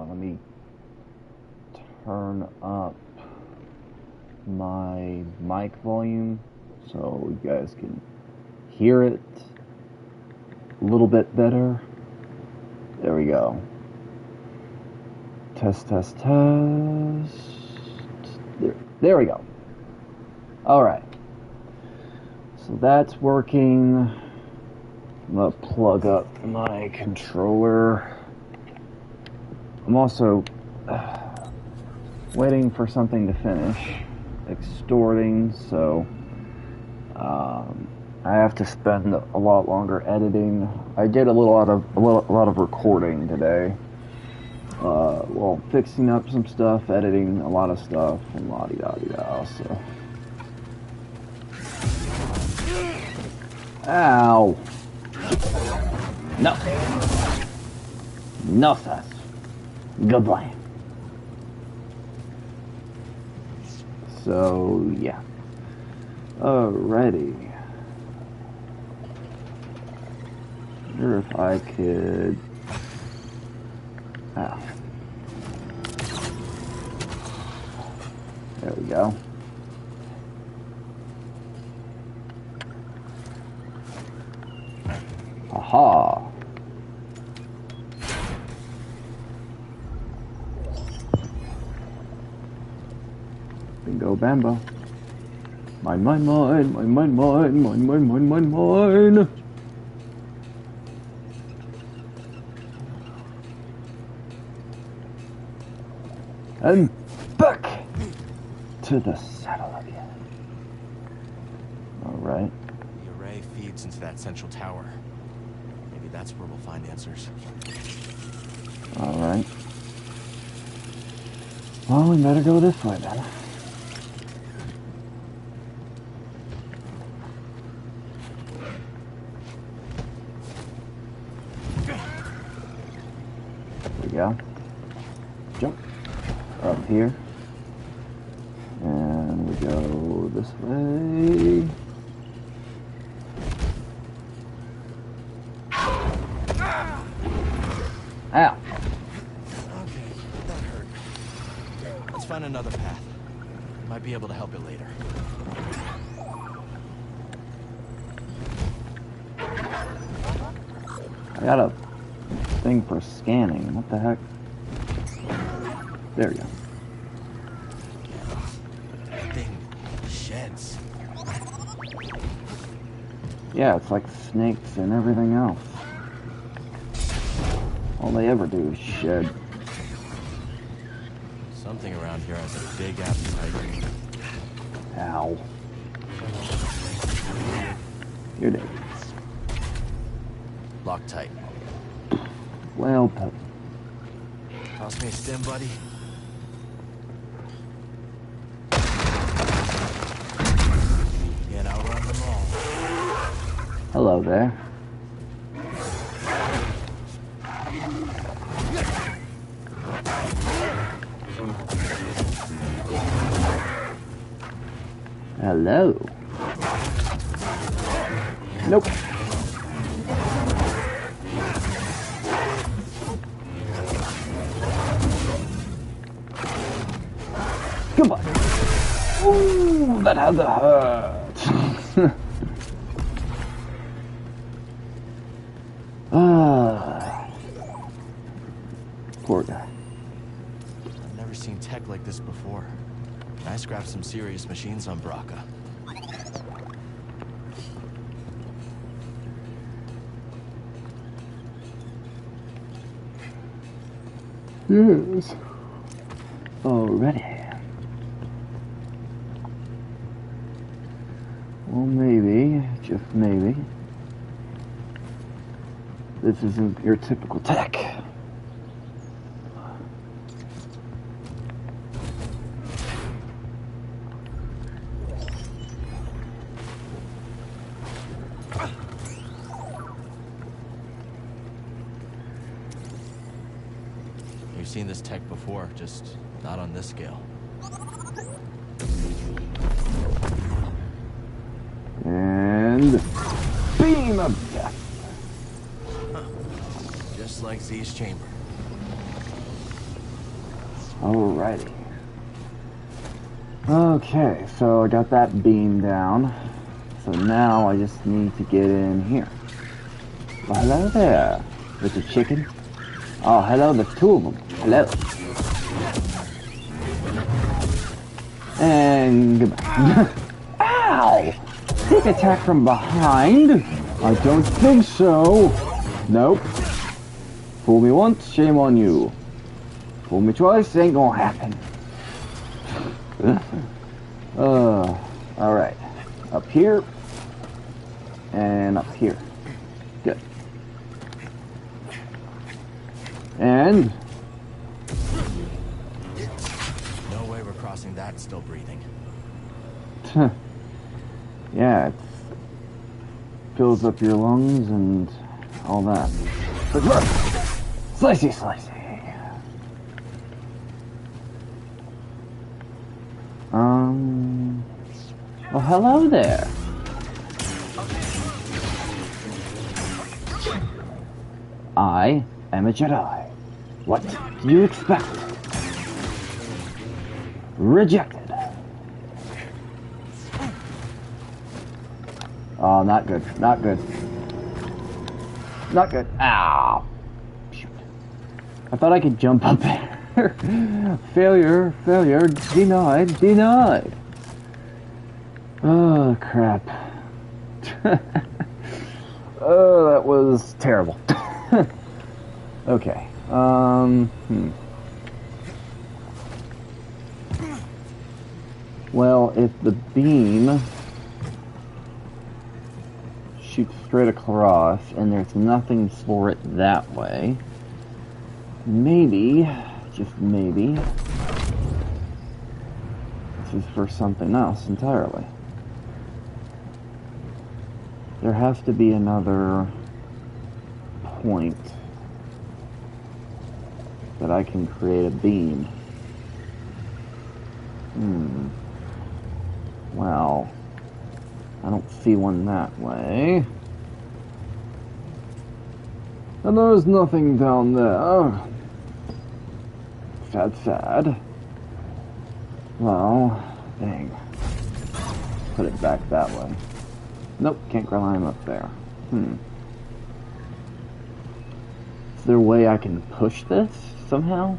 let me turn up my mic volume so you guys can hear it a little bit better. There we go. Test, test, test. There we go. Alright. So that's working. I'm gonna plug up my controller. I'm also waiting for something to finish extorting, so I have to spend a lot longer editing. I did a lot of recording today. Well, fixing up some stuff, editing a lot of stuff, and la-di-da-di-da, so. Ow! No. No, sus. Goodbye. So, yeah. Alrighty. I wonder if I could... Ah. There we go. Aha! Bingo bambo. Mine, mine, mine, mine, mine, mine, mine, mine, mine, mine, mine. And back to the saddle again. Alright. The array feeds into that central tower. Maybe that's where we'll find answers. Alright. Well, we better go this way then. There we go. Jump. Up here. And we go this way. Ow. Okay, that hurt. Let's find another path. Might be able to help you later. I got a thing for scanning. What the heck? There we go. That thing sheds. Yeah, it's like snakes and everything else. All they ever do is shed. Something around here has a big appetite. Ow. You're dead. Lock tight. Well, put. Toss me a stim, buddy. Can't outrun them all. Hello there. Hello. Nope. Goodbye. Ooh, that had to hurt. Poor guy. I've never seen tech like this before. I scrapped some serious machines on Braca. Yes. Already. Well, maybe, just maybe, this isn't your typical tech. You've seen this tech before, just not on this scale. And beam of death. Just like Z's chamber. Alrighty. Okay, so I got that beam down. So now I just need to get in here. Well, hello there, little chicken. Oh, hello, there's two of them. Hello. And goodbye. Ow! Sneak attack from behind? I don't think so. Nope. Fool me once, shame on you. Fool me twice, ain't gonna happen. Alright. Up here. And up here. Good. And... No way we're crossing that still breathing. Yeah, it fills up your lungs and all that. But look! Slicey, slicey. Well, hello there. I am a Jedi. What do you expect? Rejected. Oh, not good. Not good. Not good. Ow. Shoot. I thought I could jump up there. Failure, failure, denied, denied. Oh, crap. Oh, that was terrible. Okay. Well, if the beam shoots straight across and there's nothing for it that way, maybe, just maybe, this is for something else entirely. There has to be another point that I can create a beam. Well, I don't see one that way. And there's nothing down there. Sad, sad. Well, dang. Put it back that way. Nope, can't climb up there. Is there a way I can push this somehow?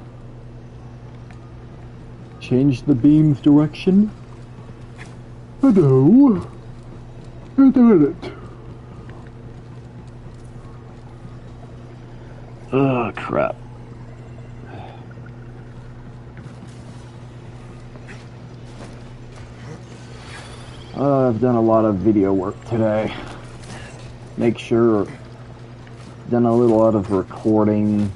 Change the beam's direction? Hello. I did it. Oh, crap. I've done a lot of video work today. Make sure, done a little lot of recording,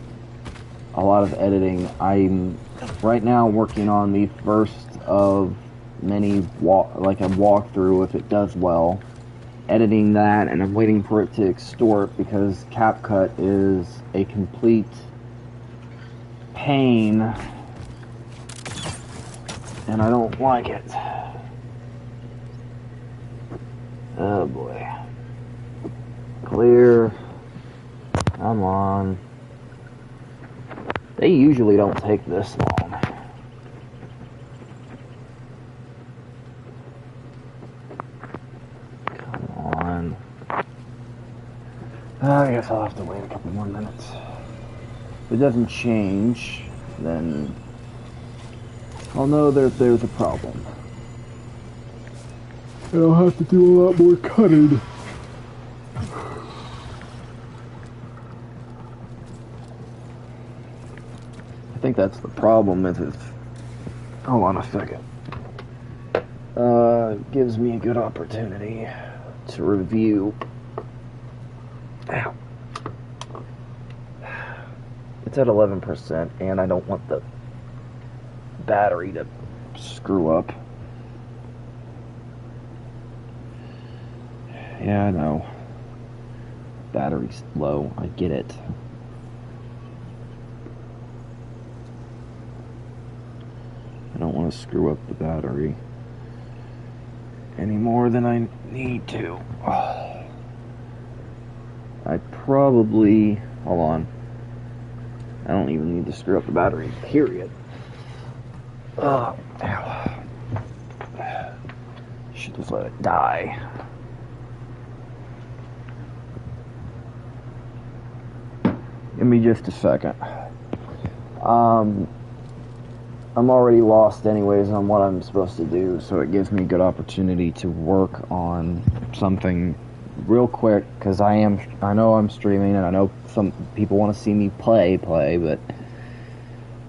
a lot of editing. I'm right now working on the first of many a walkthrough if it does well. Editing that, and I'm waiting for it to extort because CapCut is a complete pain, and I don't like it. Oh boy. Clear. Come on. They usually don't take this long. Come on. I guess I'll have to wait a couple more minutes. If it doesn't change, then I'll know that there's a problem. And I'll have to do a lot more cutting. I think that's the problem is it's... Hold on a second. Gives me a good opportunity to review. Ow. It's at 11%, and I don't want the battery to screw up. Yeah, I know. Battery's low. I get it. I don't want to screw up the battery any more than I need to. I probably... Hold on. I don't even need to screw up the battery, period. Ow. Should just let it die. Give me just a second. I'm already lost anyways on what I'm supposed to do, so it gives me a good opportunity to work on something real quick, because I know I'm streaming, and I know some people want to see me play, but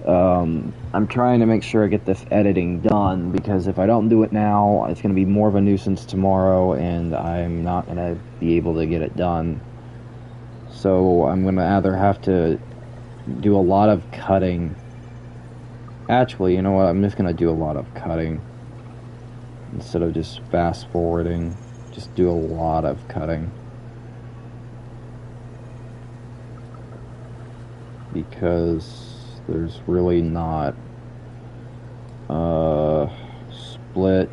I'm trying to make sure I get this editing done, because if I don't do it now, it's going to be more of a nuisance tomorrow, and I'm not going to be able to get it done. So I'm going to either have to do a lot of cutting. Actually, you know what? I'm just going to do a lot of cutting. Instead of just fast forwarding, just do a lot of cutting. Because there's really not split,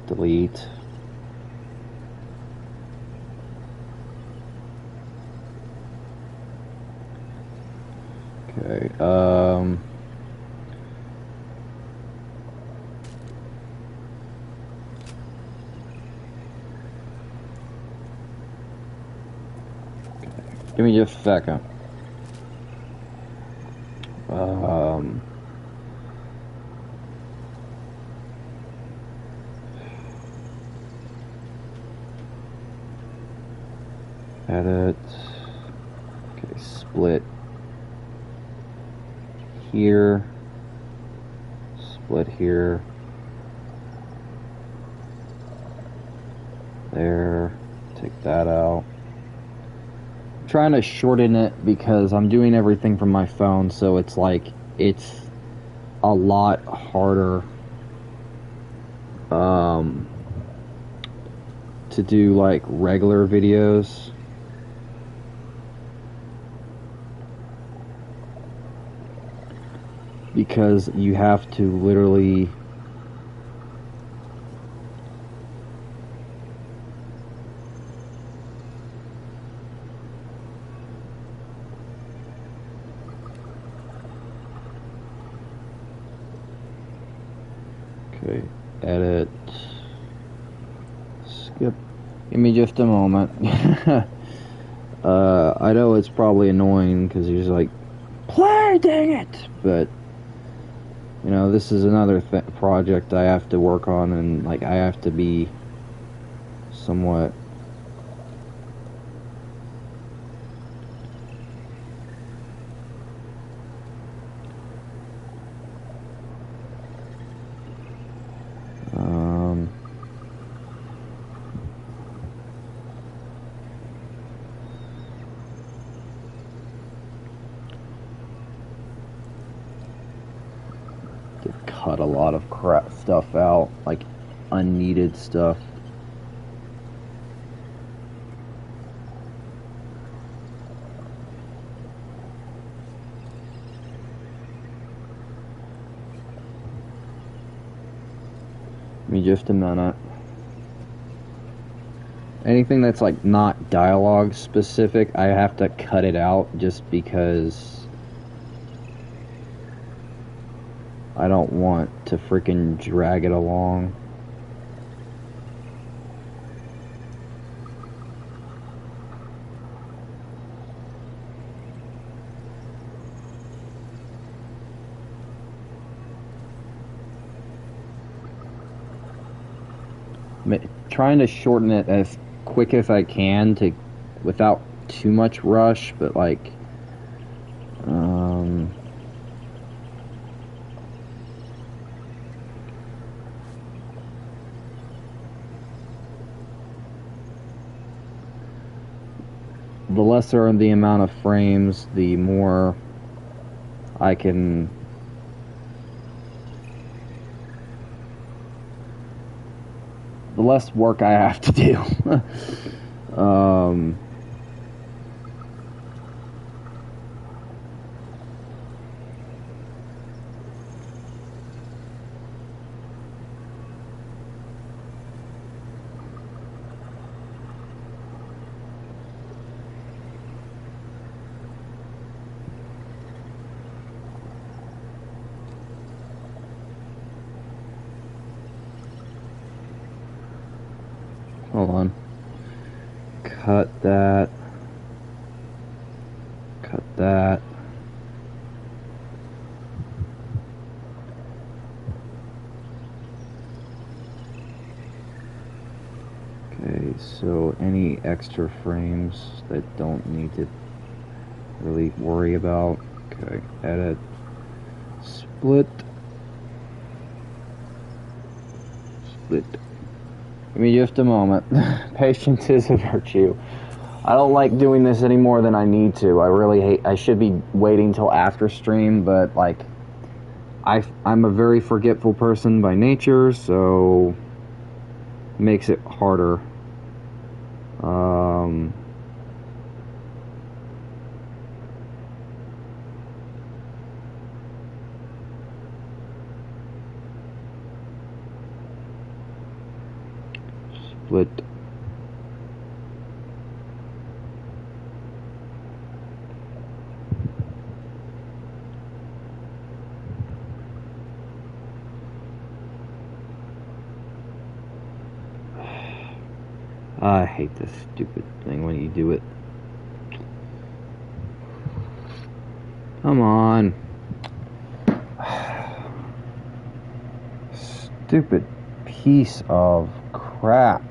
delete. Okay, give me just a second. Edit. Okay, split here, split here, there, take that out. I'm trying to shorten it because I'm doing everything from my phone, so it's like, it's a lot harder to do like regular videos. Because you have to literally okay, edit, skip. Give me just a moment. I know it's probably annoying because you're just like, play, dang it, but you know, this is another project I have to work on, and like I have to be somewhat cut a lot of crap stuff out, like unneeded stuff. Give me just a minute. Anything that's like not dialogue specific, I have to cut it out just because I don't want to freaking drag it along. Trying to shorten it as quick as I can to without too much rush, but like the lesser the amount of frames, the more I can the less work I have to do. hold on. Cut that. Cut that. Okay, so any extra frames that don't need to really worry about. Okay, edit. Split. Split. Give me just a moment. Patience is a virtue. I don't like doing this any more than I need to. I really hate. I should be waiting till after stream, but like, I'm a very forgetful person by nature, so it makes it harder. Split. I hate this stupid thing when you do it. Come on. Stupid piece of crap.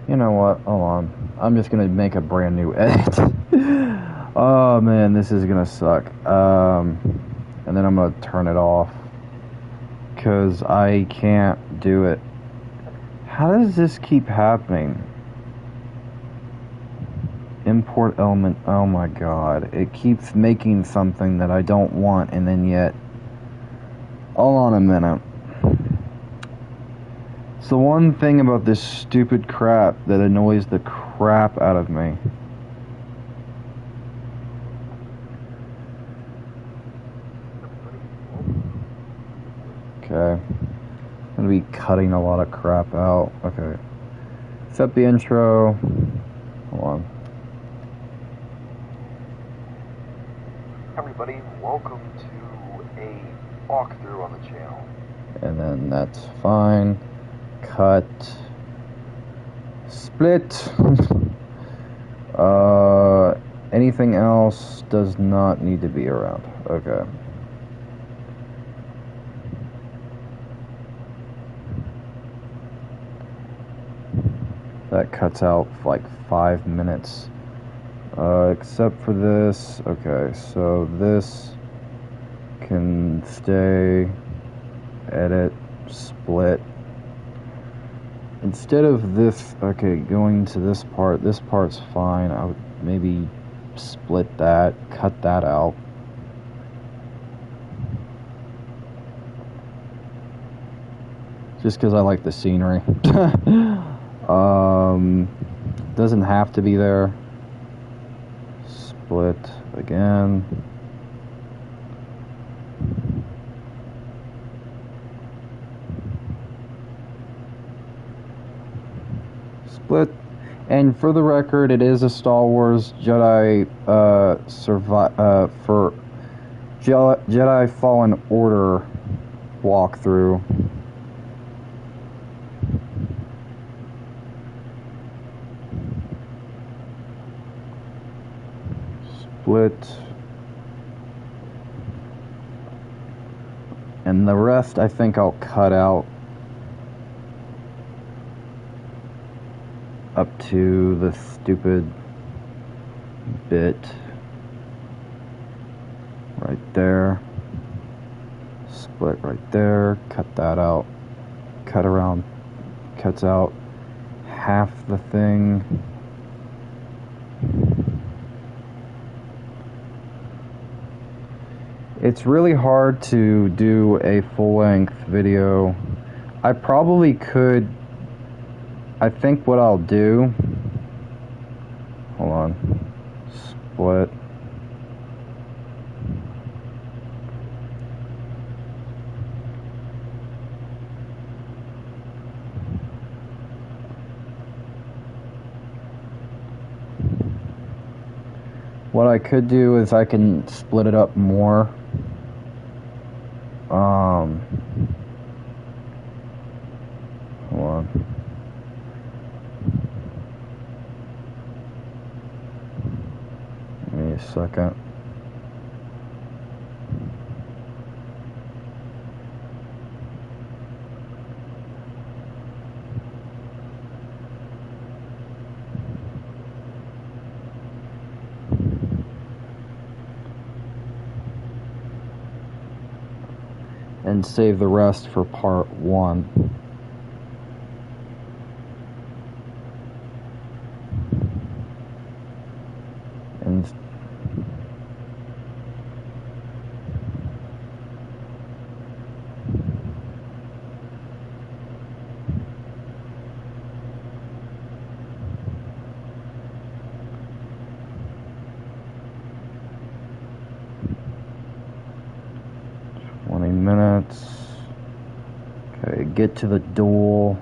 You know what? Hold on. I'm just gonna make a brand new edit. Oh man, this is gonna suck. And then I'm gonna turn it off because I can't do it. How does this keep happening? Import element. Oh my god. It keeps making something that I don't want, and then yet. Hold on a minute. It's the one thing about this stupid crap that annoys the crap out of me. Okay. I'm gonna be cutting a lot of crap out. Okay. Set the intro. Hold on. Everybody, welcome to a walkthrough on the channel. And then that's fine. Cut. Split. Anything else does not need to be around. Okay. That cuts out like 5 minutes. Except for this. Okay, so this can stay. Edit. Split. Instead of this, okay, going to this part's fine. I would maybe split that, cut that out. Just because I like the scenery. Doesn't have to be there. Split again. Split. And for the record, it is a Star Wars Jedi for Jedi Fallen Order walkthrough. Split. And the rest I think I'll cut out up to the stupid bit right there. Split right there. Cut that out. Cut around. Cuts out half the thing. It's really hard to do a full-length video. I probably could. I think what I'll do. Hold on. Split. What I could do is I can split it up more. Hold on. Give me a second. And save the rest for part 1. And minutes. Okay, get to the duel.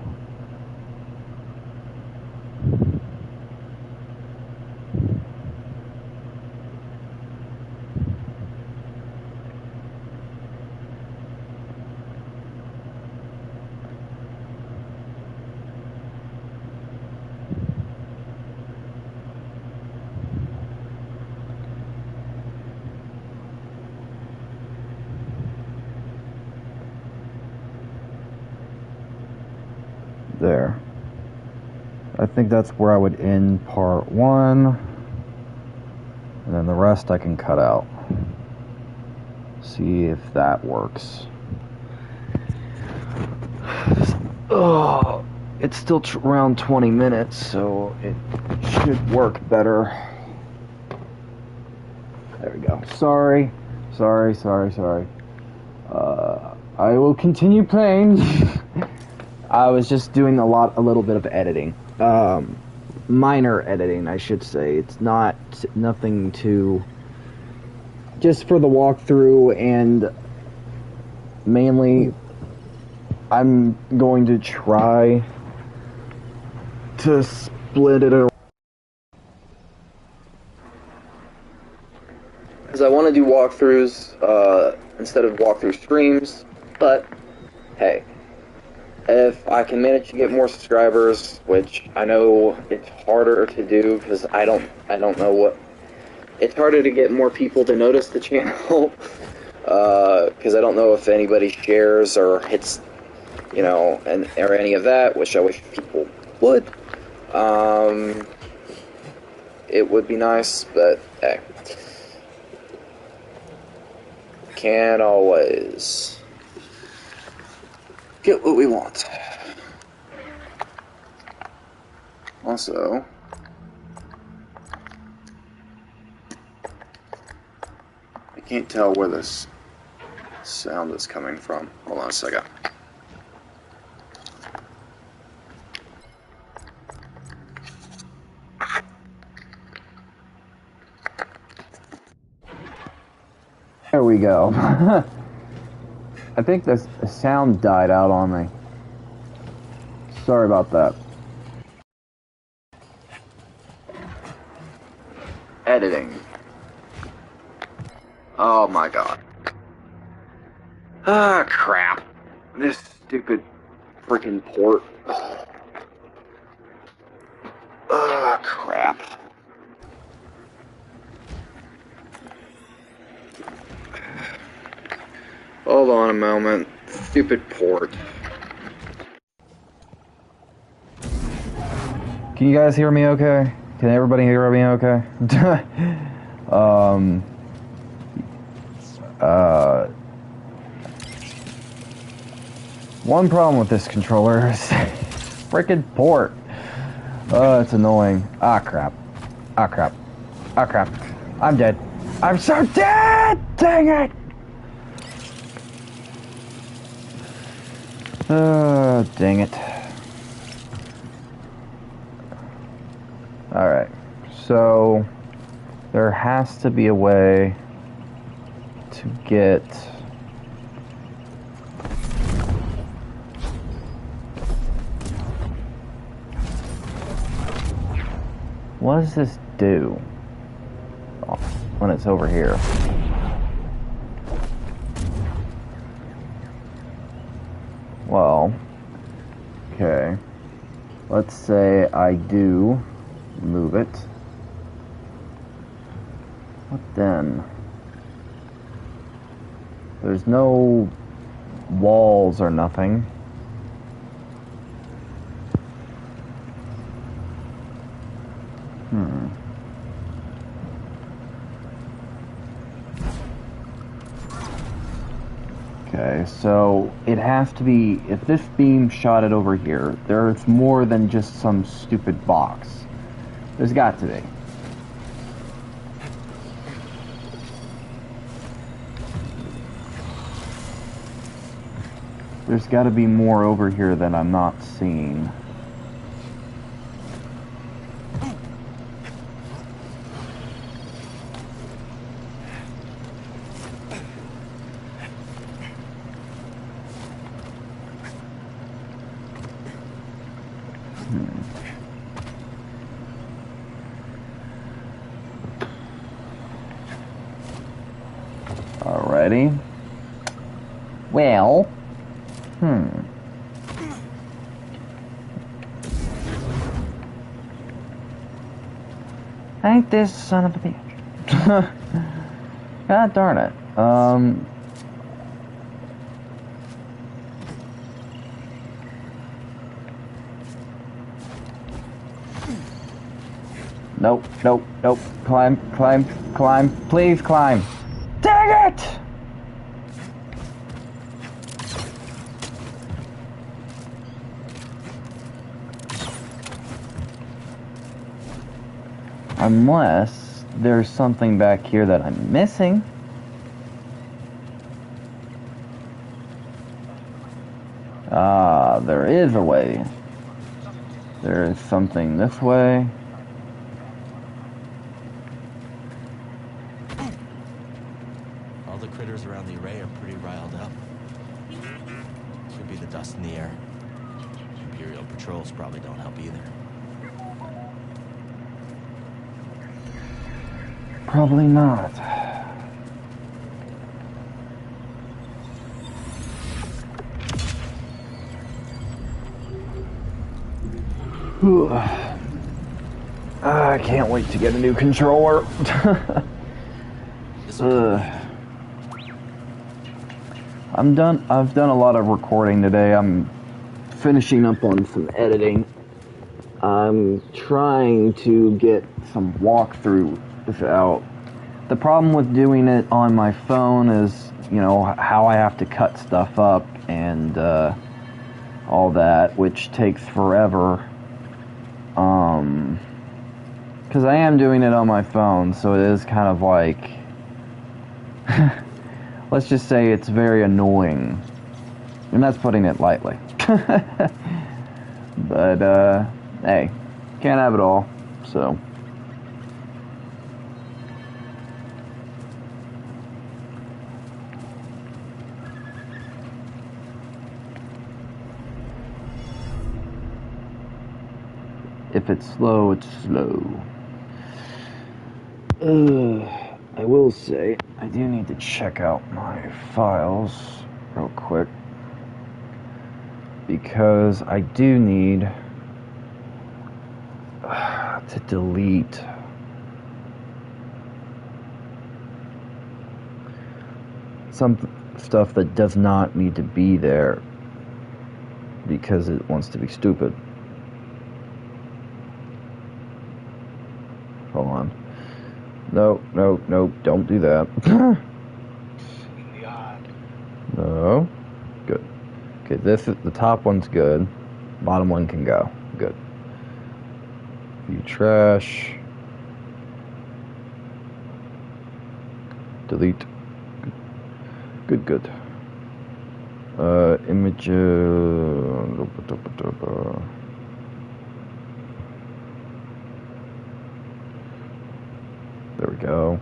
There. I think that's where I would end part 1. And then the rest I can cut out. See if that works. Oh, it's still around 20 minutes, so it should work better. There we go. Sorry. I will continue playing. I was just doing a little bit of editing. Minor editing, I should say. It's nothing too... Just for the walkthrough, and mainly I'm going to try to split it around. Because I want to do walkthroughs instead of walkthrough streams, but hey. If I can manage to get more subscribers, which I know it's harder to do because I don't know what. It's harder to get more people to notice the channel because I don't know if anybody shares or hits, or any of that, which I wish people would. It would be nice, but hey, can't always get what we want. Also, I can't tell where this sound is coming from. Hold on a second. There we go. I think the sound died out on me. Sorry about that. Editing. Oh my god. Ah, crap. This stupid freaking port. Ah, crap. Hold on a moment. Stupid port. Can you guys hear me okay? Can everybody hear me okay? One problem with this controller is freaking port. It's annoying. Ah, crap. Ah, crap. Ah, crap. I'm dead. I'm so dead! Dang it! Dang it. Alright, so there has to be a way to get... What does this do when it's over here? Well, okay. Let's say I do move it. What then? There's no walls or nothing. Okay, so it has to be, if this beam shot it over here, there's more than just some stupid box. There's got to be. There's got to be more over here that I'm not seeing. Alrighty. Well, ain't this son of a bitch. God darn it. Nope, nope, nope. Climb, climb, climb. Please climb. Dang it! Unless there's something back here that I'm missing. Ah, there is a way. There is something this way. All the critters around the array are pretty riled up. Could be the dust in the air. Imperial patrols probably don't help either. Probably not. I can't wait to get a new controller. I'm done. I've done a lot of recording today. I'm finishing up on some editing. I'm trying to get some walkthrough out. The problem with doing it on my phone is, you know, how I have to cut stuff up and all that, which takes forever. Because I am doing it on my phone, so it is kind of like, let's just say it's very annoying. And that's putting it lightly. But, hey, can't have it all, so. If it's slow, it's slow. I will say, I do need to check out my files real quick. Because I do need to delete some stuff that does not need to be there because it wants to be stupid. Hold on. No, no, no, don't do that. No. Good. Okay, this is the top one's good. Bottom one can go. Good. View trash. Delete. Good, good. Image. There we go.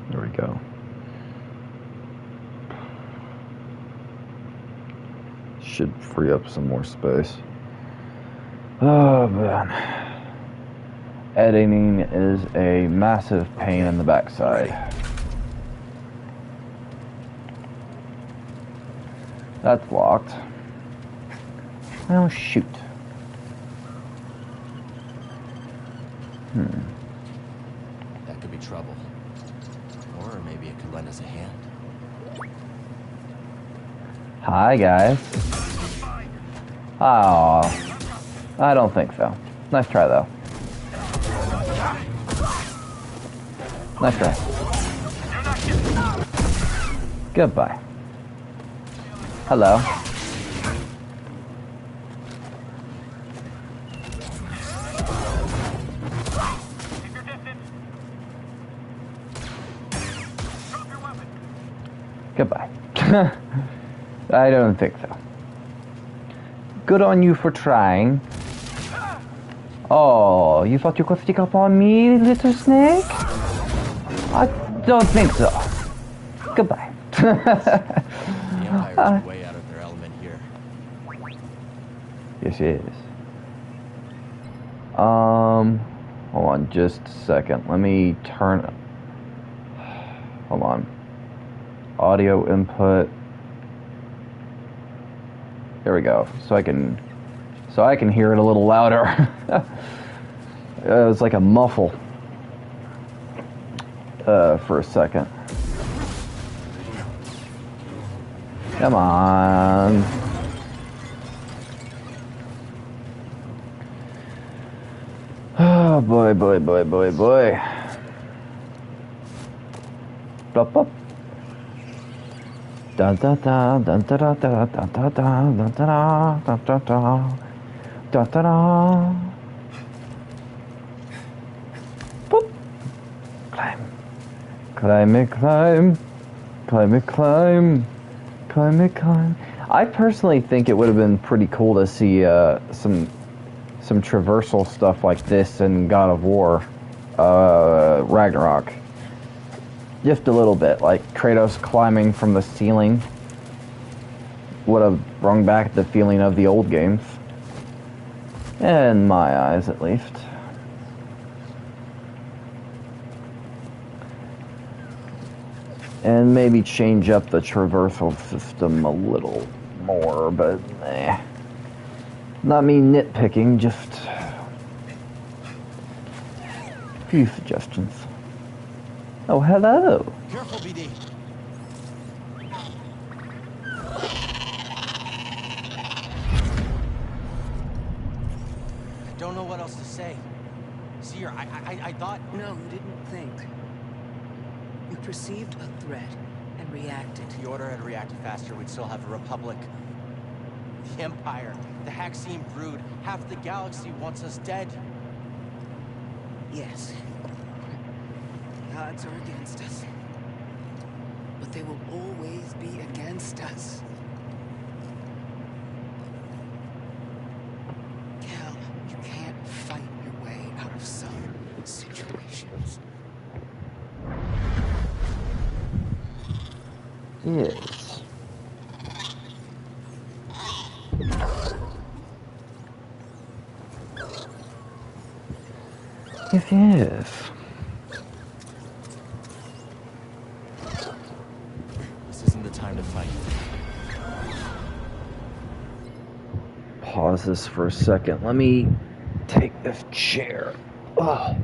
There we go. Should free up some more space. Oh man. Editing is a massive pain in the backside. That's locked. Oh shoot. That could be trouble. Or maybe it could lend us a hand. Hi guys. Oh, I don't think so. Nice try though. Nice try. Goodbye. Hello. Goodbye. I don't think so. Good on you for trying. Oh, you thought you could sneak up on me, little snake? I don't think so. Goodbye. The Empire's way out of their element here. Yes, it is. Hold on just a second. Let me turn. Hold on. Audio input. There we go. So I can hear it a little louder. It's like a muffle for a second. Come on. Oh boy, boy, boy, boy, boy. Blop, blop. Da da da da da da da da da da da da da da da da da. Boop. Climb. Climb it, climb. Climb it, climb. Climb it, climb. I personally think it would have been pretty cool to see some traversal stuff like this in God of War, Ragnarok. Just a little bit, like Kratos climbing from the ceiling would have brought back the feeling of the old games. In my eyes, at least. And maybe change up the traversal system a little more, but not me nitpicking, just a few suggestions. Oh, hello. Careful, BD. I don't know what else to say. Seer, I thought... No, you didn't think. You perceived a threat and reacted. If the Order had reacted faster, we'd still have a Republic. The Empire, the Haxian brood, half the galaxy wants us dead. Yes. The odds are against us. But they will always be against us. Cal, you can't fight your way out of some situations. Yes. Yes, yes. This isn't the time to fight. Pause this for a second. Let me take this chair. Oh.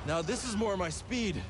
Now this is more my speed.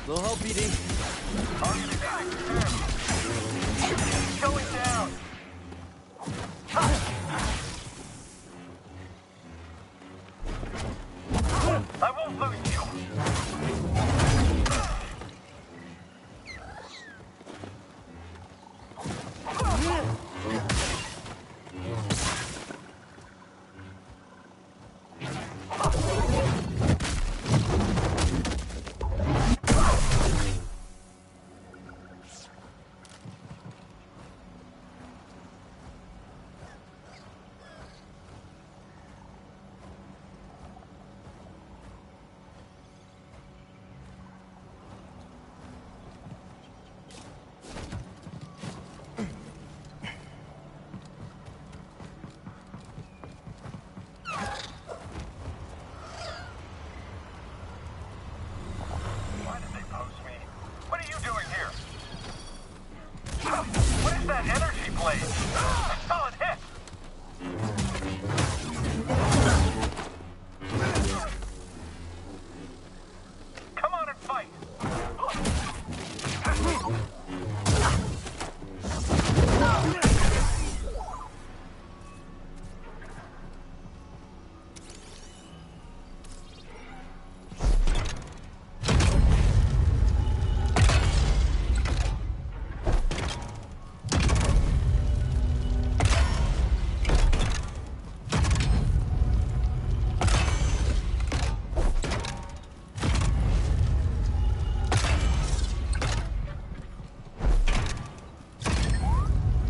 Little help, BD. Going down. I won't lose you. Why did they post me? What are you doing here? What is that energy blade? A solid hit! Come on and fight!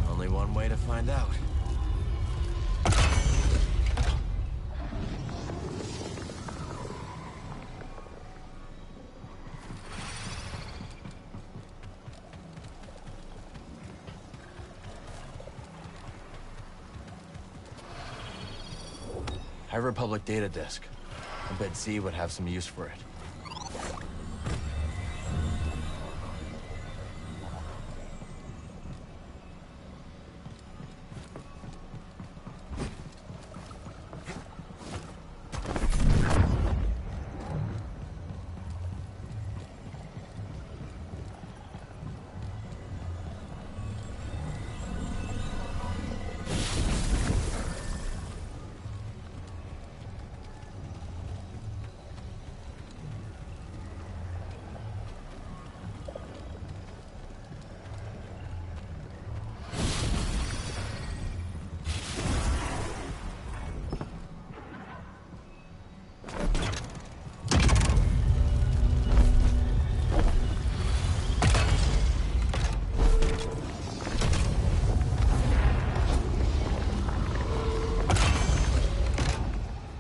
Only one way to find out. High Republic data disk. I bet Z would have some use for it.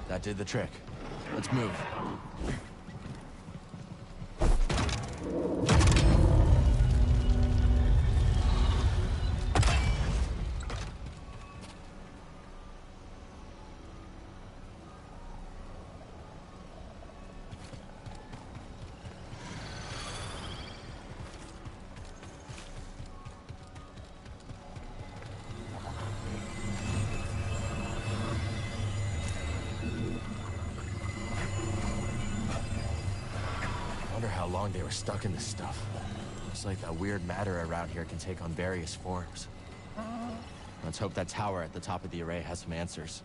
That did the trick. Let's move. Wonder how long they were stuck in this stuff. Looks like that weird matter around here can take on various forms. Let's hope that tower at the top of the array has some answers.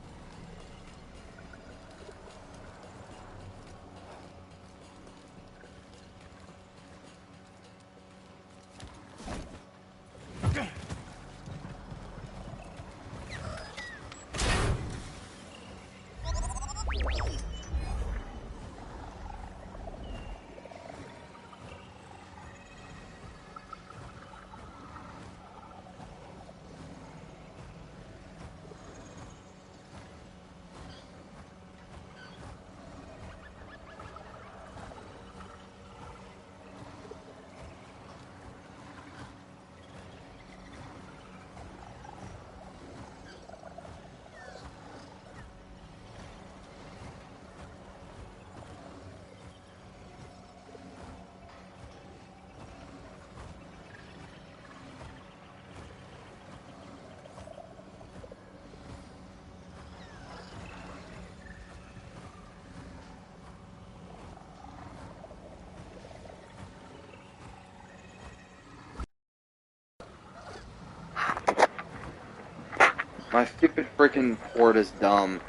My stupid freaking port is dumb.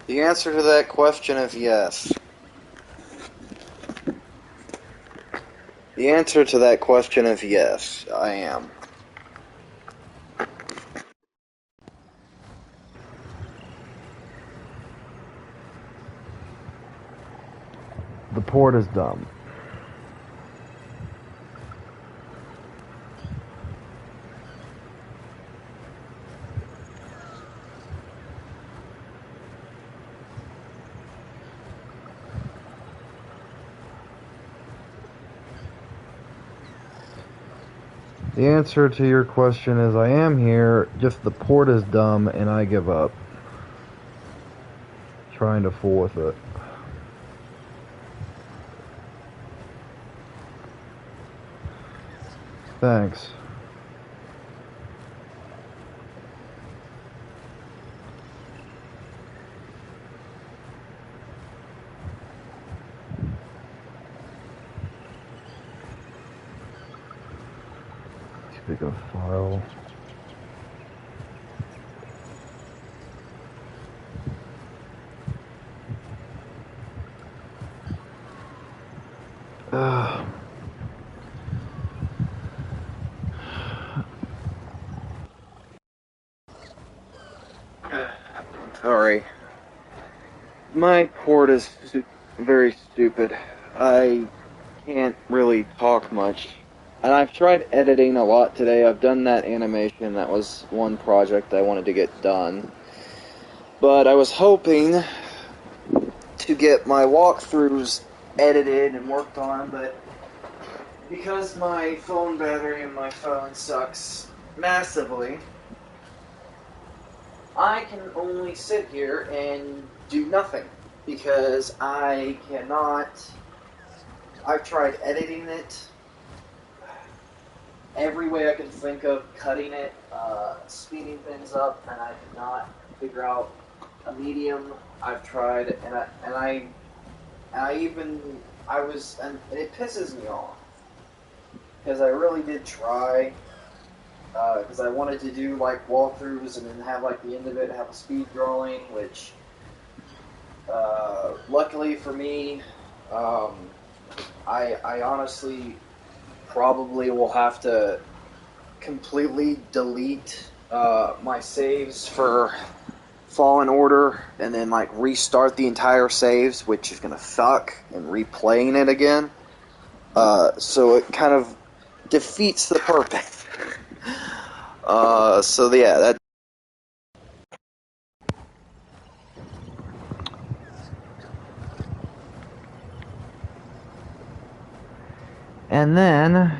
The answer to that question is yes. The answer to that question is yes, I am. The port is dumb. The answer to your question is I am here, just the port is dumb and I give up. Trying to fool with it. Thanks. Pick a file. Sorry. My port is very stupid. I can't really talk much. And I've tried editing a lot today. I've done that animation. That was one project I wanted to get done. But I was hoping to get my walkthroughs edited and worked on, but because my phone battery in my phone sucks massively, I can only sit here and do nothing. Because I cannot... I've tried editing it every way I can think of, cutting it, speeding things up, and I cannot figure out a medium. I've tried, and it pisses me off, because I really did try, because I wanted to do, like, walkthroughs, and then have, like, the end of it have a speed drawing, which, luckily for me, I honestly probably will have to completely delete my saves for Fallen Order and then like restart the entire saves, which is gonna suck, and replaying it again. So it kind of defeats the purpose. So yeah, that. And then,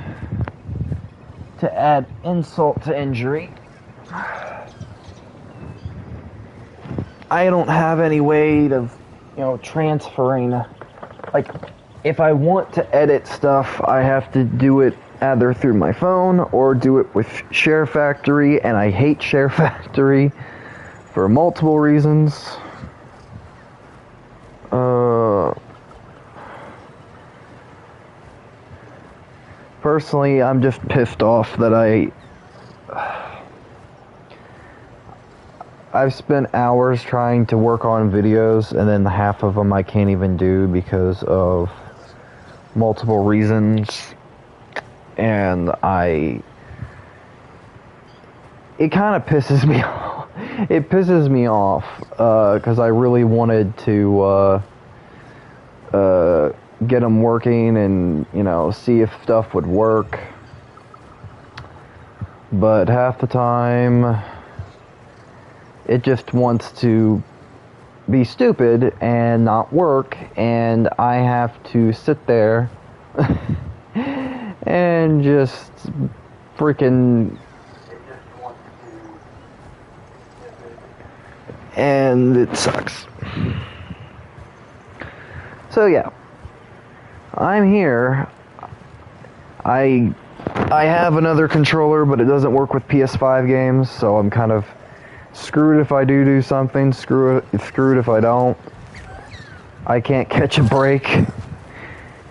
to add insult to injury, I don't have any way of, transferring. Like, if I want to edit stuff, I have to do it either through my phone or do it with Share Factory, and I hate Share Factory for multiple reasons. Personally, I'm just pissed off that I've spent hours trying to work on videos, and then half of them I can't even do because of multiple reasons, and it kind of pisses me off. It pisses me off, because I really wanted to, get them working and, see if stuff would work. But half the time, it just wants to be stupid and not work, and I have to sit there and just freaking... and it sucks. So yeah, I'm here. I I have another controller, but it doesn't work with PS5 games, so I'm kind of screwed if I do something, screwed if I don't. I can't catch a break,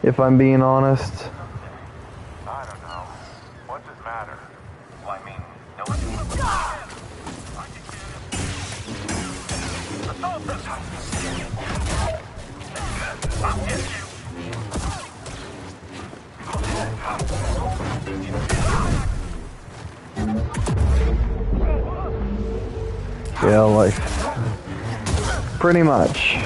if I'm being honest. I don't know. What does matter? Well, I mean, no one... Assault this house! I'll get you! Yeah, like, pretty much.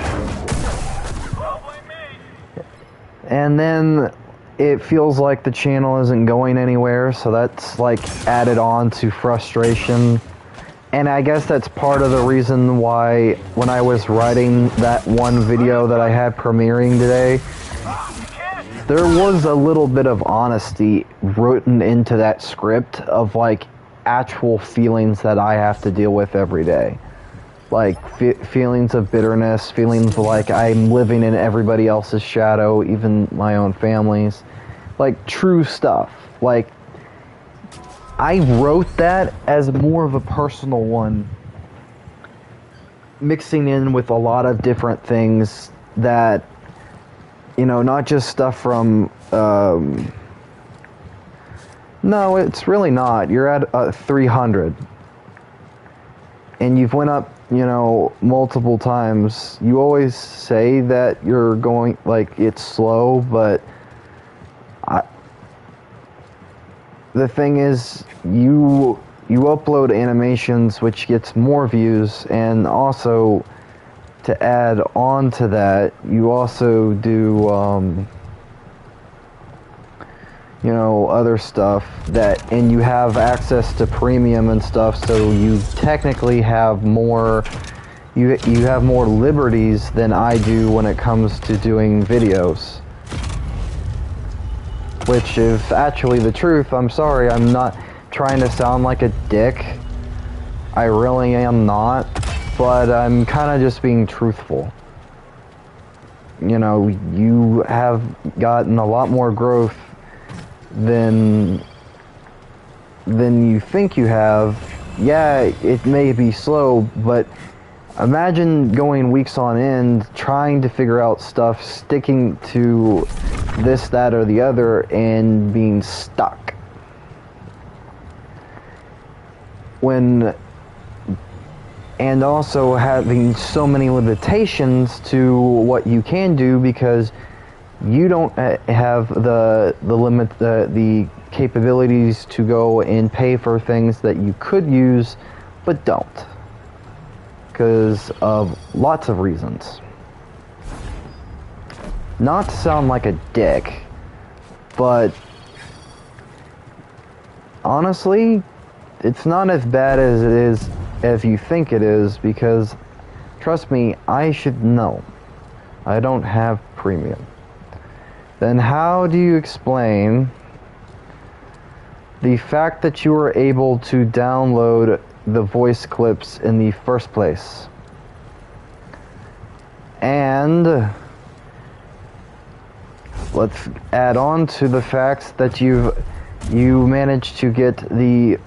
And then it feels like the channel isn't going anywhere, so that's like added on to frustration. And I guess that's part of the reason why when I was writing that one video that I had premiering today, there was a little bit of honesty written into that script of like actual feelings that I have to deal with every day. Like feelings of bitterness, feelings like I'm living in everybody else's shadow, even my own family's. Like true stuff. Like I wrote that as more of a personal one, mixing in with a lot of different things that, you know, not just stuff from, no, it's really not. You're at 300. And you've went up, you know, multiple times. You always say that you're going, like, it's slow, but the thing is, you upload animations, which gets more views, and also, to add on to that, you also do, you know, other stuff that, and you have access to premium and stuff, so you technically have more, you have more liberties than I do when it comes to doing videos. Which is actually the truth. I'm sorry, I'm not trying to sound like a dick. I really am not, but I'm kind of just being truthful. You know, you have gotten a lot more growth than you think you have. Yeah, it may be slow, but imagine going weeks on end trying to figure out stuff, sticking to this, that, or the other, and being stuck. And also having so many limitations to what you can do because you don't have the capabilities to go and pay for things that you could use but don't, because of lots of reasons. Not to sound like a dick, but honestly, it's not as bad as it is as you think it is, because trust me, I should know. I don't have premium. Then how do you explain the fact that you were able to download the voice clips in the first place? And let's add on to the facts that you managed to get the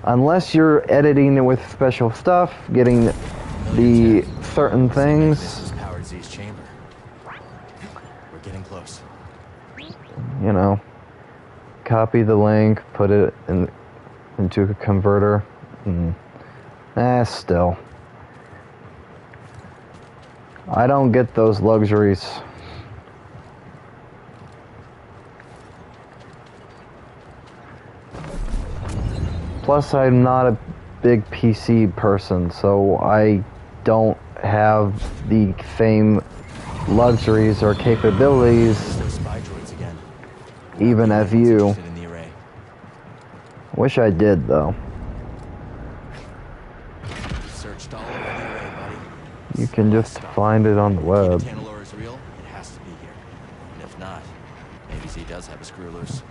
unless you're editing with special stuff, getting the certain things. Powered Z's chamber. We're getting close. You know, copy the link, put it into a converter. Still, I don't get those luxuries. Plus, I'm not a big PC person, so I don't have the same luxuries or capabilities even as you. Wish I did, though. Searched all over the array, buddy. You can just find it on the web. If Tantalor is real, it has to be here. And if not, maybe Z does have a screw loose.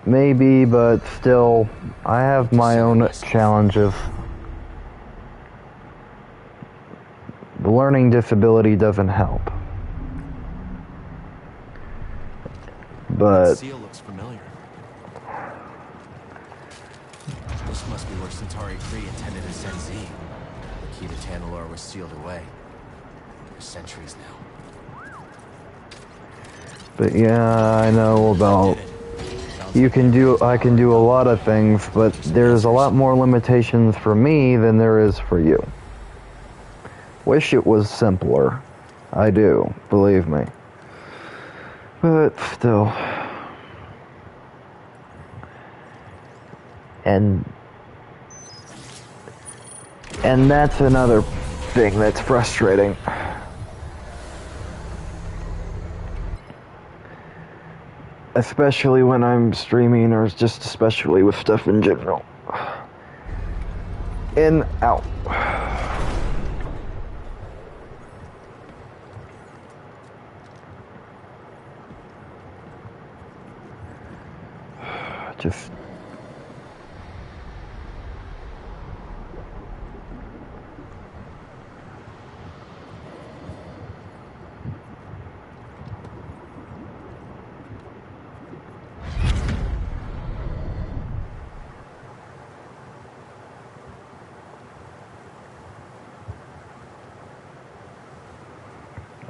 Maybe, but still, I have my own challenge of the learning disability doesn't help. But Seal looks familiar. be where Centauri Kree intended to send Z. The key to Tanalorr was sealed away. For centuries now. But yeah, I know about... I can do a lot of things, but there's a lot more limitations for me than there is for you. Wish it was simpler. I do, believe me. But still. And that's another thing that's frustrating. Especially when I'm streaming, or just especially with stuff in general. In, out. Just...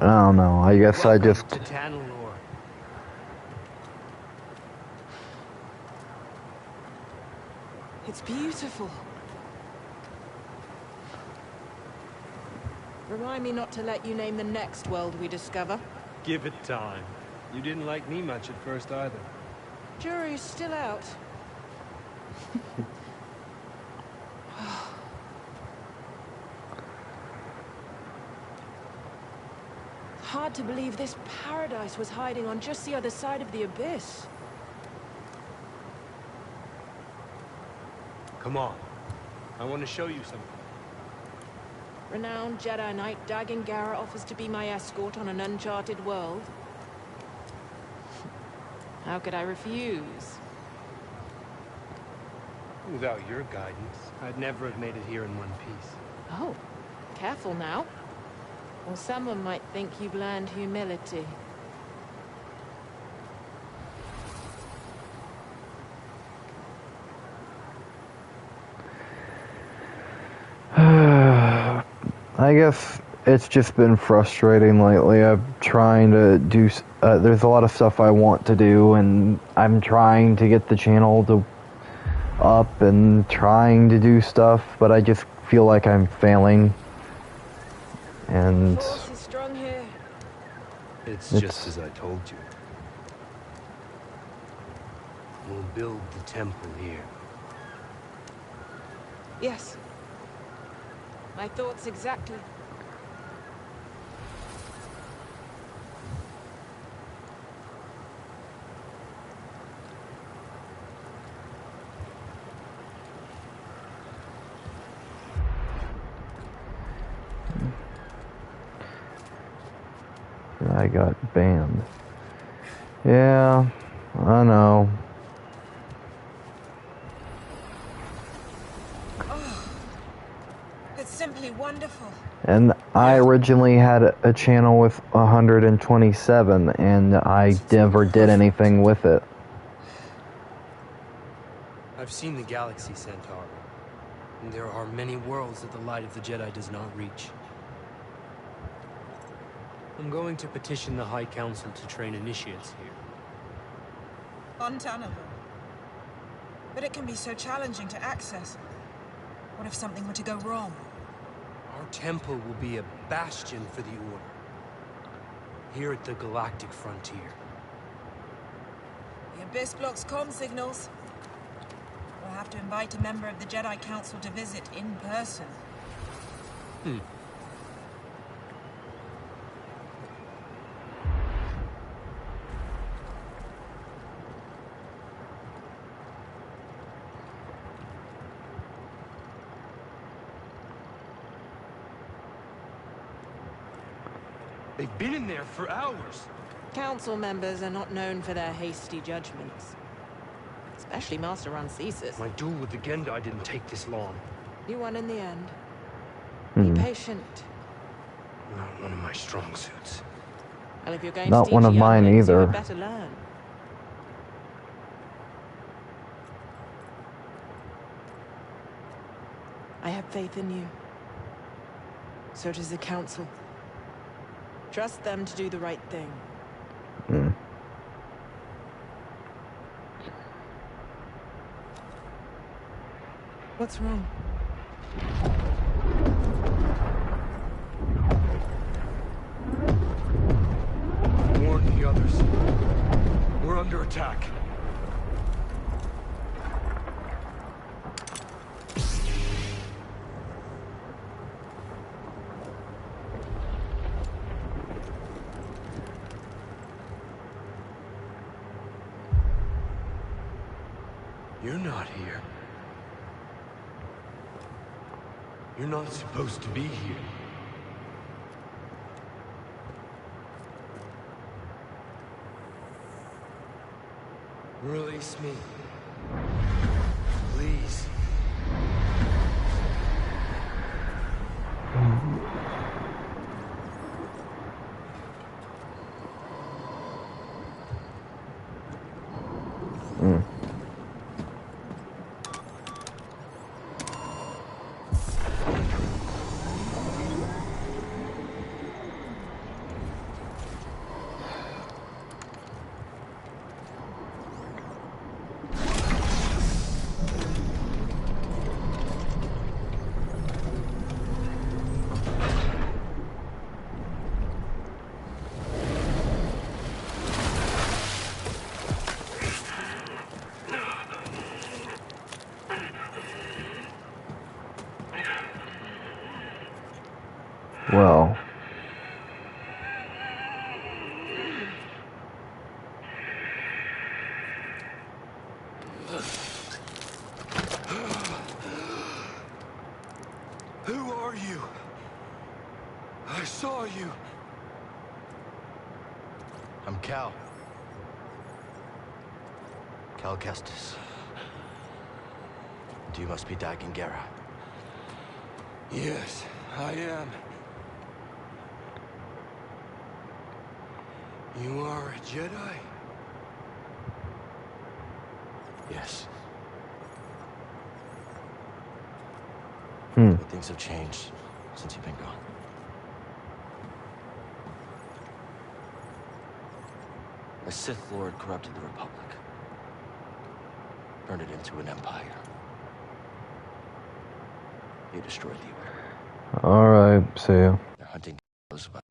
I don't know, I guess I just... To Tanalorr. It's beautiful. Remind me not to let you name the next world we discover. Give it time. You didn't like me much at first either. Jury's still out. Hard to believe this paradise was hiding on just the other side of the abyss. Come on. I want to show you something. Renowned Jedi Knight Dagan Gera offers to be my escort on an uncharted world. How could I refuse? Without your guidance, I'd never have made it here in one piece. Oh, careful now. Or someone might think you've learned humility. I guess it's just been frustrating lately. I'm trying to do... there's a lot of stuff I want to do, and I'm trying to get the channel to up and trying to do stuff, but I just feel like I'm failing. And... Force is strong here. It's just as I told you. We'll build the temple here. Yes. My thoughts exactly. I got banned. Yeah, I know. It's simply wonderful. And I originally had a channel with 127, and I never did anything with it. I've seen the galaxy, Centaur. And there are many worlds that the light of the Jedi does not reach. I'm going to petition the High Council to train initiates here. On Tanalorr. But it can be so challenging to access. What if something were to go wrong? Our temple will be a bastion for the Order. Here at the galactic frontier. The Abyss blocks comm signals. We'll have to invite a member of the Jedi Council to visit in person. They've been in there for hours. Council members are not known for their hasty judgments. Especially Master Rancesis. My duel with the Gendai didn't take this long. You won in the end. Be patient. Not one of my strong suits. Well, if you're going Not to teach one of mine younglings, you either. had better learn. I have faith in you. So does the Council. Trust them to do the right thing. Hmm. What's wrong? Warn the others. We're under attack. You're not here. You're not supposed to be here. Release me. Please. Hmm. Well, Who are you? I saw you. I'm Cal. Cal Kestis. And you must be Dagan Gera. Yes, I am. You are a Jedi? Yes. hmm. But things have changed since you've been gone. A Sith Lord corrupted the Republic. Turned it into an empire. You destroyed the Order. All right, see ya. They're hunting those, but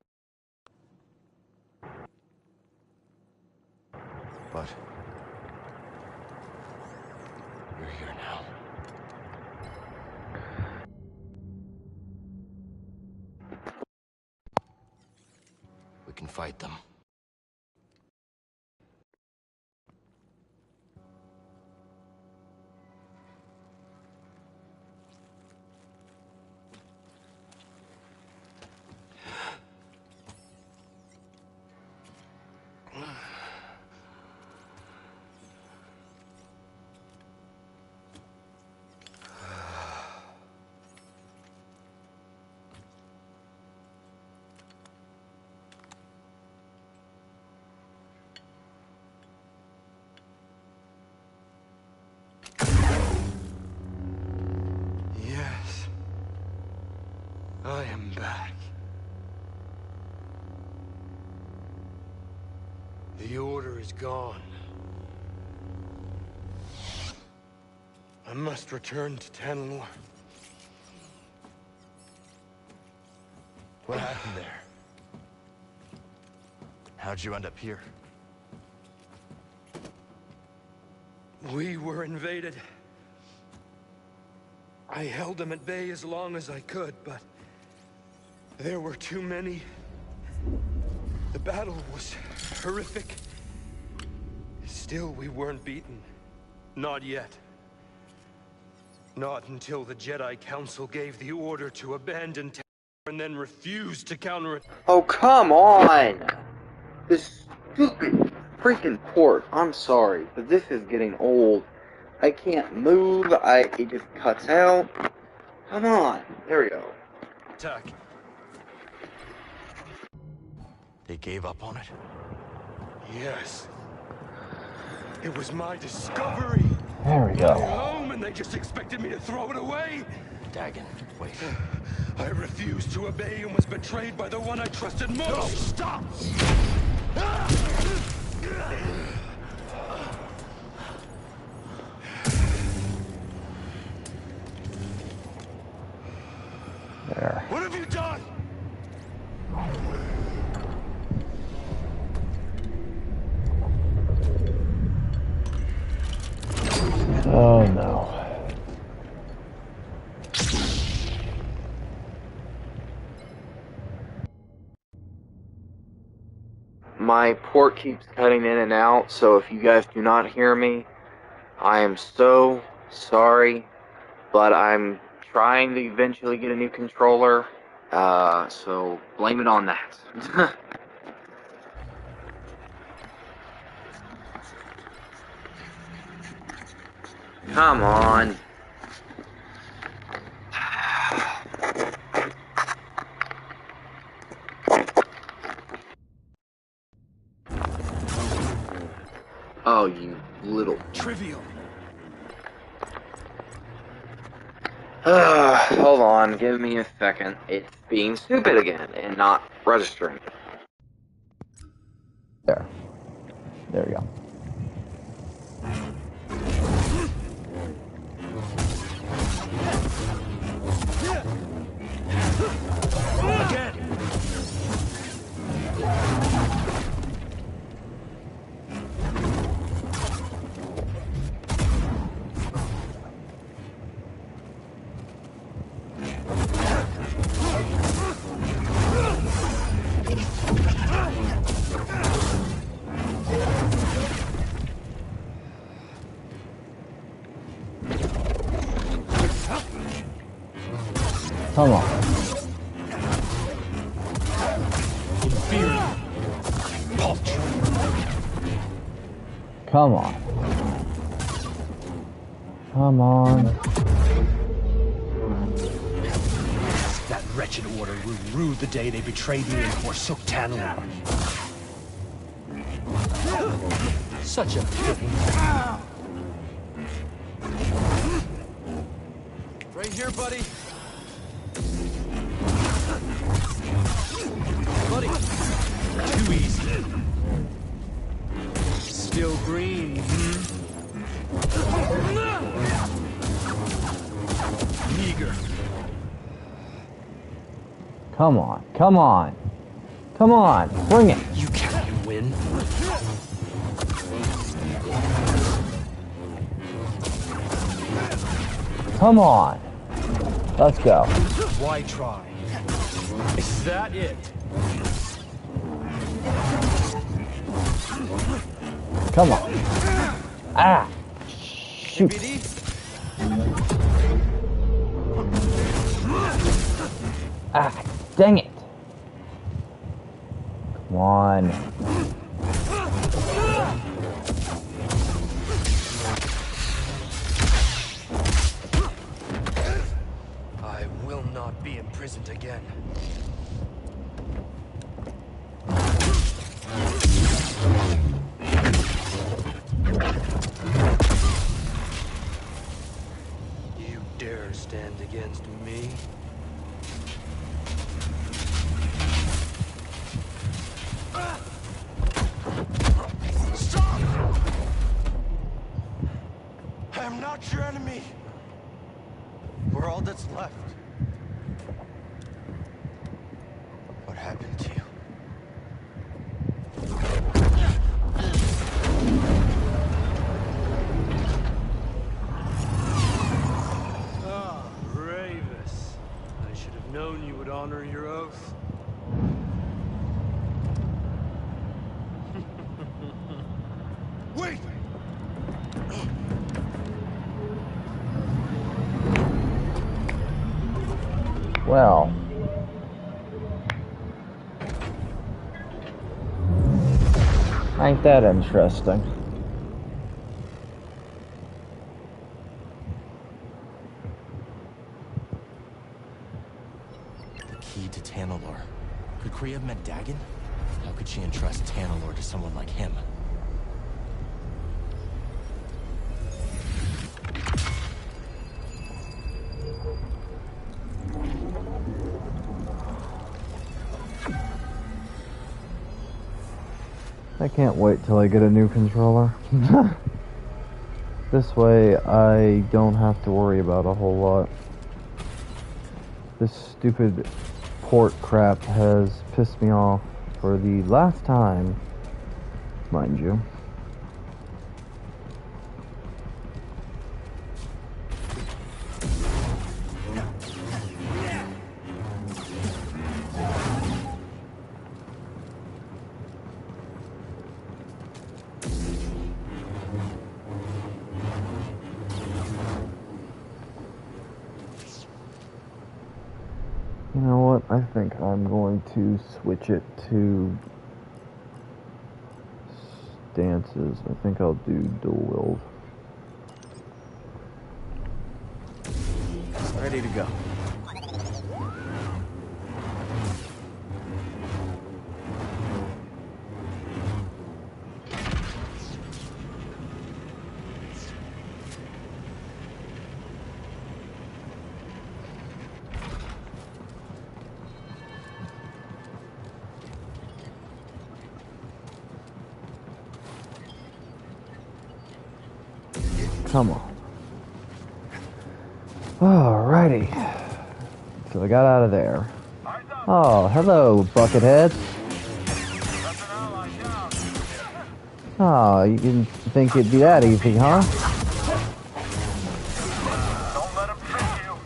you're here now. We can fight them. Yes. I am back. The Order is gone. I must return to Tanlor. What happened there? How'd you end up here? We were invaded. I held them at bay as long as I could, but there were too many. The battle was horrific. Still, we weren't beaten. Not yet. Not until the Jedi Council gave the order to abandon Tanlor and then refused to counter it. Oh, come on! This stupid freaking port. I'm sorry, but this is getting old. I can't move. It just cuts out. Come on. There we go. Attack. They gave up on it? Yes. It was my discovery. There we My go. home, and they just expected me to throw it away. Dagon, wait. I refused to obey and was betrayed by the one I trusted most. No, stop! There. What have you done? Oh no. My port keeps cutting in and out, so if you guys do not hear me, I am so sorry, but I'm trying to eventually get a new controller, so blame it on that. Come on. Oh, you little... Trivial. Hold on, give me a second. It's being stupid again and not registering. There. There we go. Again. Come on. Come on. Come on. That wretched order will rue the day they betrayed me and forsook Tanalorr. Such a pity. Right here, buddy. Buddy, too easy. Still green, Meager. Come on. Come on. Come on. Bring it. You can't win. Come on. Let's go. Why try? Is that it? Come on. Ah. Shoot. Ah. Dang it. Come on. I will not be imprisoned again. You dare stand against me? Stop! I am not your enemy. We're all that's left. What happened to you? Ah, Ravis. I should have known you would honor your oath. Wait! Well. Ain't that interesting? The key to Tanalorr. Could Kree have met Dagon? How could she entrust Tanalorr to someone like him? I can't wait till I get a new controller. This way I don't have to worry about a whole lot. This stupid port crap has pissed me off for the last time, mind you. You know what? I think I'm going to switch it to stances. I think I'll do dual wield. Ready to go. Come on. Alrighty. So I got out of there. Oh, hello, buckethead. Oh, you didn't think it'd be that easy, huh? Don't let him trick you.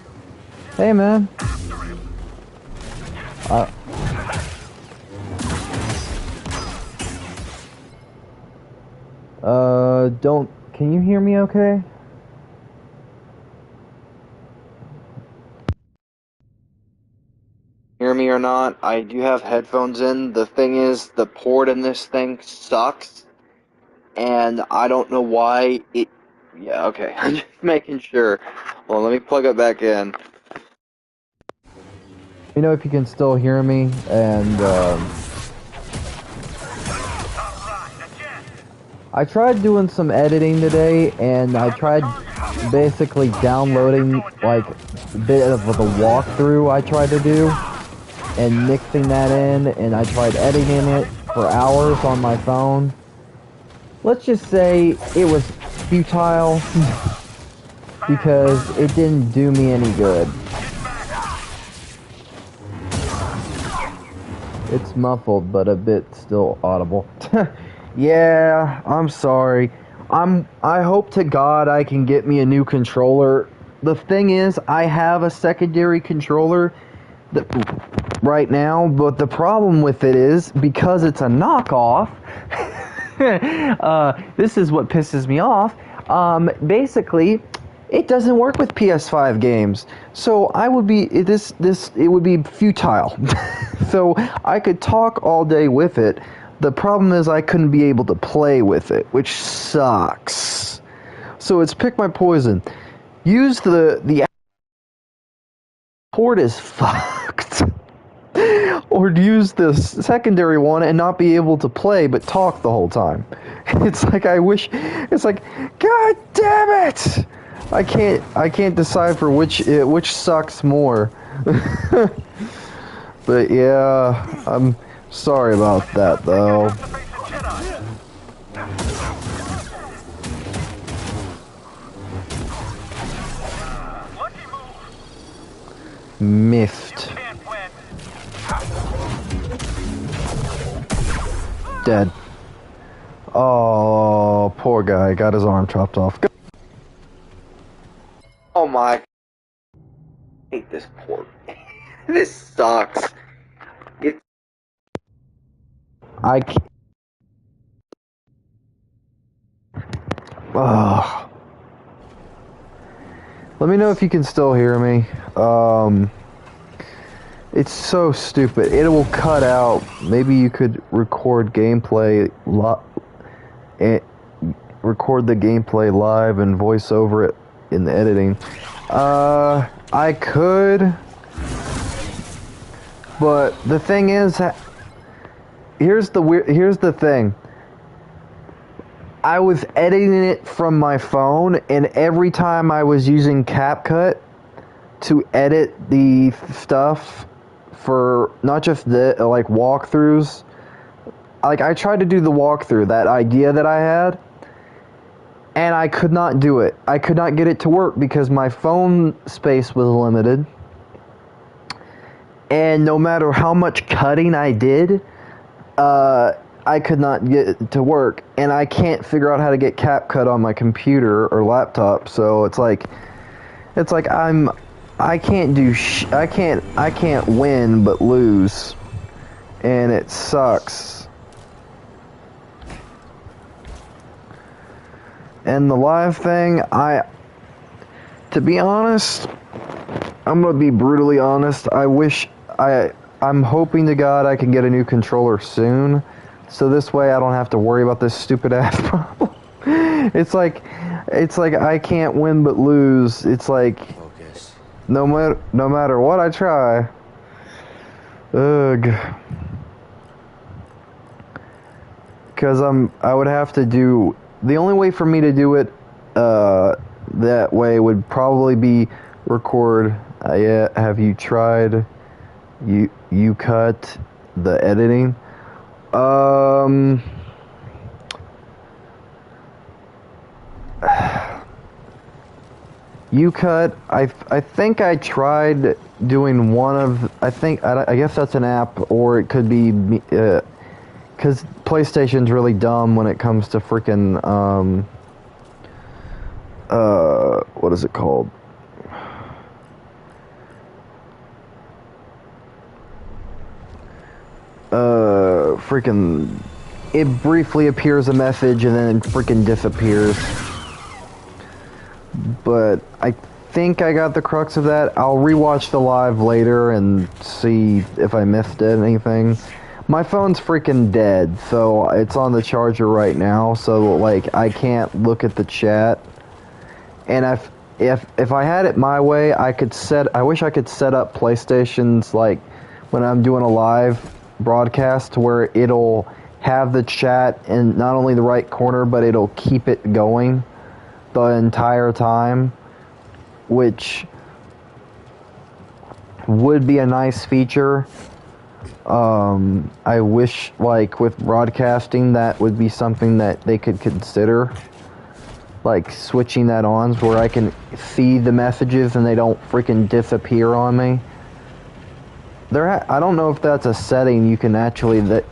Hey, man. Can you hear me okay? Hear me or not, I do have headphones in. The thing is, the port in this thing sucks, and I don't know why it... Yeah, okay, I'm just making sure. Well, let me plug it back in. You know if you can still hear me, and, I tried doing some editing today, and I tried basically downloading, like, a bit of the walkthrough I tried to do, and mixing that in, and I tried editing it for hours on my phone. Let's just say it was futile, because it didn't do me any good. It's muffled, but a bit still audible. Yeah, I'm sorry. I hope to God I can get me a new controller. The thing is, I have a secondary controller right now, but the problem with it is, because it's a knockoff, this is what pisses me off. Basically, it doesn't work with PS5 games. So it would be futile. So I could talk all day with it. The problem is I couldn't be able to play with it, which sucks. So it's pick my poison. Use the port is fucked. Or use the secondary one and not be able to play but talk the whole time. It's like it's like, God damn it! I can't decipher which sucks more. But yeah, I'm sorry about that though. Miffed. Dead. Oh, poor guy. Got his arm chopped off. Oh my. I hate this port. This sucks. I can't. Ugh. Let me know if you can still hear me. It's so stupid. It will cut out. Maybe you could record gameplay record the gameplay live and voice over it in the editing. I could, but the thing is, here's the thing. I was editing it from my phone, and every time I was using CapCut to edit the stuff for not just the like walkthroughs, like, I tried to do the walkthrough, that idea that I had, and I could not do it. I could not get it to work because my phone space was limited. And no matter how much cutting I did, I could not get it to work. And I can't figure out how to get CapCut on my computer or laptop. So it's like I can't win but lose. And it sucks. And the live thing, to be honest, I'm gonna be brutally honest. I'm hoping to God I can get a new controller soon, so this way I don't have to worry about this stupid ass problem. It's like I can't win but lose. It's like Focus. no matter what I try. Ugh. Because I would have to do, the only way for me to do it that way would probably be record. Yeah, have you tried you cut the editing? You cut. I think I tried doing one of. I guess that's an app, or it could be because PlayStation's really dumb when it comes to freaking what is it called? Freaking, it briefly appears a message and then it freaking disappears. But I think I got the crux of that. I'll rewatch the live later and see if I missed anything. My phone's freaking dead, so it's on the charger right now, so like I can't look at the chat. And if I had it my way, I wish I could set up PlayStation's, like when I'm doing a live broadcast, where it'll have the chat in not only the right corner, but it'll keep it going the entire time, which would be a nice feature. I wish, like, with broadcasting, that would be something that they could consider, like switching that on where I can see the messages and they don't freaking disappear on me. I don't know if that's a setting you can actually, that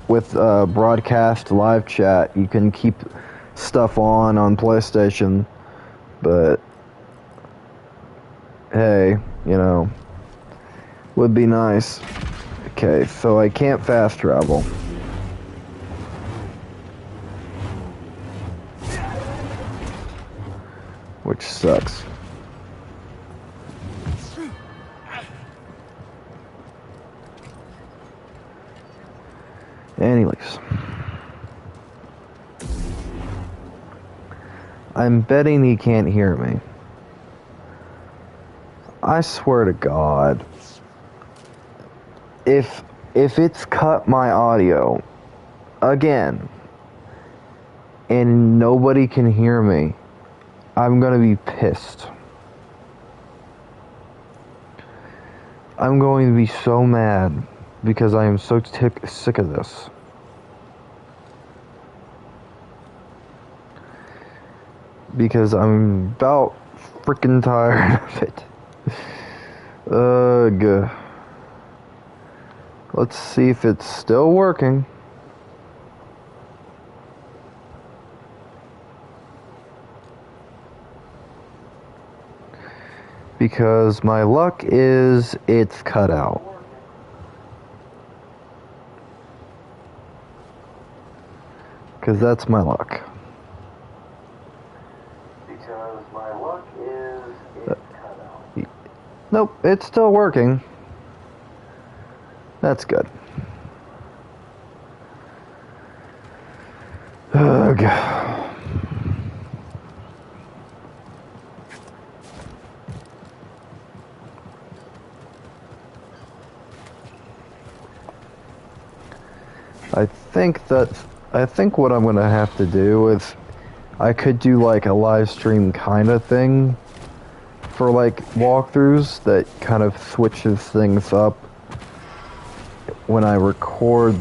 with broadcast live chat, you can keep stuff on PlayStation, but hey, you know, would be nice. Okay, so I can't fast travel. Which sucks. Anyways, I'm betting he can't hear me. I swear to God, if it's cut my audio again and nobody can hear me, I'm gonna be pissed. I'm going to be so mad because I am so sick of this. Because I'm about freaking tired of it. Ugh. Let's see if it's still working. Because my luck is it's cut out. Because that's my luck. Because my luck is it's cut out. Nope, it's still working. That's good. Ugh. I think what I'm gonna have to do is I could do like a live stream kind of thing for like walkthroughs that kind of switches things up when I record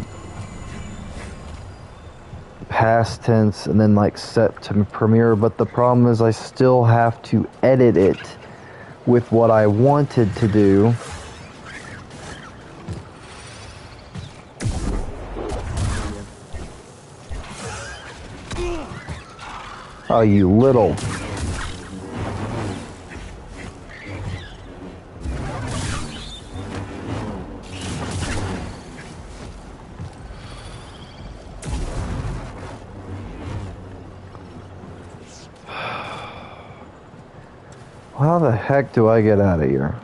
past tense and then like set to Premiere, but the problem is I still have to edit it with what I wanted to do. Oh, you little. How the heck do I get out of here?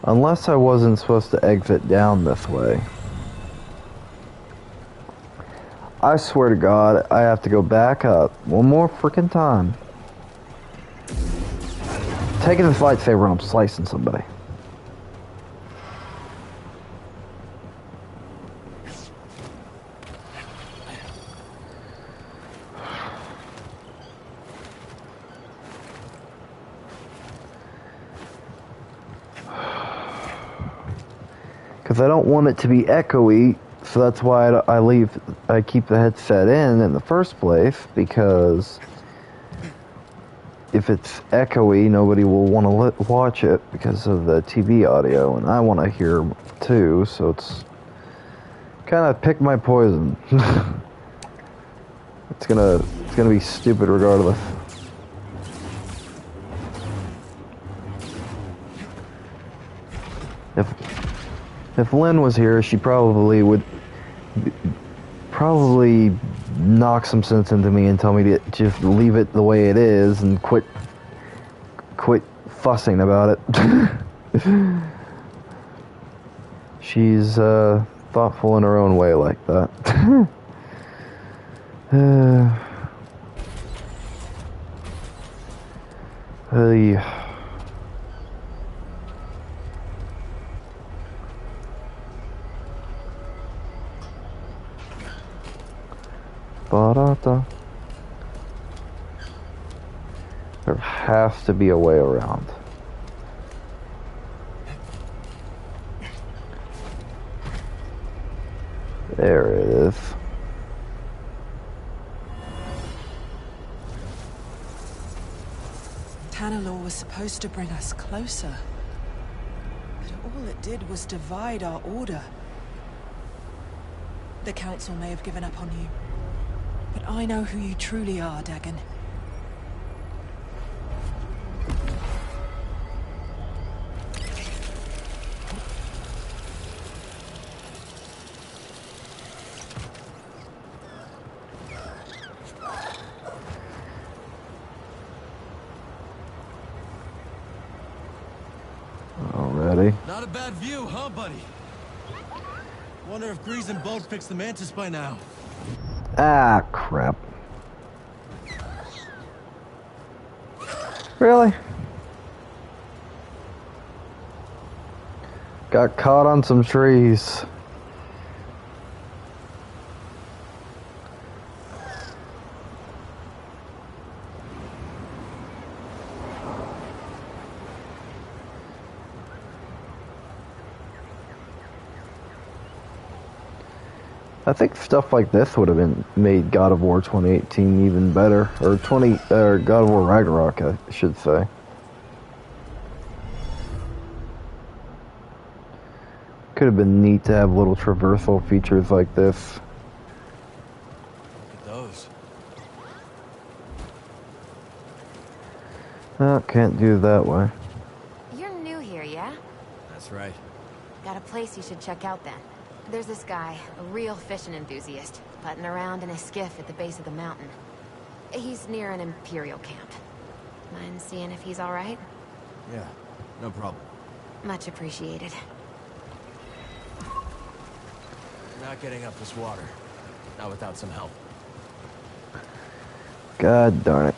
Unless I wasn't supposed to exit down this way. I swear to God, I have to go back up one more freaking time. Taking this lightsaber and I'm slicing somebody. Because I don't want it to be echoey, so that's why I keep the headset in the first place, because if it's echoey, nobody will want to watch it because of the TV audio, and I want to hear too, so it's kind of pick my poison. It's gonna be stupid regardless. If Lynn was here, she probably would knock some sense into me and tell me to just leave it the way it is and quit fussing about it. She's thoughtful in her own way like that. There has to be a way around. There it is. Tanalor was supposed to bring us closer. But all it did was divide our order. The Council may have given up on you. But I know who you truly are, Dagon. Already. Not a bad view, huh, buddy? Wonder if Grease and Boat fixed the Mantis by now. Ah, crap. Really? Got caught on some trees. I think stuff like this would have been made God of War 2018 even better, or God of War Ragnarok, I should say. Could have been neat to have little traversal features like this. Look at those. Oh, can't do it that way. You're new here, yeah? That's right. Got a place you should check out then. There's this guy, a real fishing enthusiast, putting around in a skiff at the base of the mountain. He's near an Imperial camp. Mind seeing if he's all right? Yeah, no problem. Much appreciated. Not getting up this water. Not without some help. God darn it.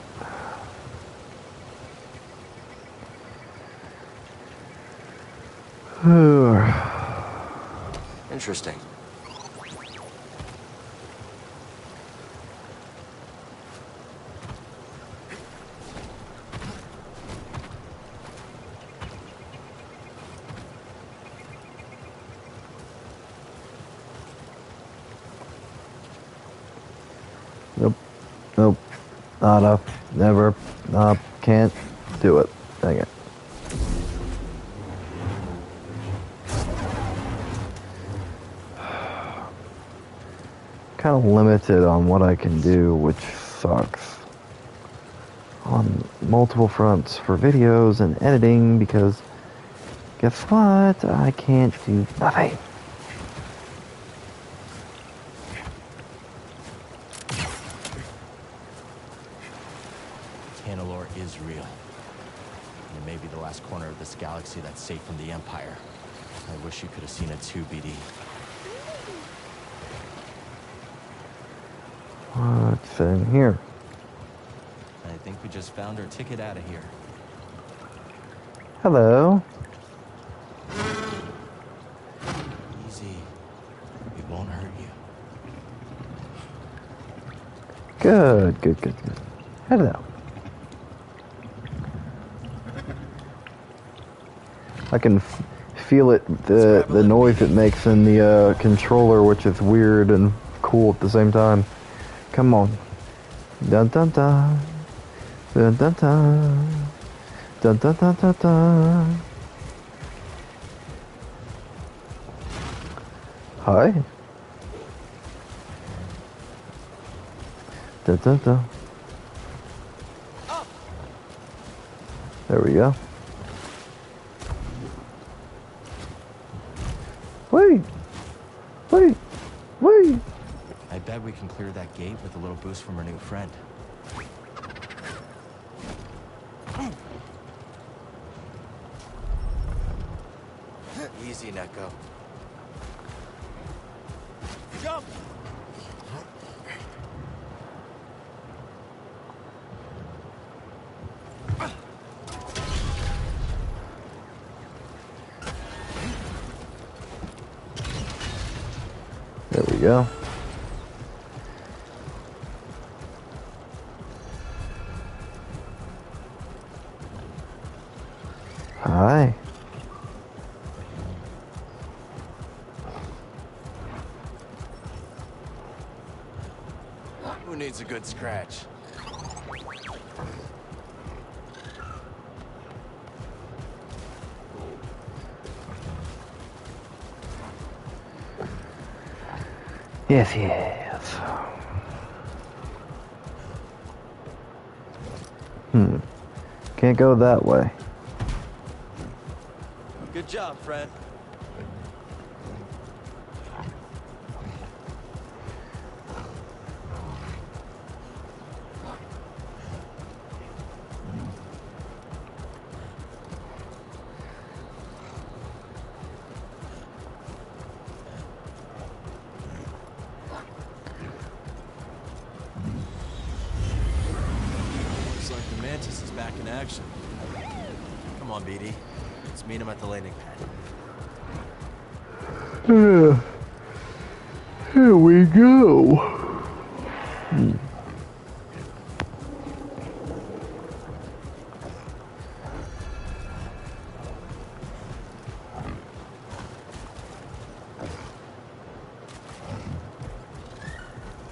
Interesting. Not up. Never. Can't do it. Dang it. Kind of limited on what I can do, which sucks. On multiple fronts for videos and editing, because guess what? I can't do nothing. Tanalorr is real. And it may be the last corner of this galaxy that's safe from the Empire. I wish you could have seen it too, BD. What's in here? I think we just found our ticket out of here. Hello. Easy. It won't hurt you. Good, good, good, good. Hello. I can feel it, the noise it makes in the controller, which is weird and cool at the same time. Come on. Dun dun dun. Dun dun dun. Dun dun dun dun dun. Hi. Dun dun dun. There we go. Wait! Wait! Wait! I bet we can clear that gate with a little boost from our new friend. Easy, Neko. Jump! There we go. Hi. Who needs a good scratch? Yes, yes. Can't go that way. Good job, Fred. Looks like the Mantis is back in action. Come on, BD. Let's meet him at the landing pad. Here we go.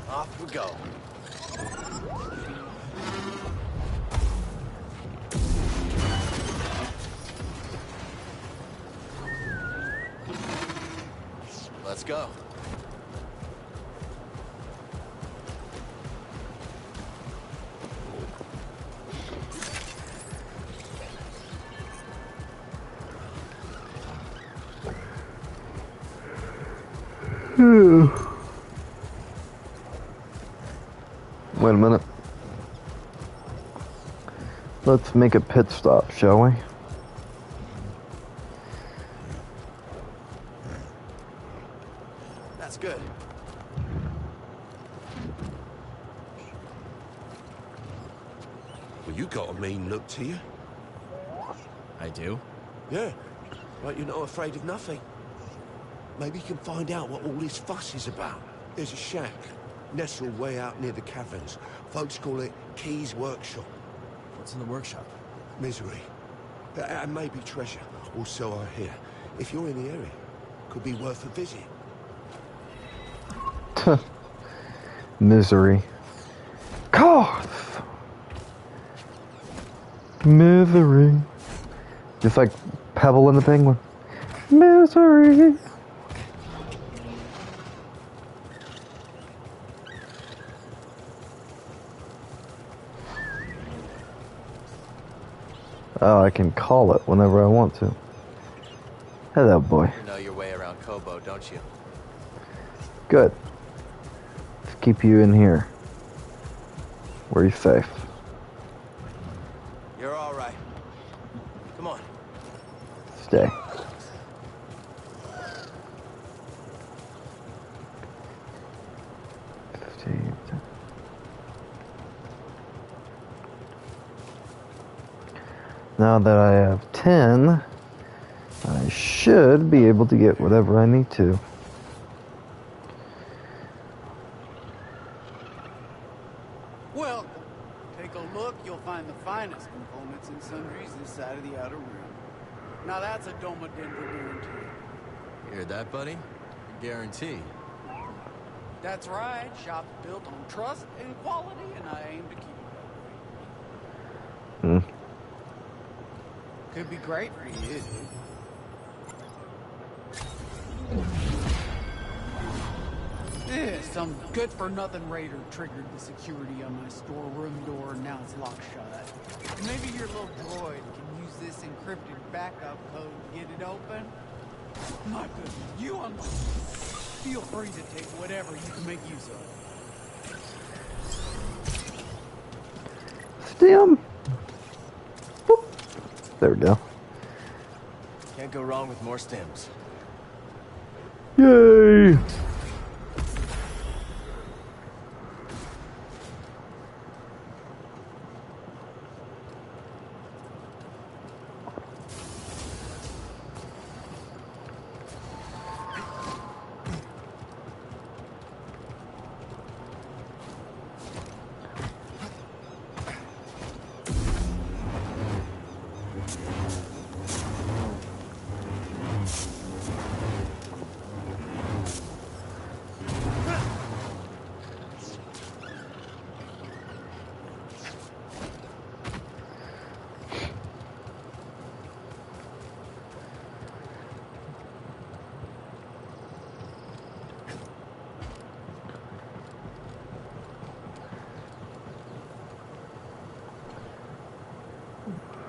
Off we go. Let's go. Wait a minute. Let's make a pit stop, shall we? That's good. Well, you got a mean look to you. I do? Yeah, like you're not afraid of nothing. Maybe you can find out what all this fuss is about. There's a shack, nestled way out near the caverns. Folks call it Key's Workshop. What's in the workshop? Misery. And maybe treasure, or so I hear. If you're in the area, could be worth a visit. Misery. Cough! Misery. Just like Pebble and the Penguin. Misery. Oh, I can call it whenever I want to. Hello, boy. You know your way around Kobo, don't you? Good. Let's keep you in here. Where you're safe. You're all right. Come on. Stay. Now that I have 10, I should be able to get whatever I need to. Welcome. Take a look, you'll find the finest components and sundries this side of the outer rim. Now that's a Doma Denver guarantee. You hear that, buddy? A guarantee. That's right. Shop's built on trust and quality, and I aim to keep it that way. Could be great for you, dude. Yeah, some good-for-nothing raider triggered the security on my storeroom door, and now it's locked shut. Maybe your little droid can use this encrypted backup code to get it open? My goodness, you unlock it. Feel free to take whatever you can make use of. Stem. Boop. There we go. Can't go wrong with more stems. Yay!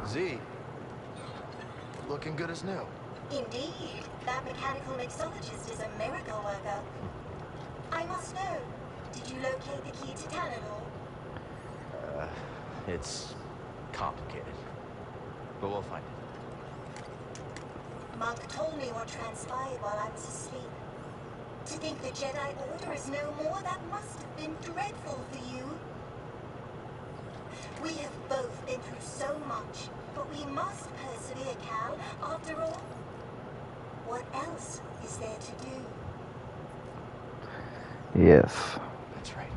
Z, looking good as new. Indeed, that mechanical mixologist is a miracle worker. I must know, did you locate the key to Tanador? It's complicated, but we'll find it. Monk told me what transpired while I was asleep. To think the Jedi Order is no more, that must have been dreadful for you. We have both been through so much, but we must persevere, Cal. After all, what else is there to do? Yes. That's right.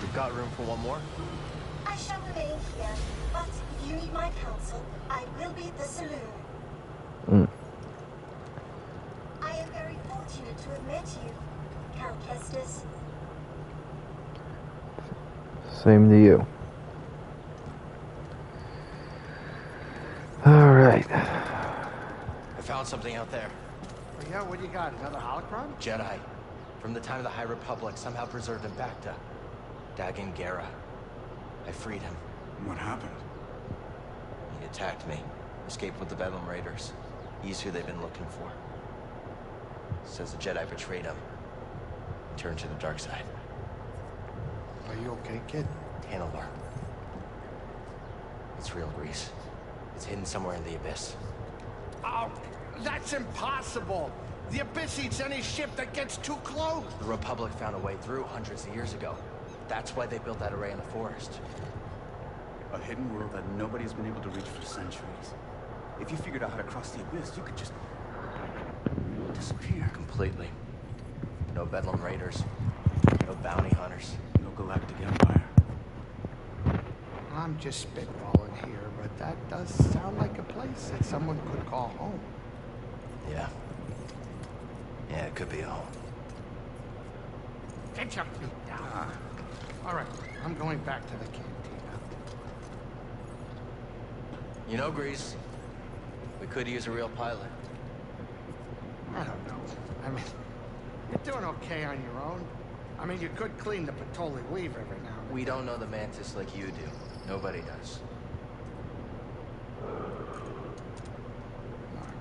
We've got room for one more? I shall remain here, but if you need my counsel, I will be at the saloon. I am very fortunate to have met you, Cal Kestis. Same to you. All right. I found something out there. Oh, yeah, what do you got? Another holocron? Jedi. From the time of the High Republic, somehow preserved in Bacta. Dagan Gera. I freed him. What happened? He attacked me. Escaped with the Bedlam Raiders. He's who they've been looking for. Says the Jedi betrayed him. Turned to the dark side. Are you okay, kid? Tanalor. It's real grease. It's hidden somewhere in the Abyss. Oh, that's impossible! The Abyss eats any ship that gets too close! The Republic found a way through hundreds of years ago. That's why they built that array in the forest. A hidden world that nobody's been able to reach for centuries. If you figured out how to cross the Abyss, you could just disappear. Completely. No Bedlam Raiders. No bounty hunters. No galactic empire. I'm just spitballing here, but that does sound like a place that someone could call home. Yeah. Yeah, it could be a home. Get your feet down. All right, I'm going back to the cantina. You know, Grease, we could use a real pilot. I don't know. I mean, you're doing okay on your own. I mean, you could clean the Patoli weave every now and then. We don't know the Mantis like you do. Nobody does.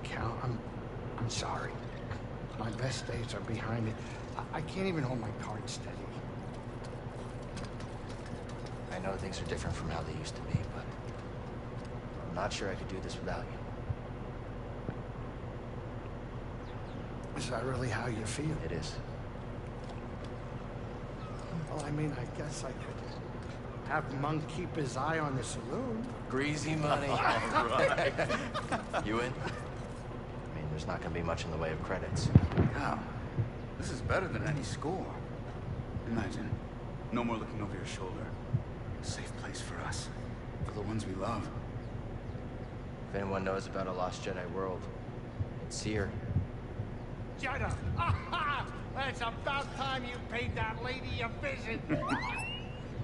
Cal, I'm sorry. My best days are behind it. I can't even hold my cards steady. I know things are different from how they used to be, but I'm not sure I could do this without you. Is that really how you feel? It is. Well, I mean, I guess I could have Monk keep his eye on the saloon. Greasy money. Right. You in? I mean, there's not gonna be much in the way of credits. Wow. This is better than any score. Imagine, no more looking over your shoulder. A safe place for us, for the ones we love. If anyone knows about a lost Jedi world, it's here. Jedi! Aha! It's about time you paid that lady a visit.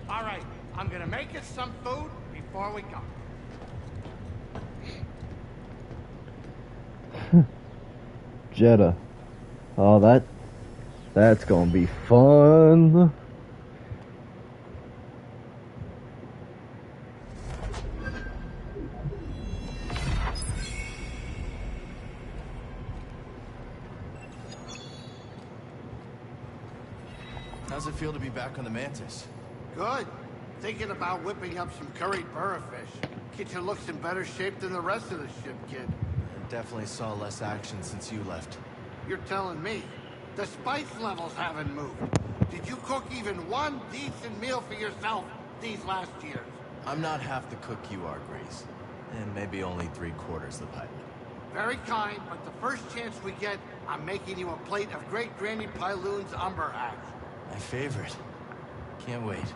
All right, I'm gonna make us some food before we go. Jedi. Oh, that's gonna be fun. How's it feel to be back on the Mantis? Good. Thinking about whipping up some curried burrafish. Kitchen looks in better shape than the rest of the ship, kid. I definitely saw less action since you left. You're telling me. The spice levels haven't moved. Did you cook even one decent meal for yourself these last years? I'm not half the cook you are, Grease. And maybe only 3/4 the pilot. Very kind, but the first chance we get, I'm making you a plate of Great Granny Pyloon's umber hash. My favorite. Can't wait.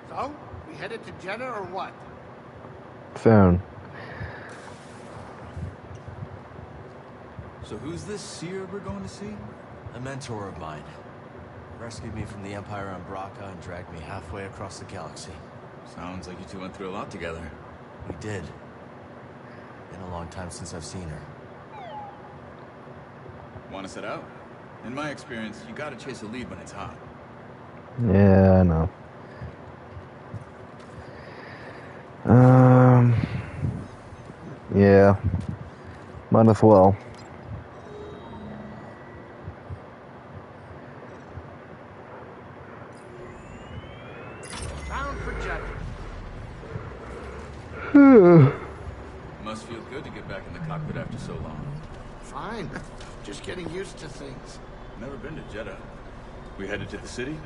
So, we headed to Jeddah or what? Phone. So who's this seer we're going to see? A mentor of mine. Rescued me from the Empire on Braca and dragged me halfway across the galaxy. Sounds like you two went through a lot together. We did. Been a long time since I've seen her. Want to set out? In my experience, you gotta chase a lead when it's hot. Yeah, I know. Yeah. Might as well. Bound for Jeddah. Must feel good to get back in the cockpit after so long. Fine. Just getting used to things. Never been to Jeddah. We headed to the city?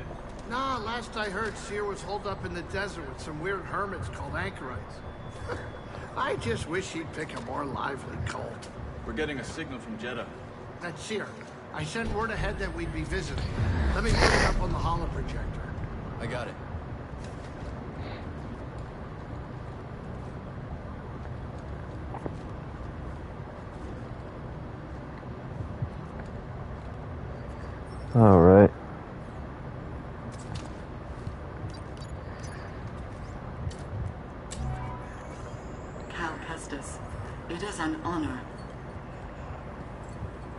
Nah, last I heard, Seer was holed up in the desert with some weird hermits called anchorites. I just wish he'd pick a more lively cult. We're getting a signal from Jeddah. That's Seer. I sent word ahead that we'd be visiting. Let me put it up on the holo projector. I got it. All right. Cal Kestis, it is an honor.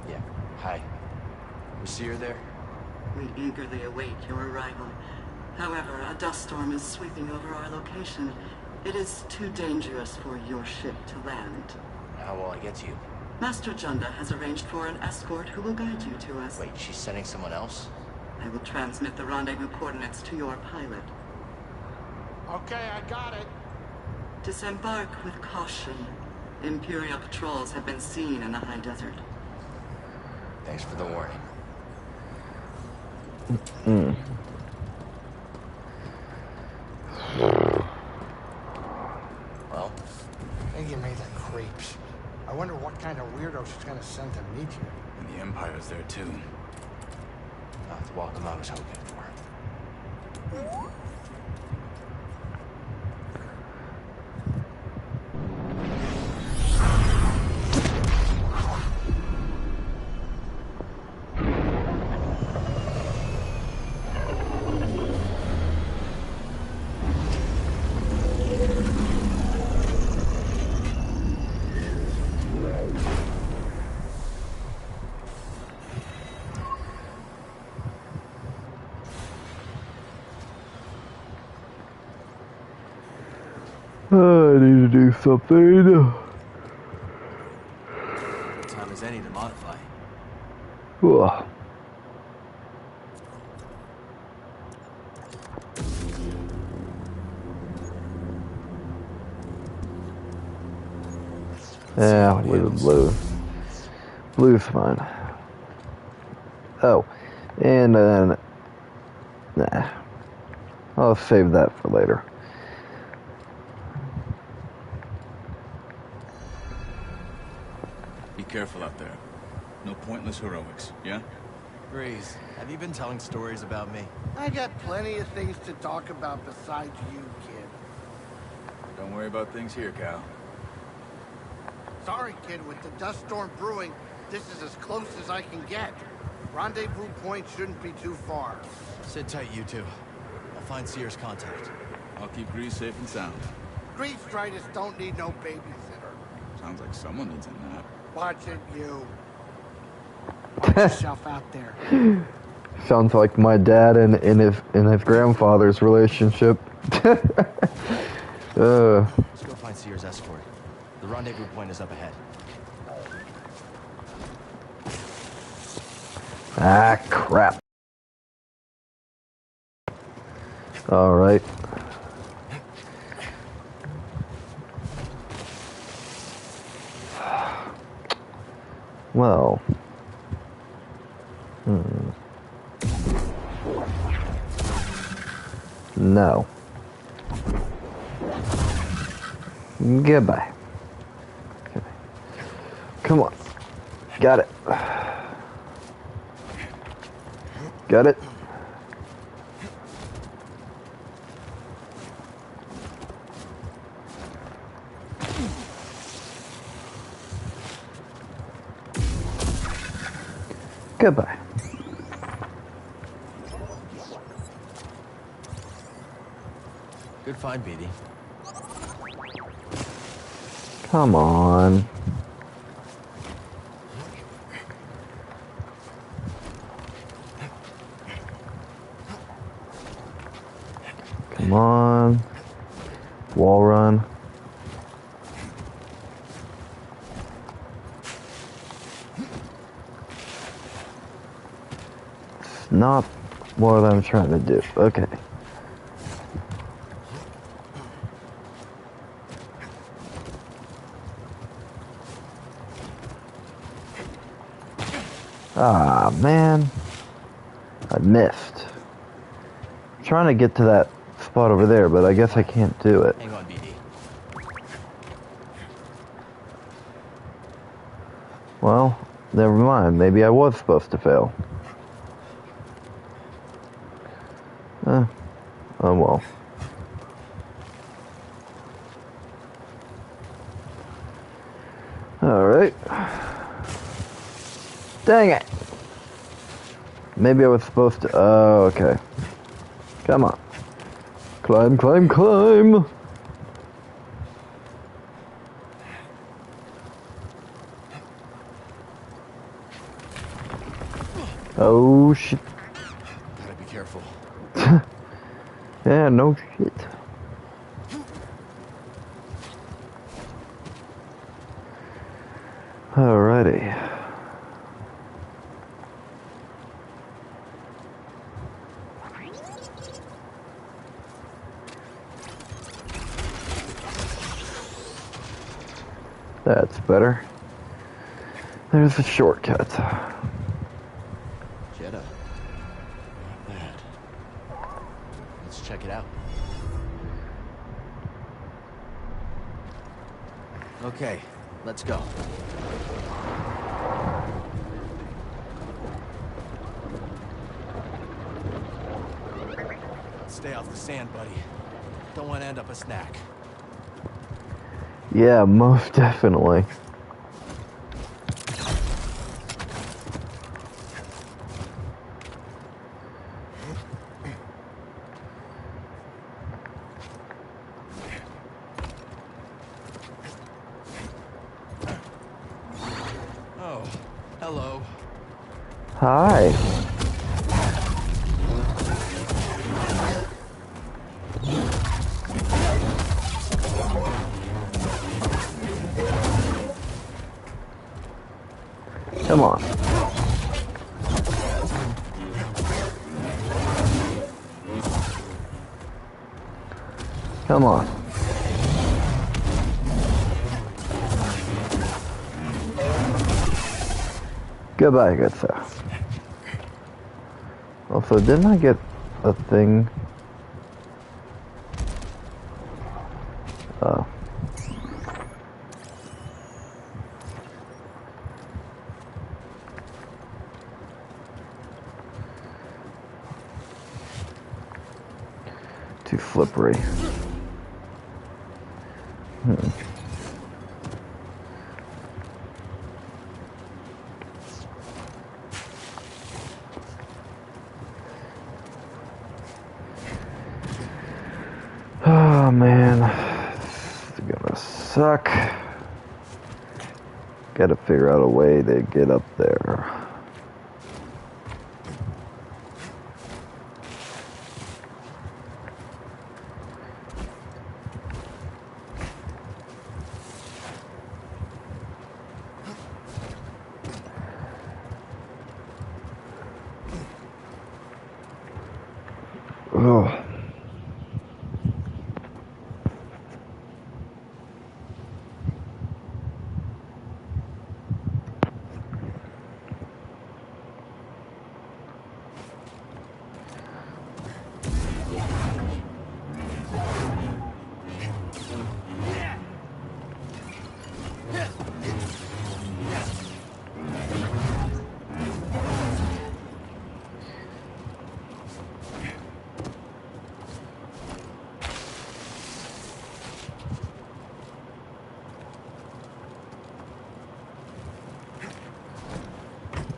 Yeah. Hi. Was Seer there? We eagerly await your arrival. However, a dust storm is sweeping over our location. It is too dangerous for your ship to land. How will I get to you? Master Junda has arranged for an escort who will guide you to us. Wait, she's sending someone else? I will transmit the rendezvous coordinates to your pilot. Okay, I got it. Disembark with caution. Imperial patrols have been seen in the high desert. Thanks for the warning. Well? They give me the creeps. I wonder what kind of weirdo she's gonna send to meet you. And the Empire's there too. Not the welcome I was hoping for. I need to do something. Time as any to modify. Ugh. Yeah, with blue. Blue's fine. Oh, and then nah, I'll save that for later. Be careful out there. No pointless heroics, yeah? Breeze, have you been telling stories about me? I got plenty of things to talk about besides you, kid. Don't worry about things here, Cal. Sorry, kid, with the dust storm brewing, this is as close as I can get. Rendezvous point shouldn't be too far. Sit tight, you two. I'll find Seer's contact. I'll keep Grease safe and sound. Grease Stridus don't need no babysitter. Sounds like someone needs a nap. Watch it, you. Watch yourself out there. Sounds like my dad and his grandfather's relationship. Let's go find Seer's escort. The rendezvous point is up ahead. Ah, crap. All right. Well. No. Goodbye. Okay. Come on. Got it. Got it. Goodbye. Good find, BD. Come on. Come on. Wall run. It's not what I'm trying to do. Okay. Ah, man. I missed. I'm trying to get to that spot over there, but I guess I can't do it. Hang on, BD. Well, never mind. Maybe I was supposed to fail. Oh well. Alright. Dang it! Maybe I was supposed to... Oh, okay. Come on. Climb, climb, climb! Oh, shit. Gotta be careful. Yeah, no shit. Alrighty. That's better. There's a shortcut. Jedi. Not bad. Let's check it out. Okay, let's go. Stay off the sand, buddy. Don't want to end up a snack. Yeah, most definitely. Oh, hello. Hi. Come on. Come on. Goodbye, good sir. Also, didn't I get a thing? Oh. Too slippery. Oh man, it's gonna suck. Gotta figure out a way to get up there. Oh.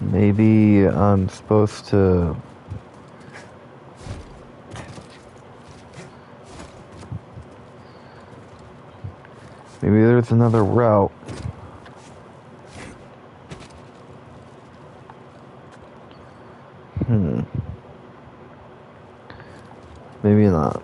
Maybe I'm supposed to... Maybe there's another route. Maybe not.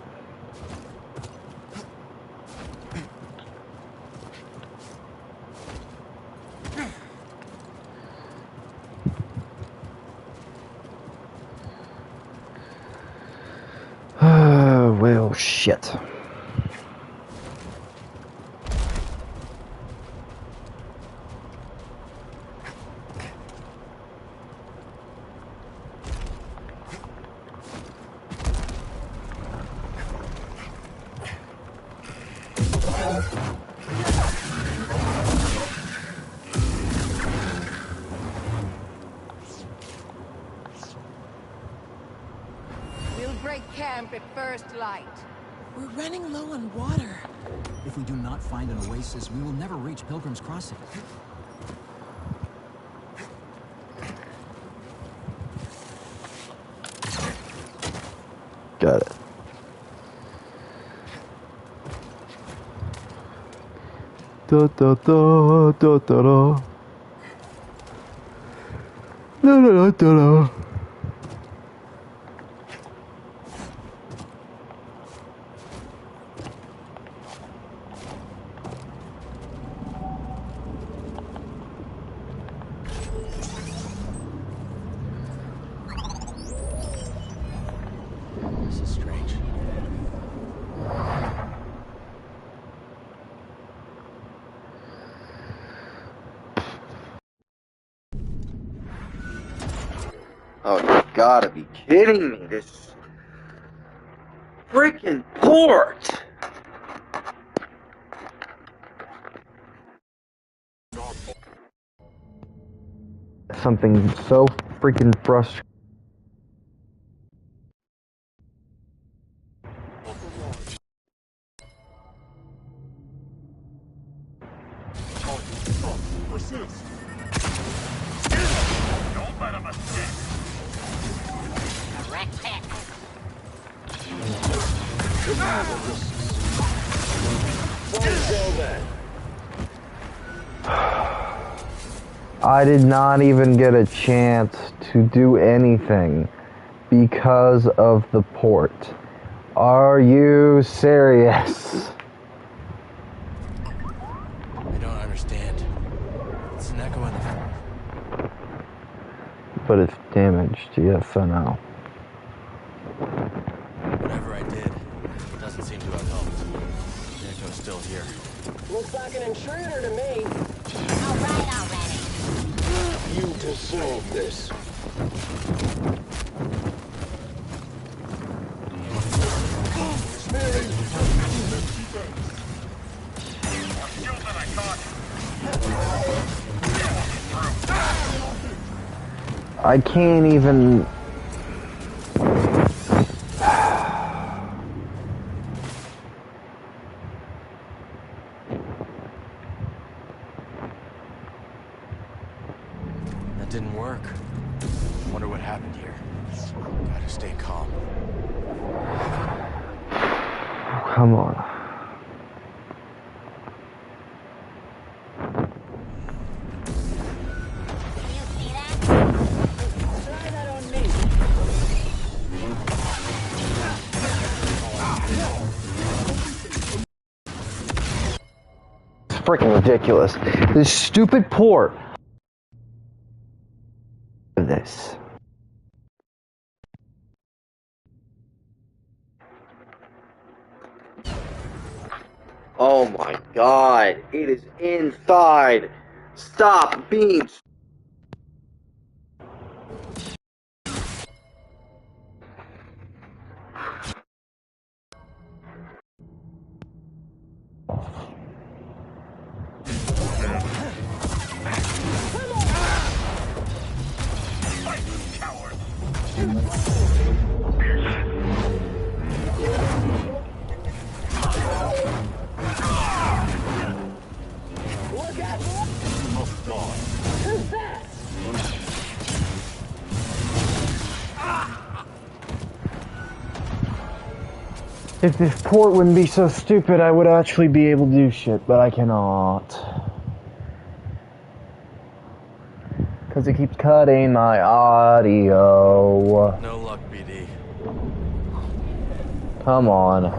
Well, shit. We'll break camp at first light. We're running low on water. If we do not find an oasis, we will never reach Pilgrim's Crossing. Got it. Da da da da da da. Da da da da. This is strange. Oh, you gotta be kidding me. This freaking port! Something so freaking frustrating. Don't let him escape. I did not even get a chance to do anything because of the port. Are you serious? I don't understand. It's an echo in the phone. but it's damaged. Yes, I know. Whatever I did, it doesn't seem to have helped. The echo's still here. Looks like an intruder to me. All right already. You deserve this. I can't even... That didn't work. Wonder what happened here. Gotta stay calm. Come on. It's freaking ridiculous. This stupid port. This. Oh my god, it is inside. Stop being... If this port wouldn't be so stupid, I would actually be able to do shit, but I cannot. Because it keeps cutting my audio. No luck, BD. Come on.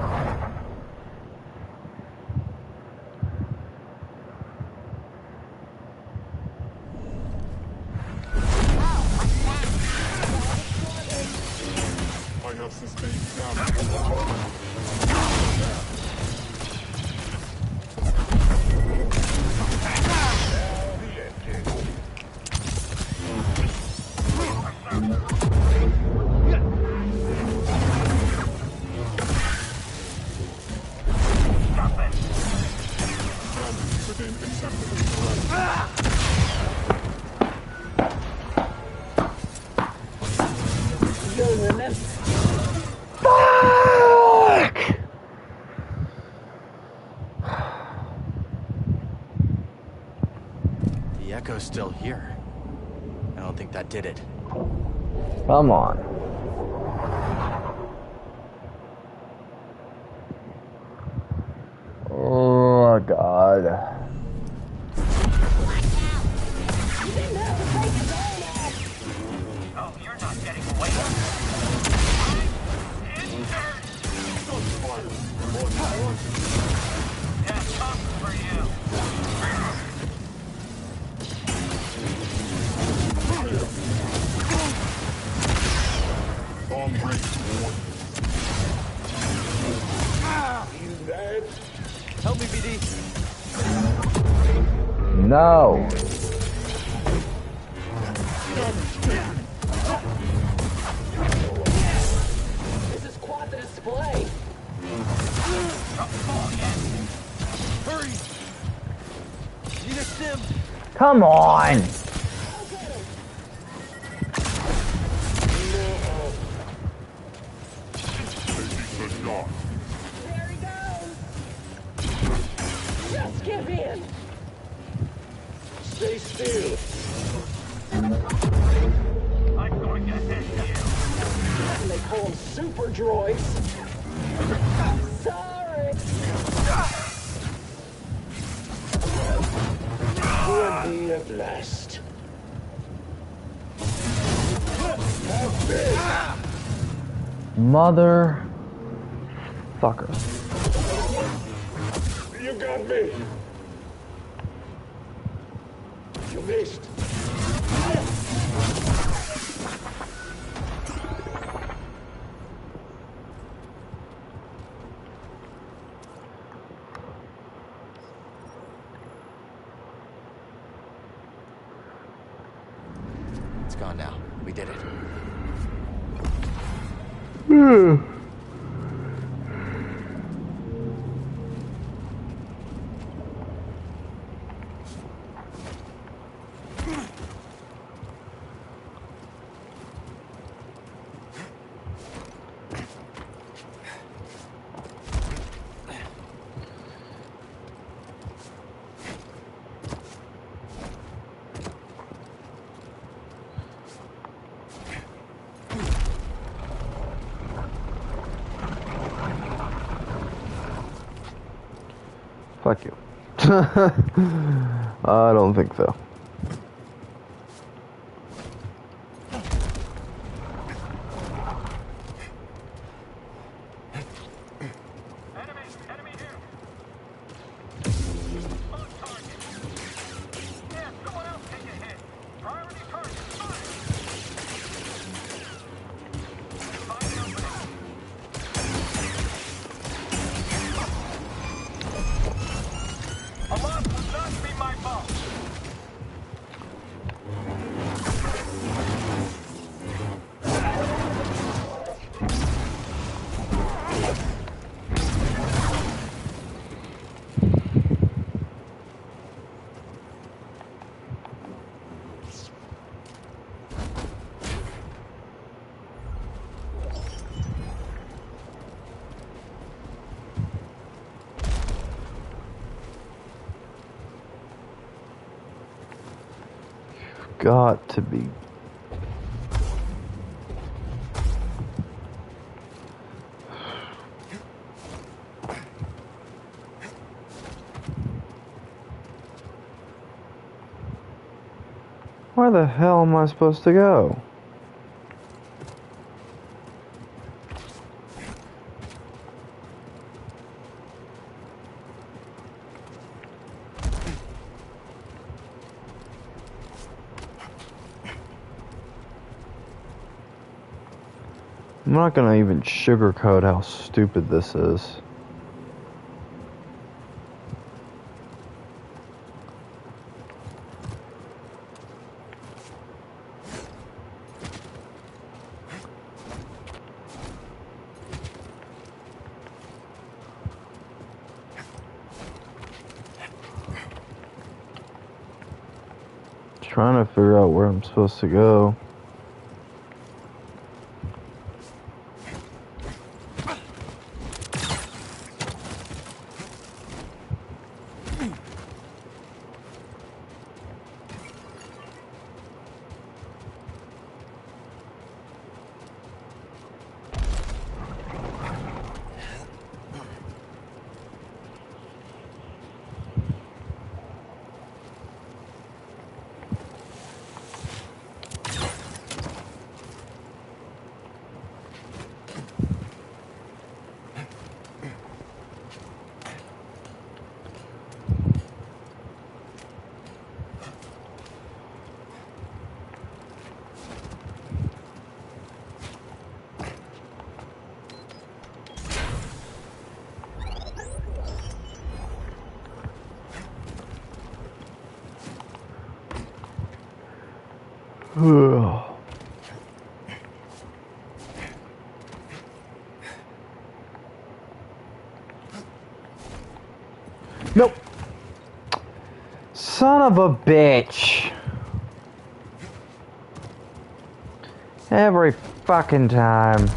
The echo's still here. I don't think that did it. Come on. Oh god. Oh, you're not getting away. Yeah, tough for you. Help me, BD. No. This is quite the display. Hurry! Need a stim. Come on. There he goes. Just give in. Stay still. I'm going to hit you. And they call them super droids. Sorry. We'll be at last. Mother... fucker. You got me. You missed. It's gone now. We did it. Fuck you. I don't think so. Got to be. Where the hell am I supposed to go? I'm not gonna even sugarcoat how stupid this is. Trying to figure out where I'm supposed to go. Nope. Son of a bitch. Every fucking time.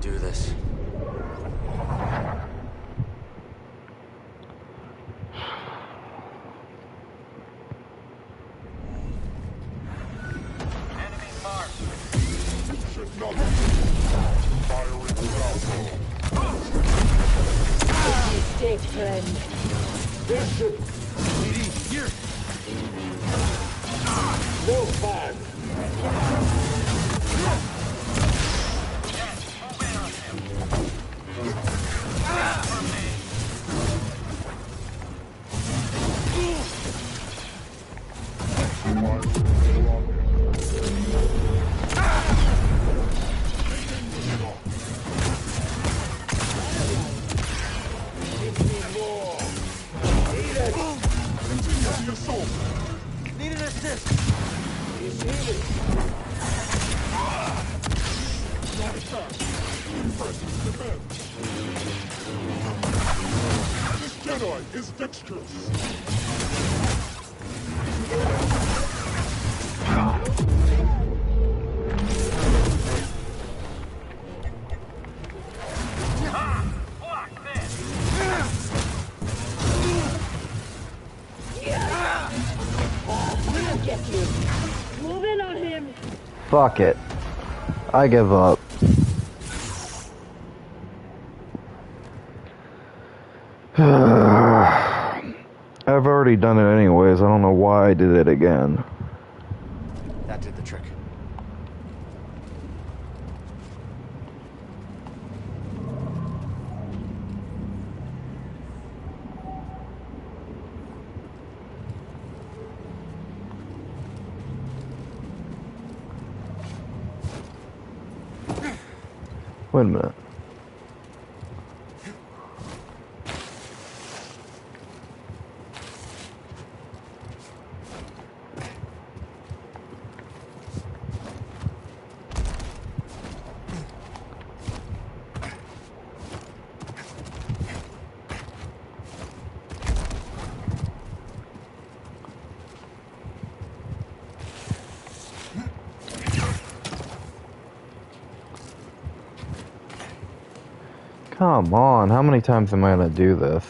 do this. Mistake, friend. This should... PD, here! No fun. Need an assist. He's healing. This Jedi is dexterous. We'll get you. Move in on him. Fuck it. I give up. I've already done it anyways. I don't know why I did it again. That did the trick. Wait a minute. Come on, how many times am I gonna do this?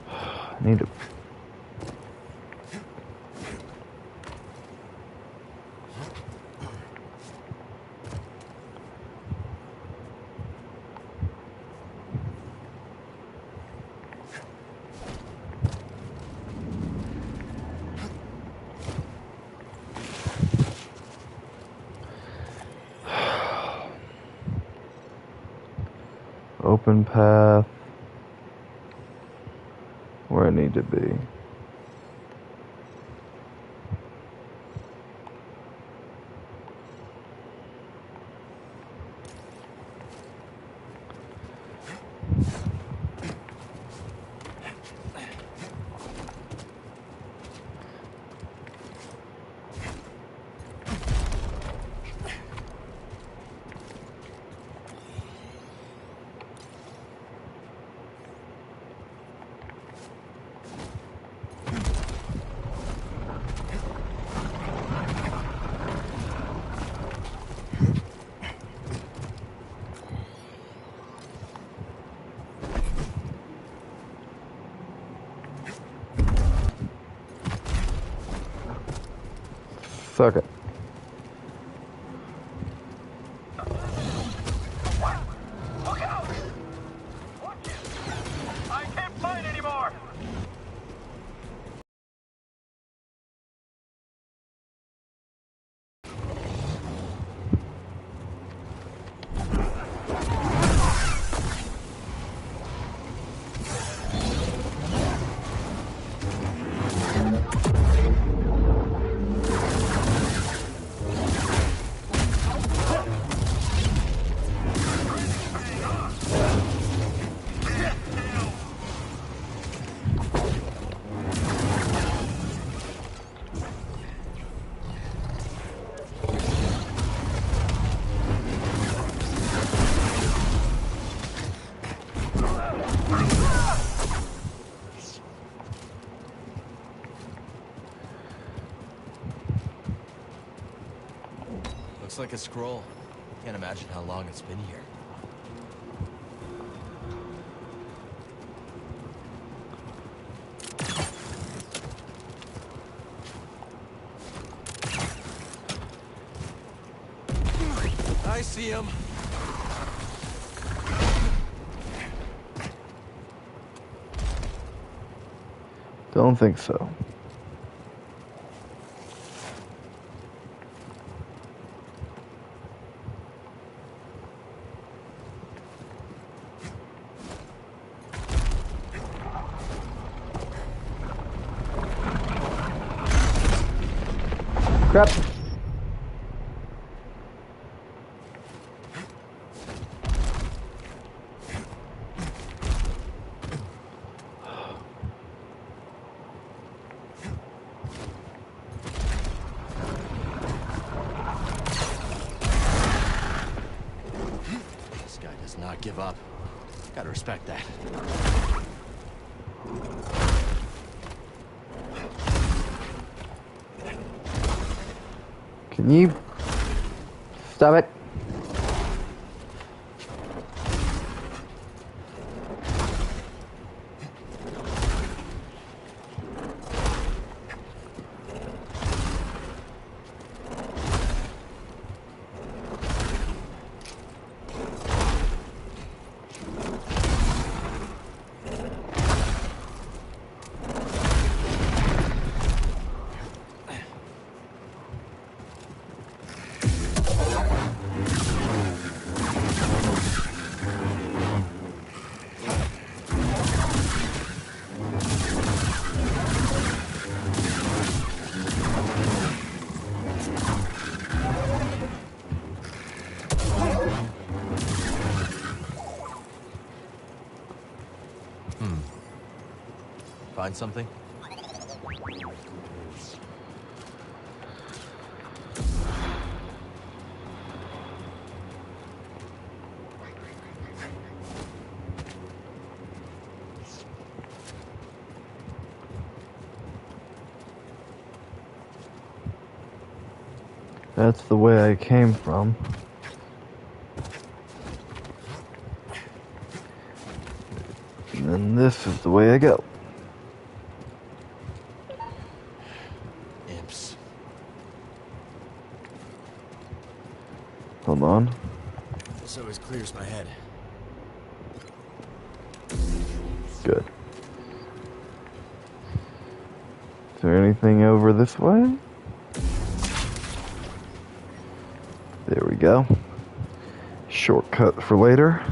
I need to... Open path. Where I need to be. Suck it. Look out! I can't fight anymore! Looks like a scroll. Can't imagine how long it's been here. I see him. Don't think so. Crap. This guy does not give up. Gotta respect that. Can you stop it? Find something? That's the way I came from. And then this is the way I go. Imps. Hold on. This always clears my head. Good. Is there anything over this way? There we go. Shortcut for later.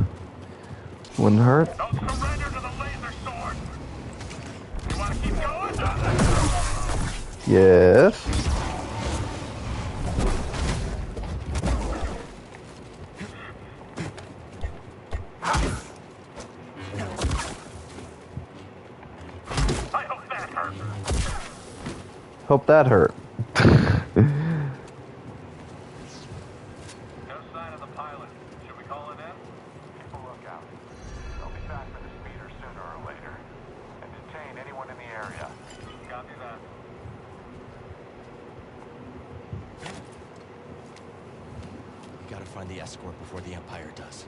Wouldn't hurt. Don't surrender to the laser sword. You want to keep going? Yes. I hope that hurt. Hope that hurt. No sign of the pilot. Should we call it in? Keep a lookout. They'll be back for the speeder sooner or later. And detain anyone in the area. Copy that. We gotta find the escort before the Empire does.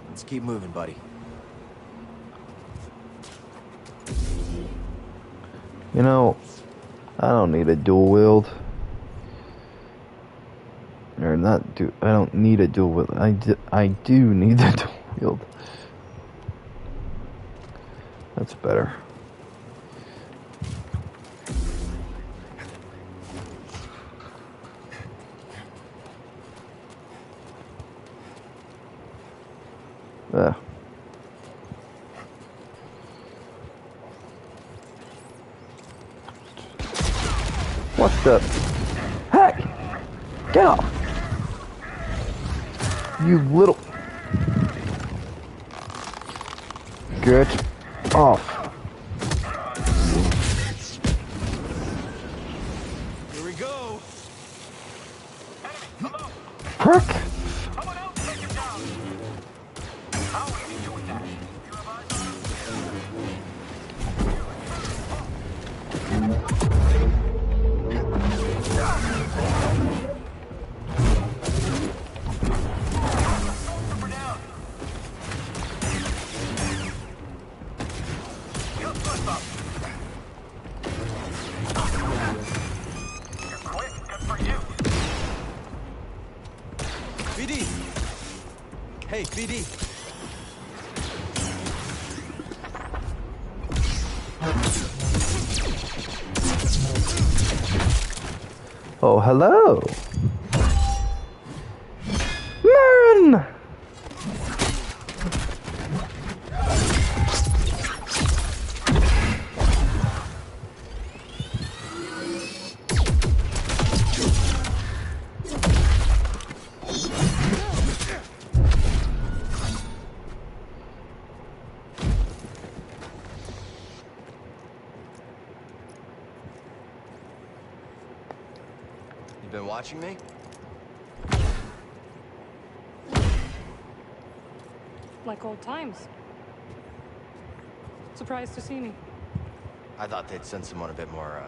Let's keep moving, buddy. You know, I don't need a dual wield. Or not do. I don't need a dual wield. I do need a dual wield. That's better. What the heck? Get off! You little... Get off. Here we go. Prick! BD! Hey, BD! Oh, hello! Marin! You been watching me? Like old times. Surprised to see me. I thought they'd send someone a bit more,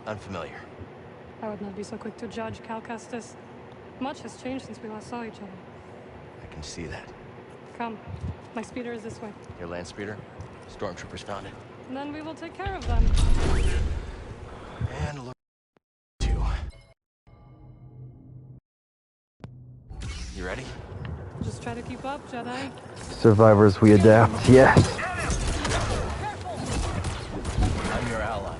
unfamiliar. I would not be so quick to judge, Cal Kestis. Much has changed since we last saw each other. I can see that. Come. My speeder is this way. Your land speeder? Stormtroopers found it. Then we will take care of them. And look too. You ready? Just try to keep up, Jedi. Survivors, we adapt. Yes. I'm your ally.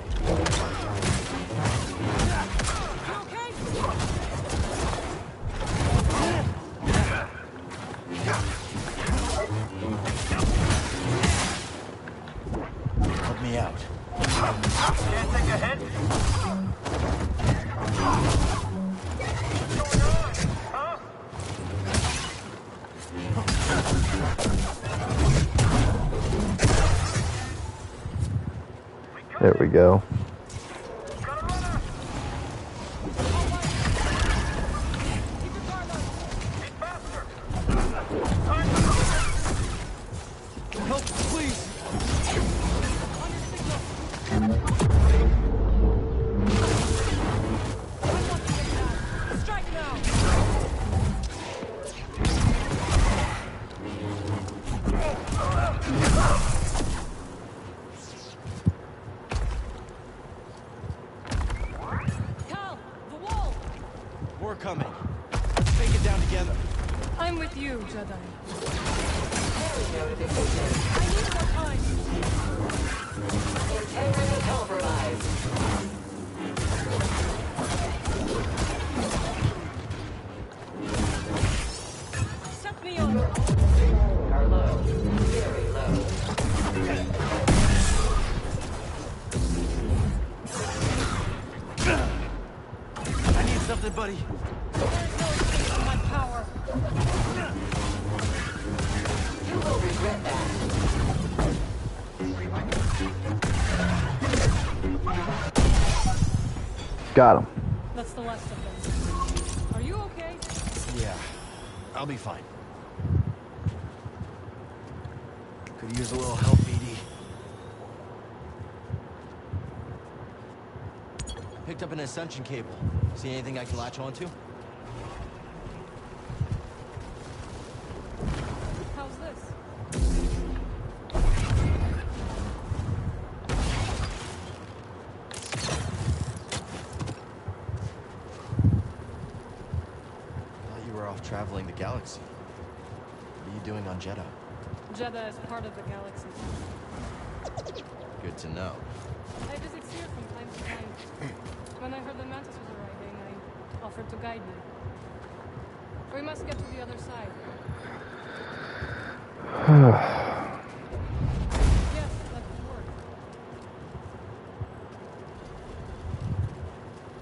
Help me out. Can't take a hit? There we go. Help, please! Strike now! Cal, the wall! We're coming. Take it down together. I'm with you, Jedi. Integrity compromised. Set me on. Are low. Very low. I need something, buddy. My power. You will regret that. Got him. That's the last of them. Are you okay? Yeah, I'll be fine. Could use a little help, BD. Picked up an ascension cable. See anything I can latch onto? How's this? Thought you were off traveling the galaxy. What are you doing on Jeddah? Jeddah is part of the galaxy. Good to know. I visit here from time to time. When I heard the Mantis was arriving, I offered to guide you. We must get to the other side. Yes, that could work.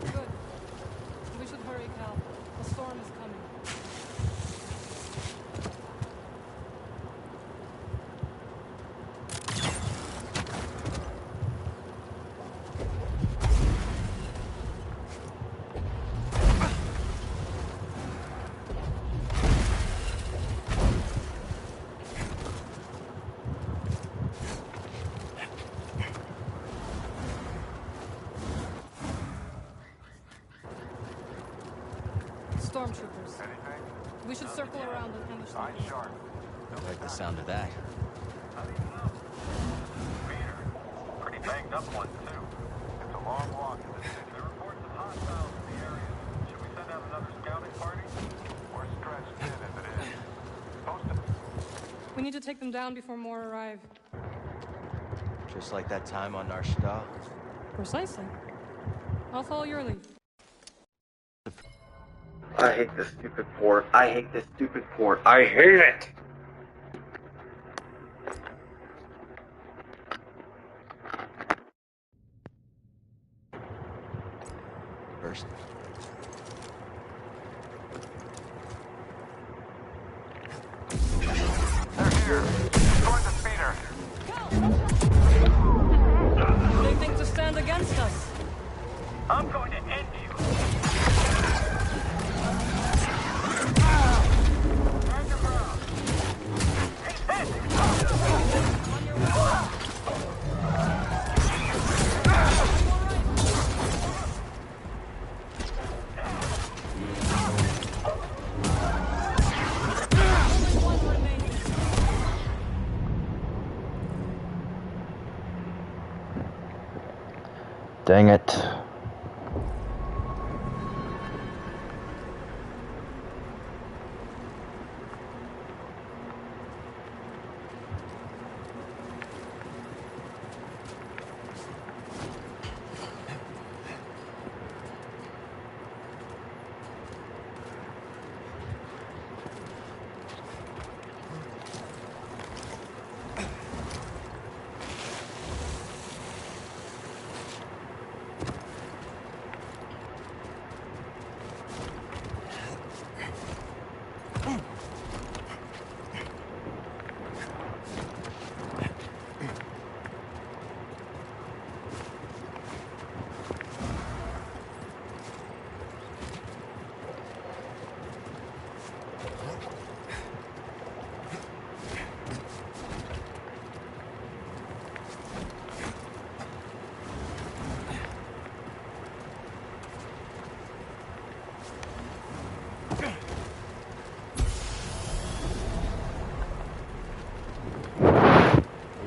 Good. We should hurry, Cal. The storm is coming. Stormtroopers. We should circle around and ambush them. I like the sound of that. Pretty banged up one, too. It's a long walk in the city. There are reports of hostiles in the area. Should we send out another scouting party? Or need to take them down before more arrive. Just like that time on Nar Shaddaa. Precisely. I'll follow your lead. I hate this stupid port. I hate this stupid port. I hate it! First. They're here. Join the speeder. They think to stand against us. I'm going to end you. Dang it.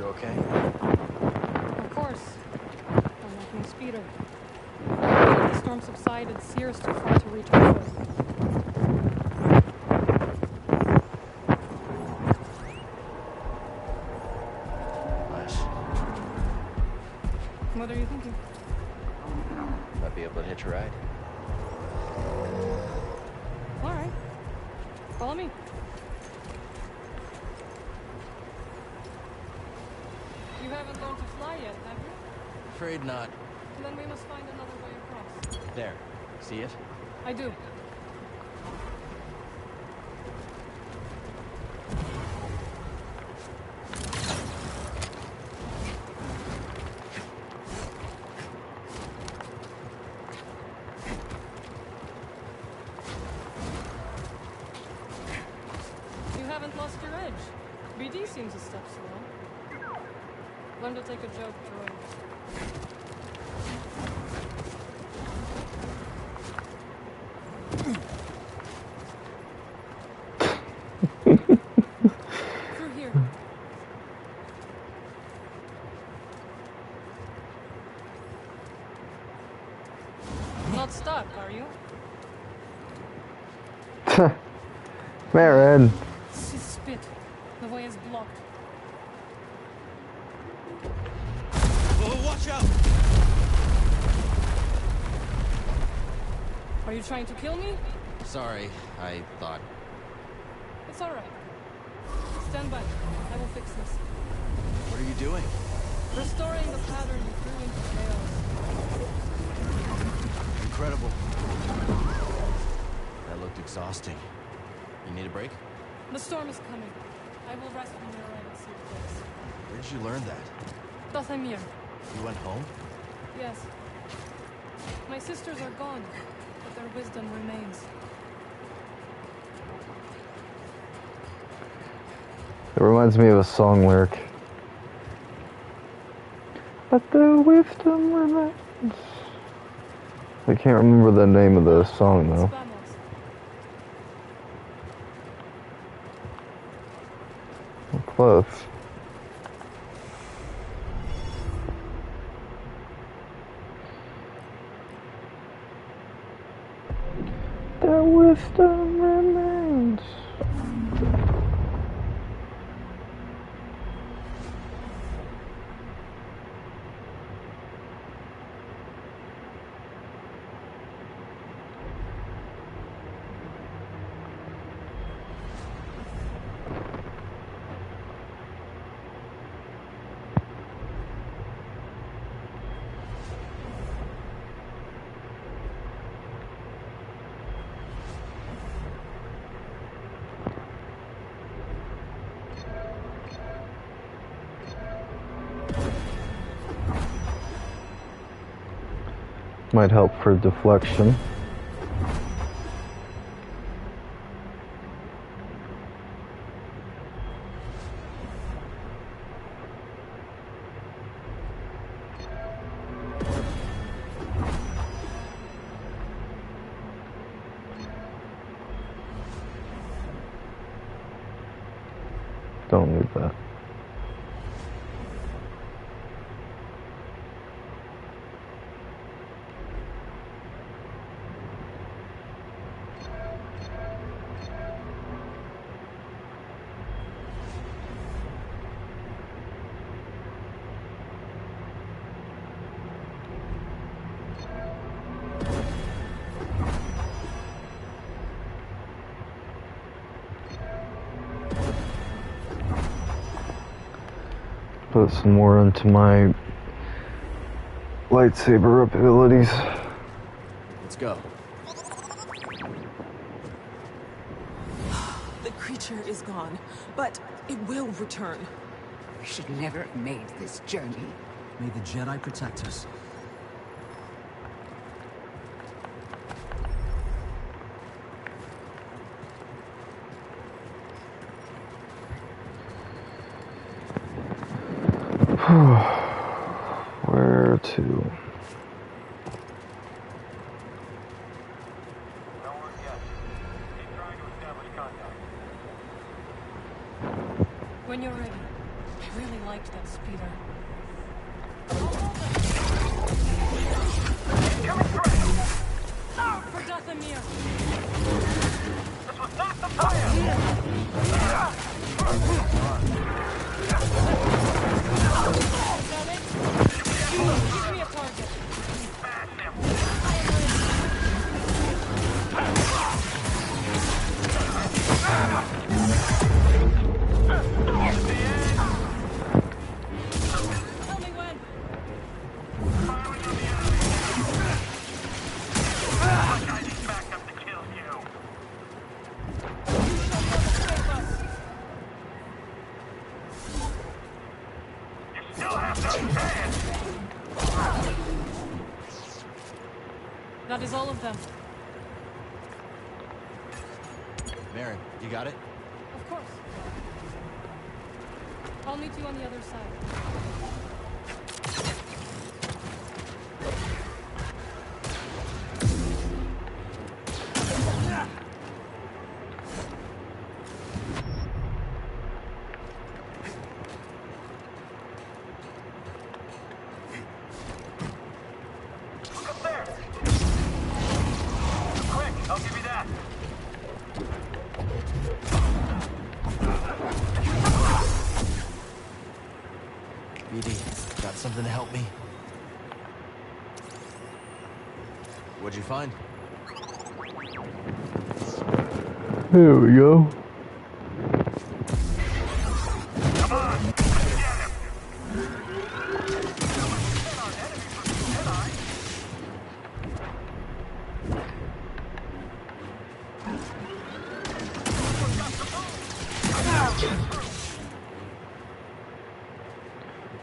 Okay. Of course. I'm making speeder. The storm subsided. Sear's too far to reach our foot. Nice. What are you thinking? Might be able to hitch a ride. All right. Follow me. You haven't learned to fly yet, have you? Afraid not. Then we must find another way across. There. See it? I do. You haven't lost your edge. BD seems a step slow. Learn to take a joke, Troy. Through here. Not stuck, are you? Marin. Spit. The way is blocked. Oh, watch out! Are you trying to kill me? Sorry, I thought. It's alright. Stand by. I will fix this. What are you doing? Restoring the pattern you threw into chaos. Incredible. That looked exhausting. You need a break? The storm is coming. I will rest when you're right at safe place. Where did you learn that? Dothamir. You went home? Yes. My sisters are gone, but their wisdom remains. It reminds me of a song lyric. But the wisdom remains. I can't remember the name of the song though. Close. The wisdom remains. Might help for deflection. Don't need that. Put some more into my lightsaber abilities. Let's go. The creature is gone, but it will return. We should never have made this journey. May the Jedi protect us. Where to? When you're ready. I really liked that speeder. For Dathomir! This was not the plan! Give me a target. Tell me when. I need backup to kill you. You still have no chance. That is all of them. Mary, you got it? Of course. I'll meet you on the other side. Look up there. Quick, I'll give you that. BD, got something to help me? What'd you find? There we go. Come on, let's get him.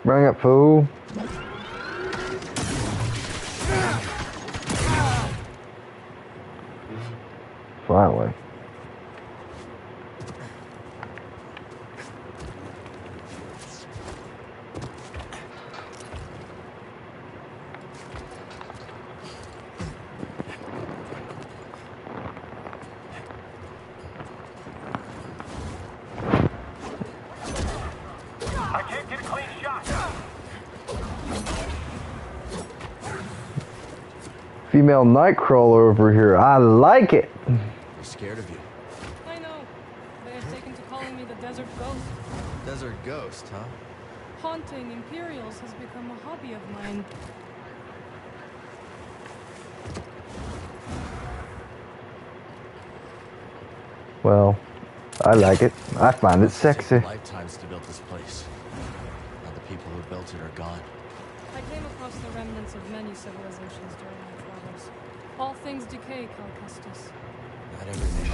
Bring it, fool. Finally. I can't get a clean shot. Female Nightcrawler over here. I like it. They're scared of you. I know. They have taken to calling me the Desert Ghost. Desert Ghost, huh? Haunting Imperials has become a hobby of mine. Well, I like it. I find it sexy. Lifetimes to build this place. Now the people who built it are gone. I came across the remnants of many civilizations during my travels. All things decay, Cal Kestis. Not everything.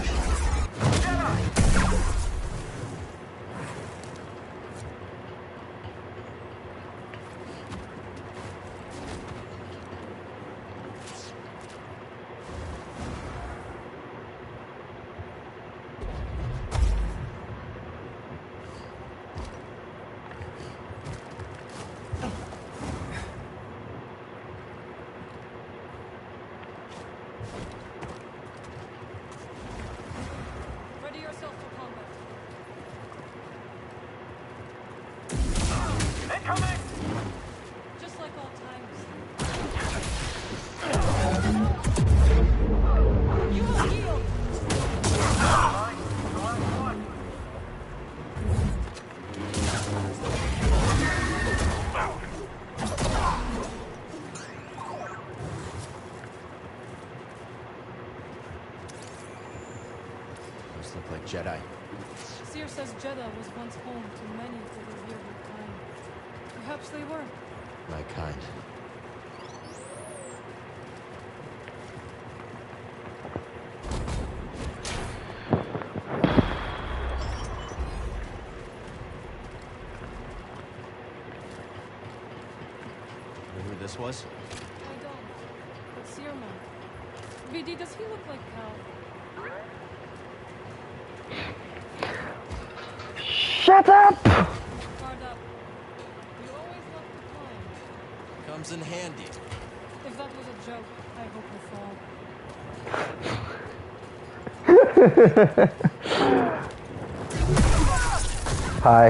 look like Jedi. Seer says Jeddah was once home to many of the revered kind. Perhaps they were. My kind. You know who this was? I don't. But Seer man. BD, does he look like Cal? Shut up! Guard up. You always love to climb. Comes in handy. If that was a joke, I hope you fall. Hi.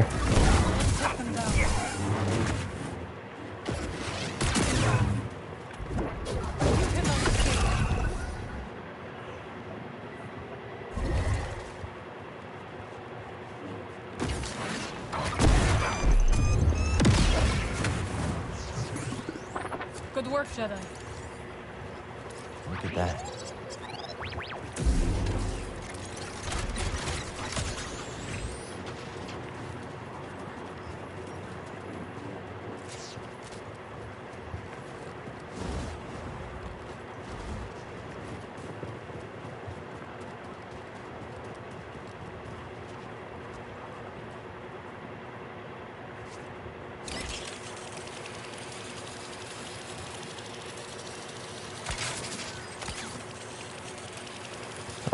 Good work, Jedi. Look at that.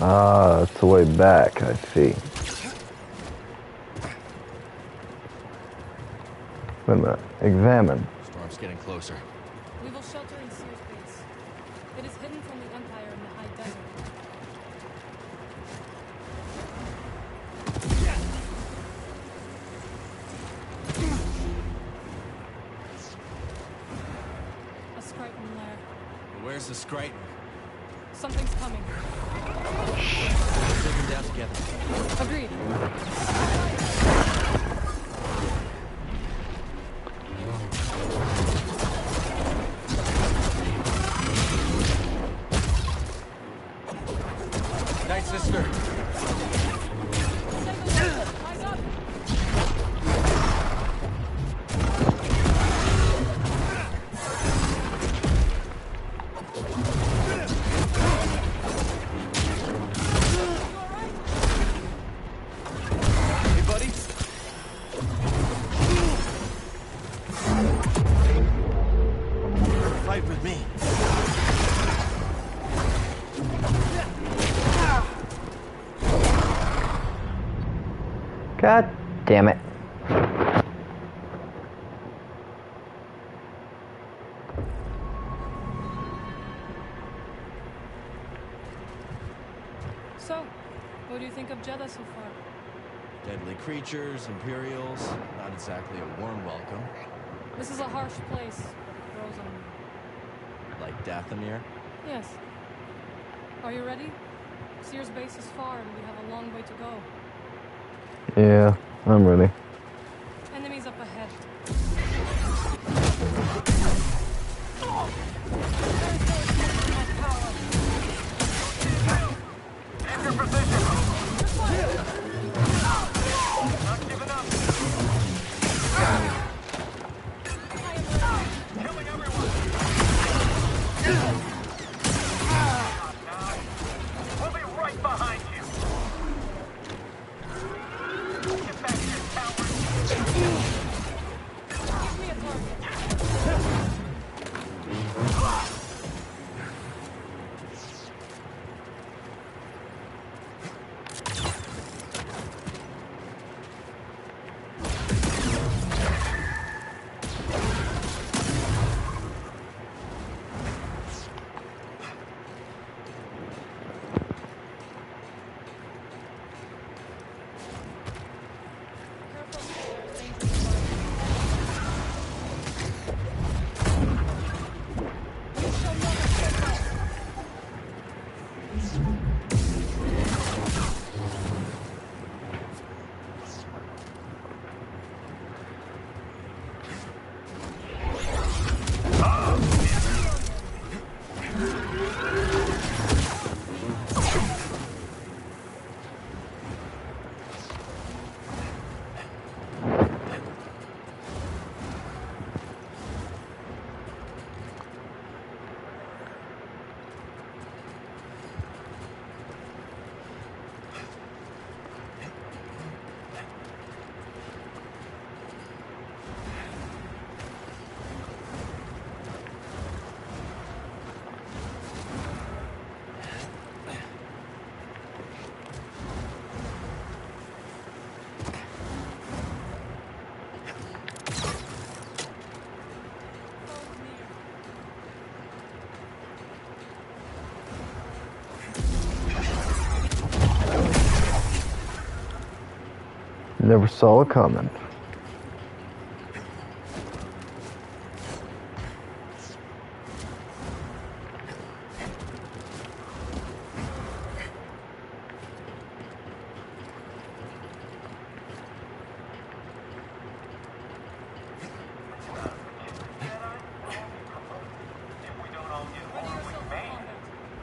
Ah, it's the way back, I see. Wait a minute. Examine. Storm's getting closer. We will shelter in Seer's base. It is hidden from the Empire in the high desert. A Skriton lair. Where's the Skriton? Something's coming. Let's take them down together. Agreed. Night, sister. Eyes up. Hey, buddy. Fight with me. God damn it. So, what do you think of Jeddah so far? Deadly creatures, Imperials. Not exactly a warm welcome. This is a harsh place. Grows on you. Like Dathomir. Yes. Are you ready? Seer's base is far and we have a long way to go. Yeah, I'm ready. Enemies up ahead. Keep your position. Not giving up. Killing everyone. We'll be right behind you. Get back here, coward. Never saw it coming.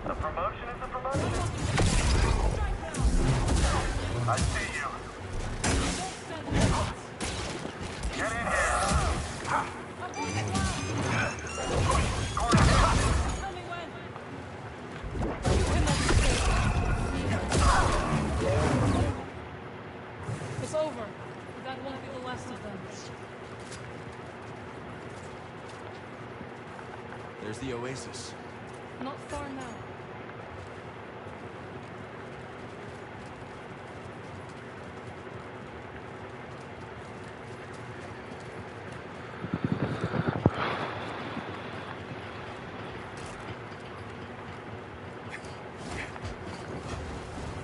A promotion is a promotion. I see you. Get in here. Tell me when. You cannot escape. It's over. That won't be the last of them. There's the oasis. Not far now.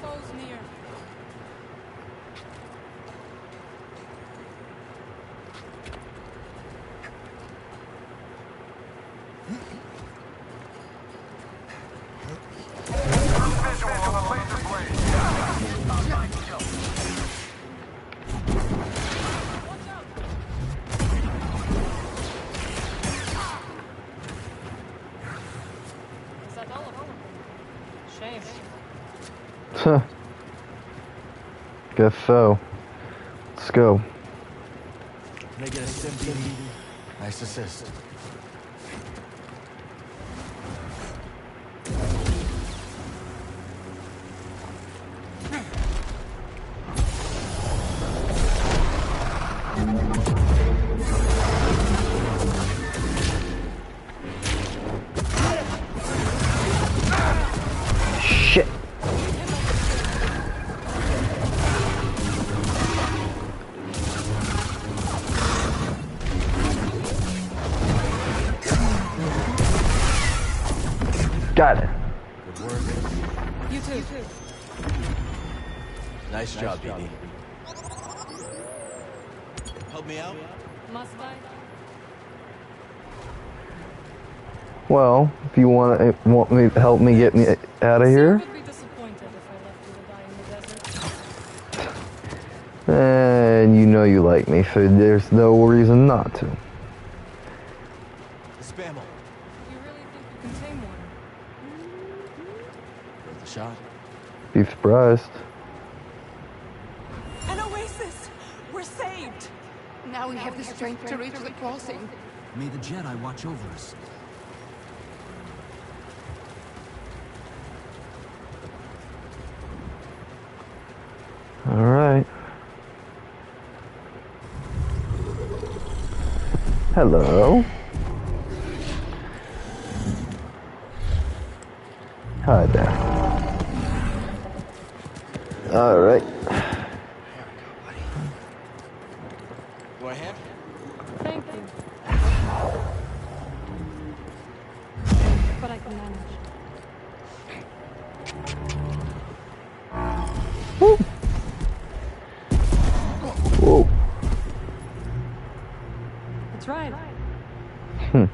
Foes near. Visual on a laser blade. Is that all of them? Shame. Huh. Guess so. Let's go. Can I get a stim, BD? Nice assist. Shit. Got it. Good work. You too. Nice job, BD. Help me out? Must I? Well, if you want me to help me get me out of here, Would be disappointed if I left you to die in the desert. and you know you like me, so there's no reason not to. Spammel. You really think you can tame one? Worth a shot. Be surprised. An oasis! We're saved! Now we have the strength to reach the crossing. May the Jedi watch over us. All right. Hello. Hi there. All right. Go ahead. Thank you. But I can manage. Woo. Whoa. That's right. Hmm.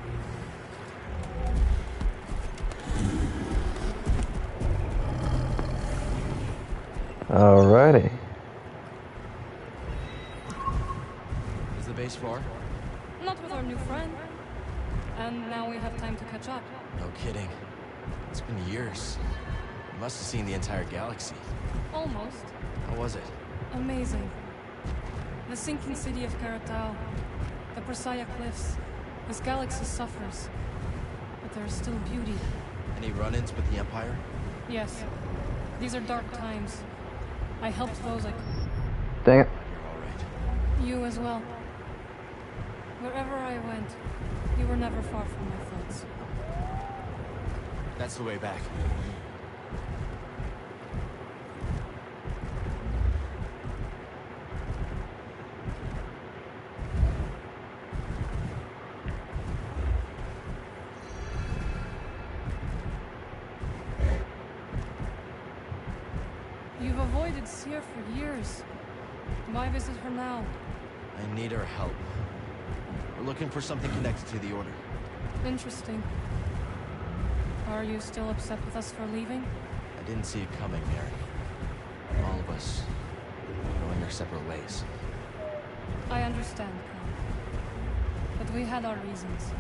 Alrighty. Is the base far? Not with our new friend. And now we have time to catch up. No kidding. It's been years. You must have seen the entire galaxy. Almost. How was it? Amazing. The sinking city of Karatao, the Persaya Cliffs. This galaxy suffers, but there is still beauty. Any run-ins with the Empire? Yes. These are dark times. I helped those I could. Dang it. You're all right. You as well. Wherever I went, you were never far from my thoughts. That's the way back. You've avoided Seer for years. Why visit her now? I need her help. We're looking for something connected to the Order. Interesting. Are you still upset with us for leaving? I didn't see it coming, Mary. All of us going our separate ways. I understand, Cal. But we had our reasons.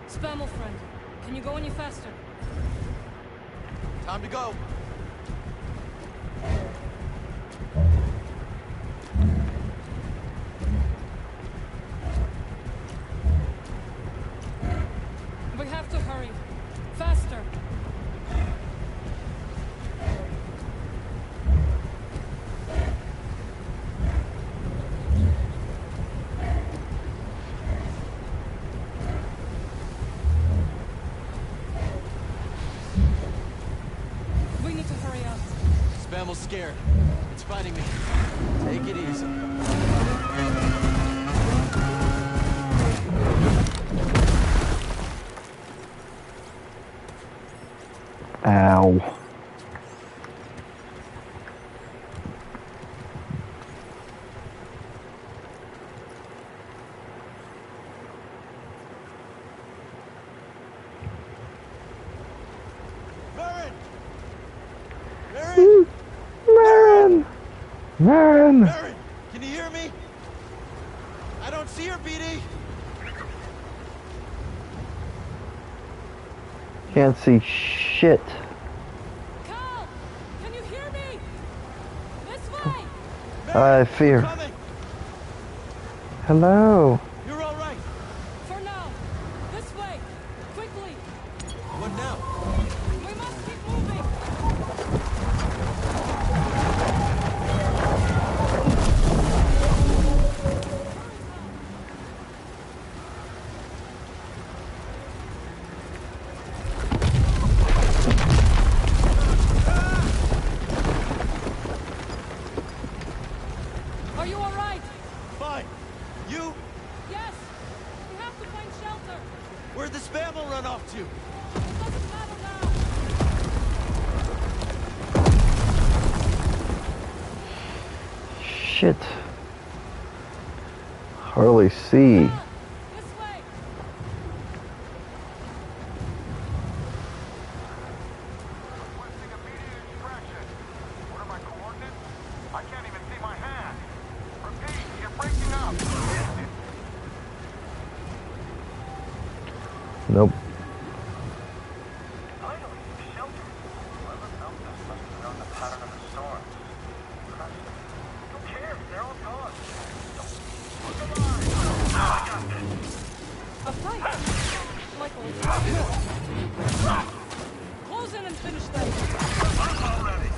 Spammel friend, can you go any faster? Time to go. We have to hurry. Faster. We need to hurry up. Spammel's scared. It's fighting me. Take it easy. Ow. Marin! Mary, can you hear me? I don't see her, BD. Can't see shit. Cal! Can you hear me? This way! I fear. Hello. You're all right. For now. This way. Quickly. What now? We must keep moving. Are you all right? Fine. You? Yes. We have to find shelter. Where'd the Spammel run off to? It doesn't matter now. Shit. Hardly see. This way. Requesting immediate extraction. What are my coordinates? I can't even see my hand. Repeat, you're breaking up. Nope. Finally, shelter. Whoever built this must have known the pattern of the storm. Christ. Who cares? They're all gone. Look alive. I got this. A fight. Michael. Close in and finish them. I'm already.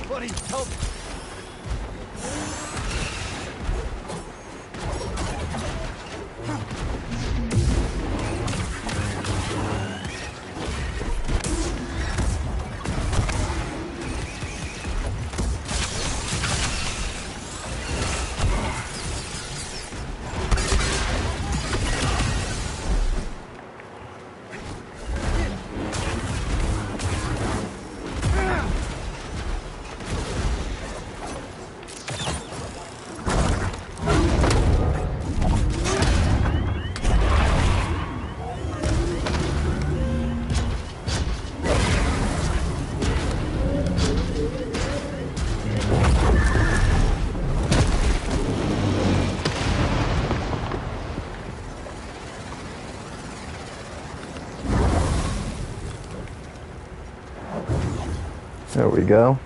Buddy, help! There we go.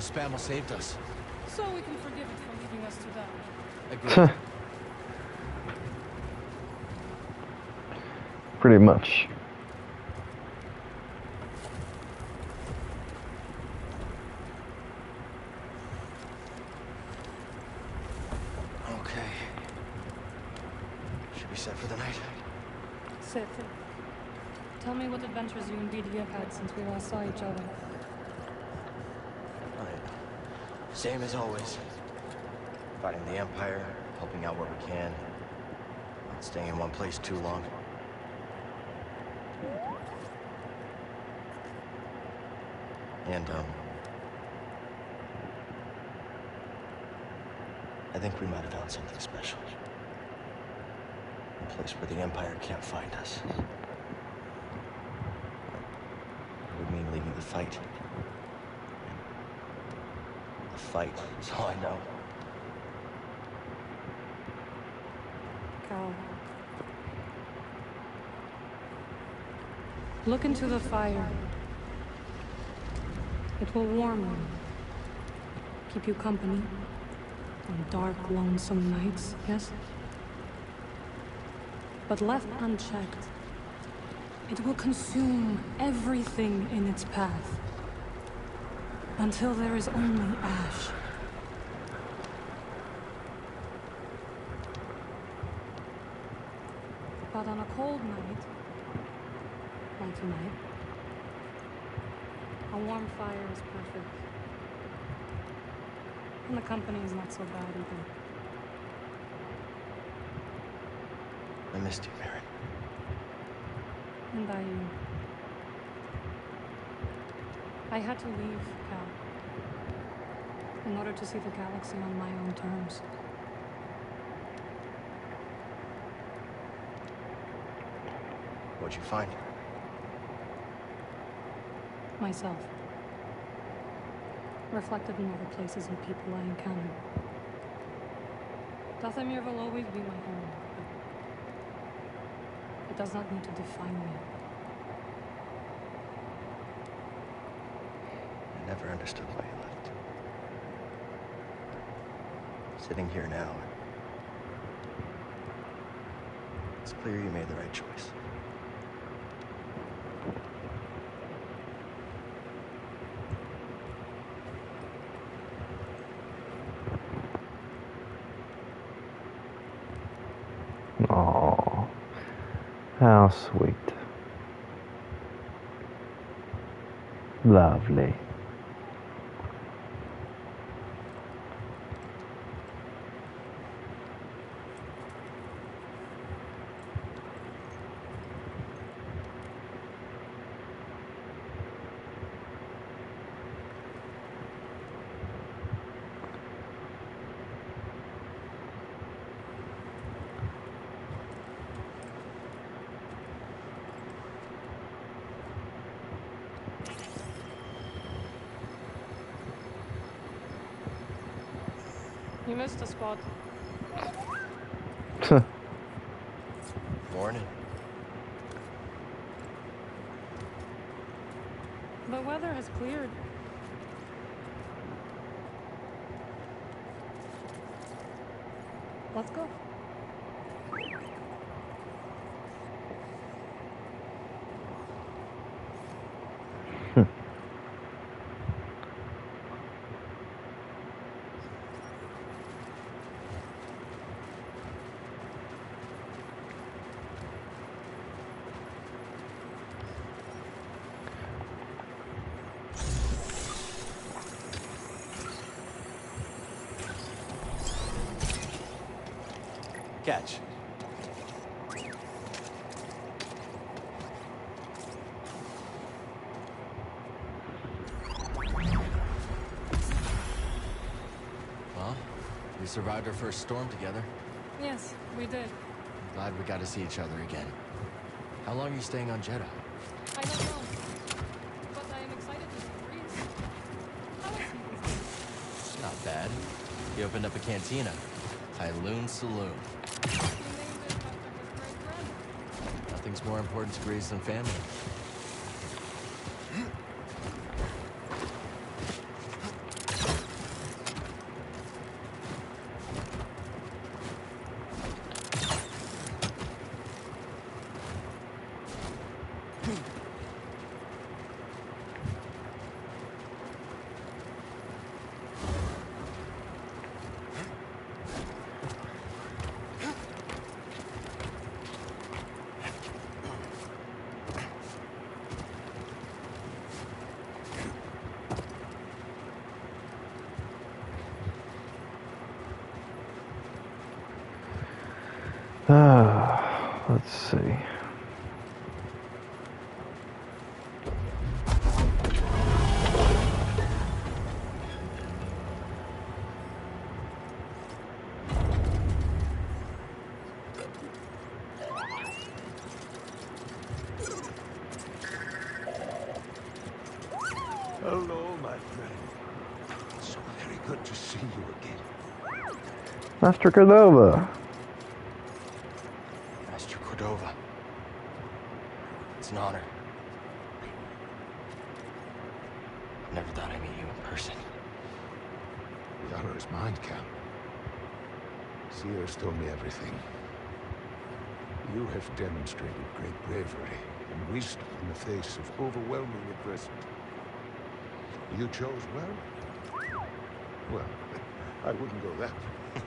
Spammel saved us. So we can forgive it for leaving us to die. Agreed. Pretty much. Okay. Should be set for the night. Sit. Tell me what adventures you and BD have had since we last saw each other. Alright. Same as always. Fighting the Empire, helping out where we can. Not staying in one place too long. And, I think we might have found something special. A place where the Empire can't find us. It would mean leaving the fight. The fight is all I know. Cal. Look into the fire. It will warm you. Keep you company. On dark, lonesome nights, yes? But left unchecked, it will consume everything in its path. Until there is only ash. But on a cold night, like tonight, a warm fire is perfect. And the company is not so bad either. I missed you, Baron. And I had to leave, Cal. In order to see the galaxy on my own terms. What'd you find? Myself. Reflected in all the places and people I encountered. Dathomir will always be my home, but it does not need to define me. I never understood why you left. Sitting here now, it's clear you made the right choice. Oh, how sweet. Lovely. You missed a spot. Morning. The weather has cleared. Let's go. Catch. Well, we survived our first storm together. Yes, we did. I'm glad we got to see each other again. How long are you staying on Jedi? I don't know, but I am excited to see Greece. How is he these days? Not bad. He opened up a cantina. Tyloon Saloon. He named it after his great-grandmother. Nothing's more important to Greece than family. Let's see. Hello, my friend. So very good to see you again. Master Cordova. Master Cordova. It's an honor. Never thought I'd meet you in person. The honor is mine, Cal. Sears told me everything. You have demonstrated great bravery and wisdom in the face of overwhelming adversity. You chose well? Well, I wouldn't go that far.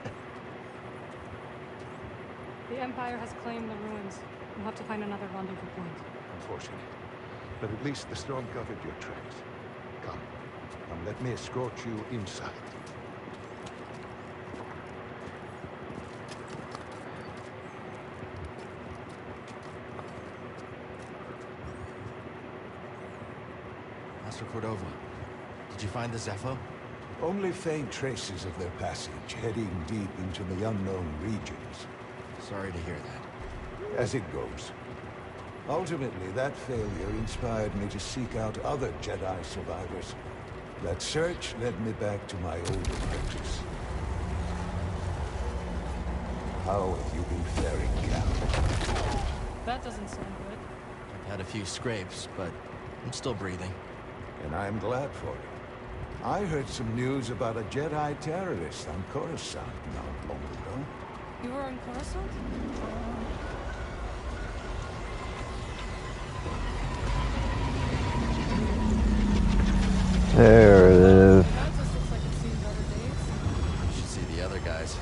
The Empire has claimed the ruins. We'll have to find another rendezvous point. Unfortunate. But at least the storm covered your tracks. Come, let me escort you inside. Master Cordova, did you find the Zepho? Only faint traces of their passage, heading deep into the unknown regions. Sorry to hear that. As it goes. Ultimately, that failure inspired me to seek out other Jedi survivors. That search led me back to my old apprentice. How have you been faring, Cal? That doesn't sound good. I've had a few scrapes, but I'm still breathing. And I'm glad for it. I heard some news about a Jedi terrorist on Coruscant not long ago. You were on Coruscant? There it is. That just looks like it's seen better days. You should see the other guys.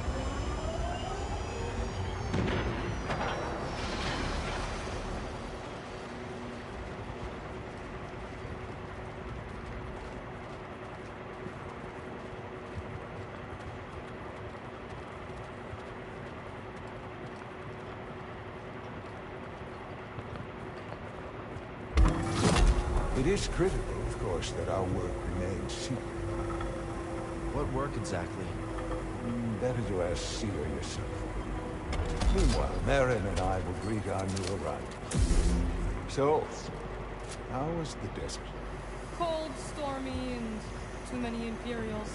It is critical, of course, that our work remains secret. What work exactly? Better to ask Seer yourself. Meanwhile, Marin and I will greet our new arrival. So, how was the desert? Cold, stormy, and too many Imperials.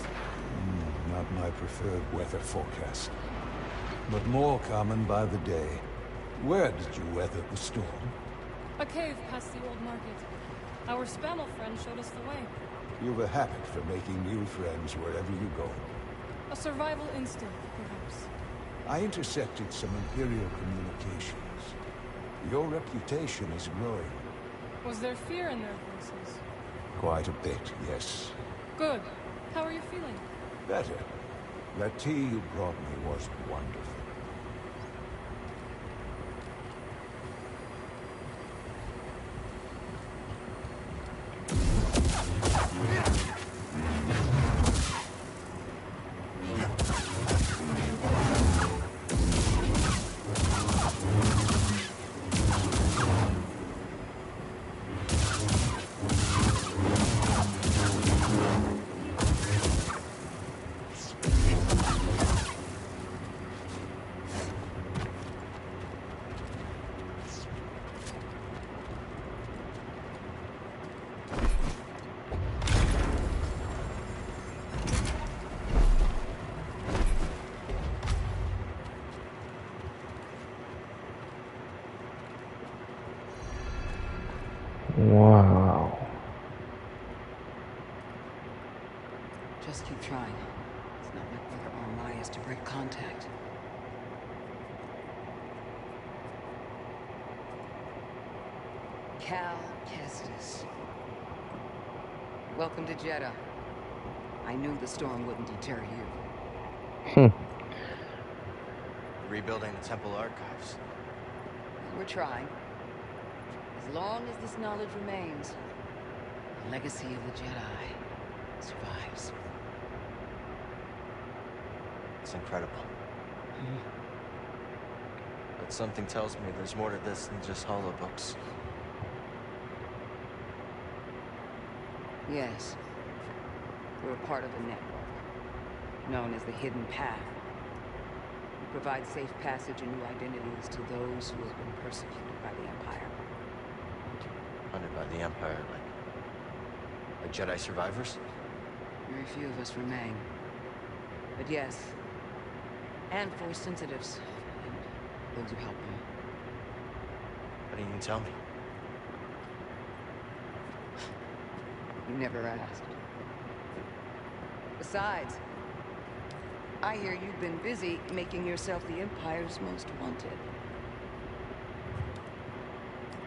Not my preferred weather forecast. But more common by the day. Where did you weather the storm? A cave past the old market. Our Spaniel friend showed us the way. You've a habit for making new friends wherever you go. A survival instinct, perhaps. I intercepted some Imperial communications. Your reputation is growing. Was there fear in their voices? Quite a bit, yes. Good. How are you feeling? Better. That tea you brought me was wonderful. Wow. Just keep trying. It's not like Brother Armai is to break contact. Cal Kestis. Welcome to Jeddah. I knew the storm wouldn't deter you. Rebuilding the temple archives. We're trying. As long as this knowledge remains, the legacy of the Jedi survives. It's incredible. But something tells me there's more to this than just holobooks. Yes. We're a part of a network, known as the Hidden Path. We provide safe passage and new identities to those who have been persecuted by the Empire. Hunted by the Empire, like Jedi survivors? Very few of us remain. But yes, and Force sensitives, and those who help them. Why didn't you tell me? You never asked. Besides, I hear you've been busy making yourself the Empire's most wanted.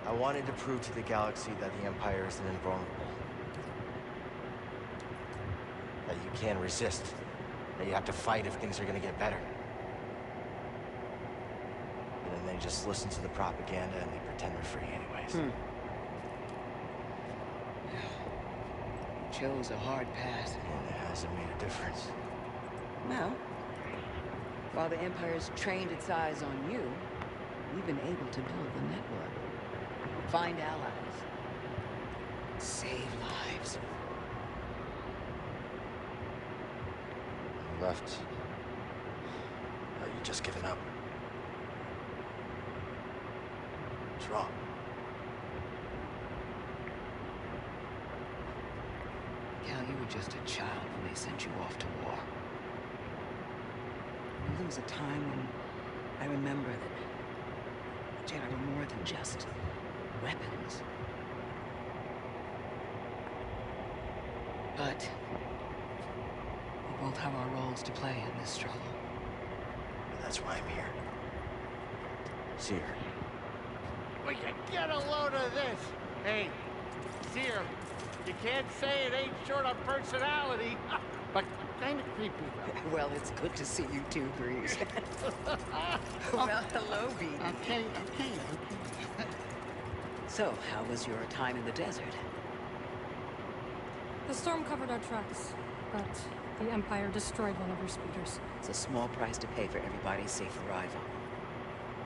I wanted to prove to the galaxy that the Empire isn't invulnerable. That you can resist. That you have to fight if things are gonna get better. And then they just listen to the propaganda and they pretend they're free anyways. You chose a hard path. And it hasn't made a difference. Well, while the Empire's trained its eyes on you, we've been able to build the network. Find allies. Save lives. You left. Are you just giving up? What's wrong? Cal, you were just a child when they sent you off to war. There was a time when I remember that the Jedi were more than just weapons. But we both have our roles to play in this struggle. And that's why I'm here. Seer. Will you get a load of this? Hey, Seer, you can't say it ain't short on personality, but kind of creepy. Well, it's good to see you too, Grease. Well, hello, Beanie. Okay. So, how was your time in the desert? The storm covered our tracks, but the Empire destroyed one of your speeders. It's a small price to pay for everybody's safe arrival.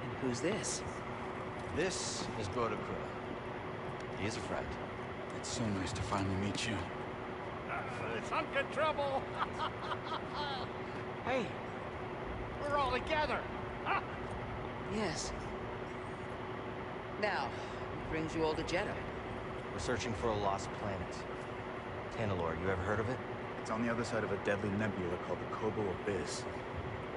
And who's this? This is Bodakura. He is a friend. It's so nice to finally meet you. It's hunk of trouble. Hey, we're all together. Yes. Now, what brings you all to Jedi? We're searching for a lost planet. Tanalorr, you ever heard of it? It's on the other side of a deadly nebula called the Kobo Abyss.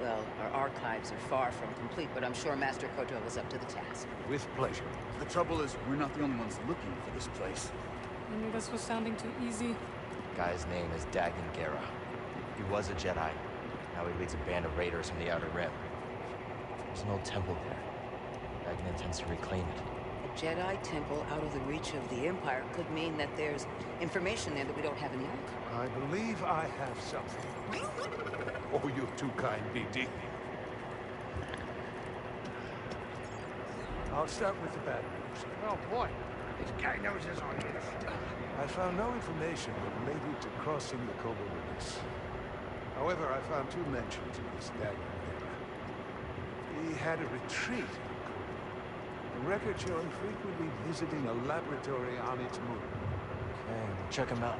Well, our archives are far from complete, but I'm sure Master Koto was up to the task. With pleasure. The trouble is, we're not the only ones looking for this place. This was sounding too easy. Guy's name is Dagan Gera. He was a Jedi. Now he leads a band of raiders from the Outer Rim. There's an old temple there. Dagan intends to reclaim it. A Jedi temple out of the reach of the Empire could mean that there's information there that we don't have in the archive. I believe I have something. Oh, you're too kind, BD. I'll start with the bad news. Oh boy, this guy knows his audience. I found no information related to crossing the Kobo Abyss. However, I found two mentions of this Dagan there. He had a retreat. The record showing frequently visiting a laboratory on its moon. Okay, we'll check him out.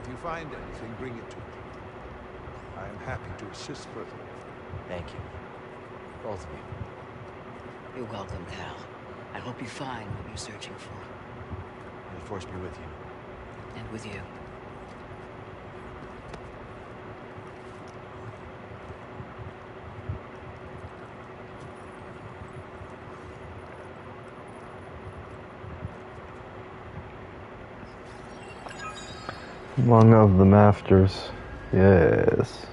If you find anything, bring it to me. I am happy to assist further. Thank you. Both of you. You're welcome, Cal. I hope you find what you're searching for. May the Force be with you. And with you. Among of the Masters. Yes.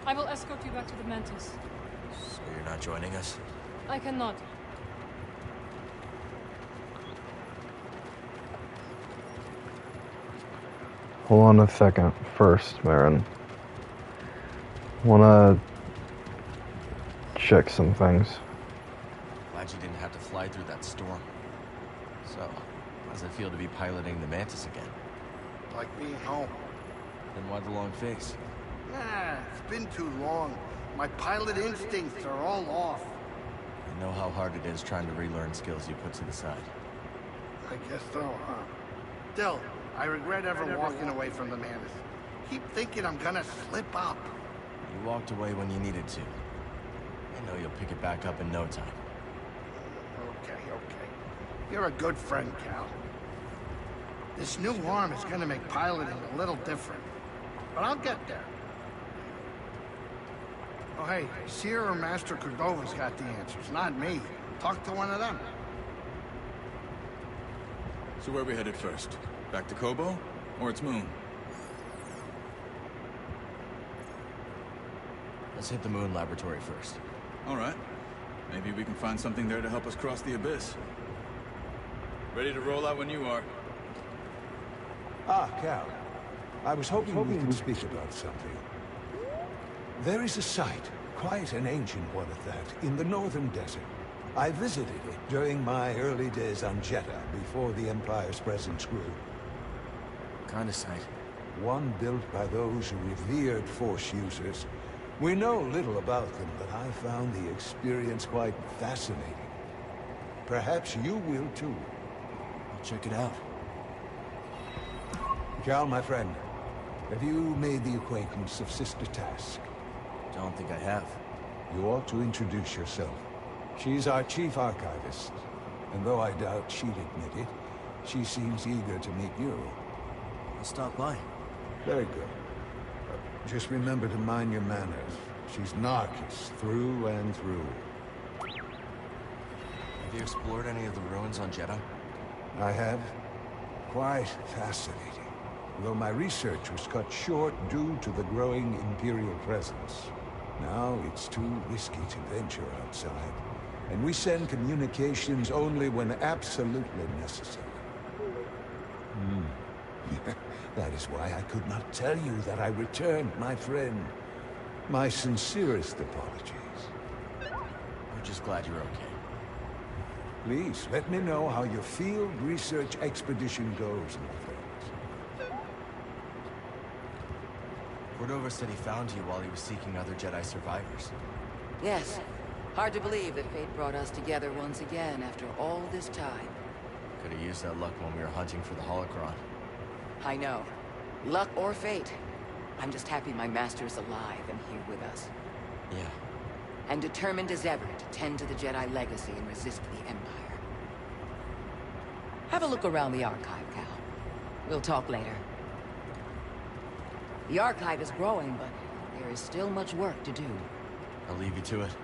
I will escort you back to the Mantis. So you're not joining us? I cannot. Hold on a second first, Marin. Wanna check some things. Glad you didn't have to fly through that storm. So, how does it feel to be piloting the Mantis again? Like being home. Then why the long face? Nah, it's been too long. My pilot instincts are all off. I know how hard it is trying to relearn skills you put to the side. I guess so, huh? Still, I regret ever walking away from the Mantis. Keep thinking I'm gonna slip up. You walked away when you needed to. I know you'll pick it back up in no time. Okay. You're a good friend, Cal. This new arm is gonna make piloting a little different. But I'll get there. Oh, hey, Seer or Master Cordova's got the answers, not me. Talk to one of them. So where are we headed first? Back to Kobo? Or its moon? Let's hit the moon laboratory first. All right. Maybe we can find something there to help us cross the abyss. Ready to roll out when you are. Ah, Cal. I was hoping we could speak about something. There is a site, quite an ancient one at that, in the northern desert. I visited it during my early days on Jedi, before the Empire's presence grew. What kind of site? One built by those who revered Force users. We know little about them, but I found the experience quite fascinating. Perhaps you will too. I'll check it out. Cal, my friend, have you made the acquaintance of Sister Task? Don't think I have. You ought to introduce yourself. She's our chief archivist, and though I doubt she'd admit it, she seems eager to meet you. I'll stop by. Very good. Just remember to mind your manners. She's Narcus, through and through. Have you explored any of the ruins on Jedi? I have. Quite fascinating. Though my research was cut short due to the growing Imperial presence. Now it's too risky to venture outside, and we send communications only when absolutely necessary. That is why I could not tell you that I returned, my friend. My sincerest apologies. We're just glad you're okay. Please, let me know how your field research expedition goes, my friends. Cordova said he found you while he was seeking other Jedi survivors. Yes. Hard to believe that fate brought us together once again after all this time. Could have used that luck when we were hunting for the holocron. I know. Luck or fate. I'm just happy my master's alive and here with us. Yeah. And determined as ever to tend to the Jedi legacy and resist the Empire. Have a look around the archive, Cal. We'll talk later. The archive is growing, but there is still much work to do. I'll leave you to it.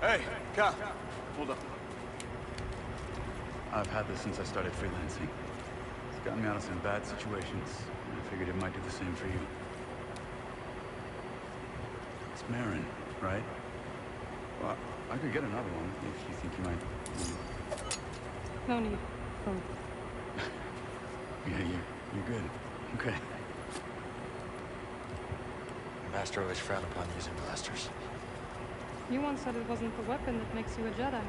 Hey, Cal, hold up. I've had this since I started freelancing. It's gotten me out of some bad situations, and I figured it might do the same for you. It's Marin, right? Well, I could get another one if you think you might. No need. Oh. Yeah, you're good. Okay. The Master always frowned upon using blasters. You once said it wasn't the weapon that makes you a Jedi.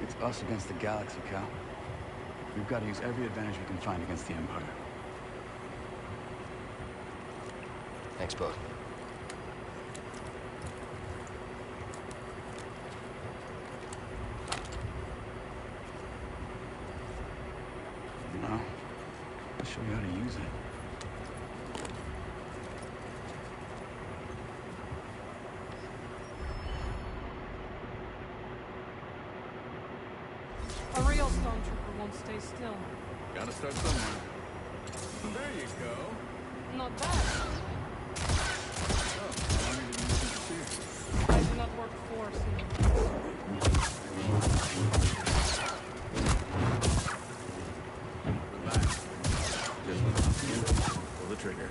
It's us against the galaxy, Cal. We've got to use every advantage we can find against the Empire. Thanks, both. Well, I'll show you how to use it. A real stormtrooper won't stay still. Gotta start somewhere. There you go. Not bad. Oh, how long have you been using the seer? I do not work for Relax. Just listen. Pull the trigger.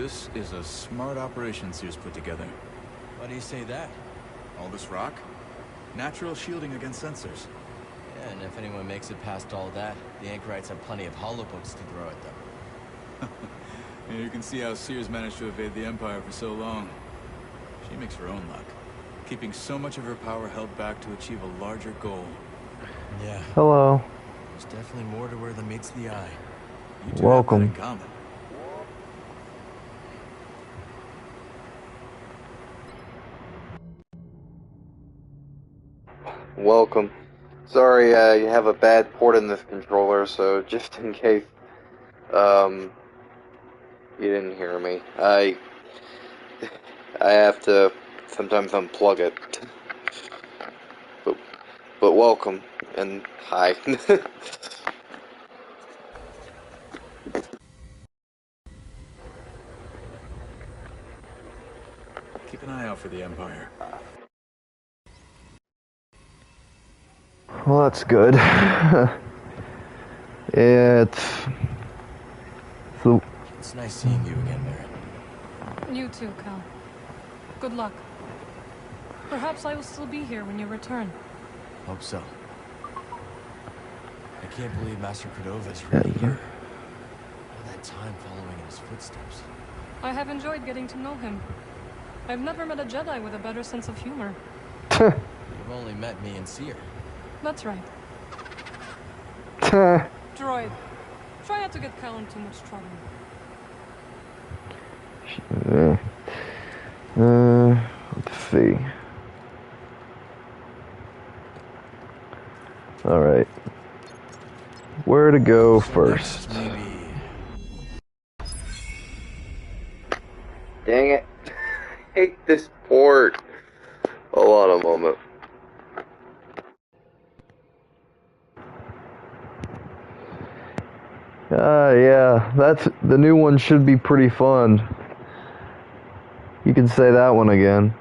This is a smart operation Sears put together. Why do you say that? All this rock? Natural shielding against sensors. Yeah, and if anyone makes it past all that, the anchorites have plenty of hollow books to throw at them. Yeah, you can see how Sears managed to evade the Empire for so long. She makes her own luck, keeping so much of her power held back to achieve a larger goal. Yeah. Hello. There's definitely more to her than meets the eye. You two Welcome. have that in common. Welcome. Sorry, you have a bad port in this controller, so just in case, you didn't hear me. I have to sometimes unplug it. But welcome, and hi. Keep an eye out for the Empire. Well, that's good. It's nice seeing you again, Merritt. You too, Cal. Good luck. Perhaps I will still be here when you return. Hope so. I can't believe Master Cordova's really here. All that time following in his footsteps. I have enjoyed getting to know him. I've never met a Jedi with a better sense of humor. You've only met me and Seer. That's right. Droid, try not to get Cal in too much trouble. Let's see. Alright. Where to go first? Dang it. I hate this port. Hold on a moment. Yeah, the new one should be pretty fun. You can say that one again.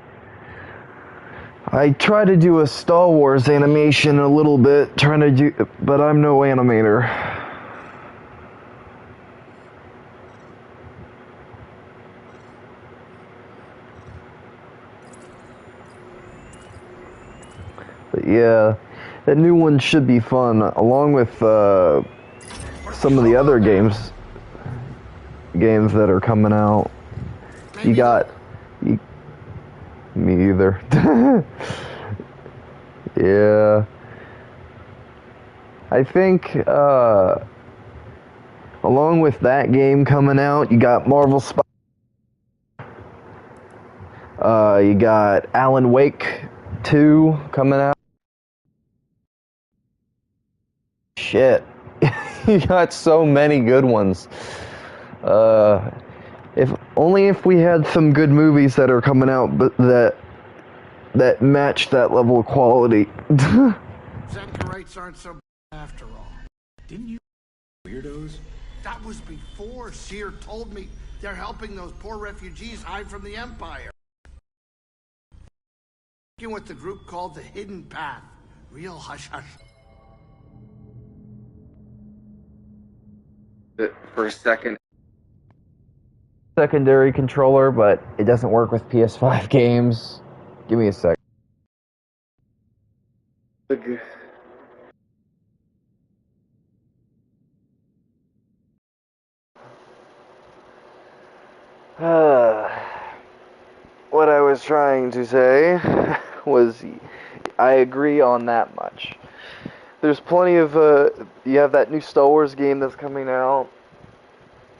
I tried to do a Star Wars animation a little bit, but I'm no animator. But yeah, that new one should be fun, along with some of the other games that are coming out. Me either. Yeah. I think, along with that game coming out, you got Marvel you got Alan Wake 2 coming out. Shit. You got so many good ones. If we had some good movies that are coming out, but that match that level of quality. Zecharites aren't so bad after all. Didn't you weirdos? That was before Seer told me they're helping those poor refugees hide from the Empire. Working with the group called the Hidden Path. Real hush-hush. For a second. Secondary controller, but it doesn't work with PS5 games. Give me a sec. What I was trying to say was, I agree on that much. There's plenty of, you have that new Star Wars game that's coming out,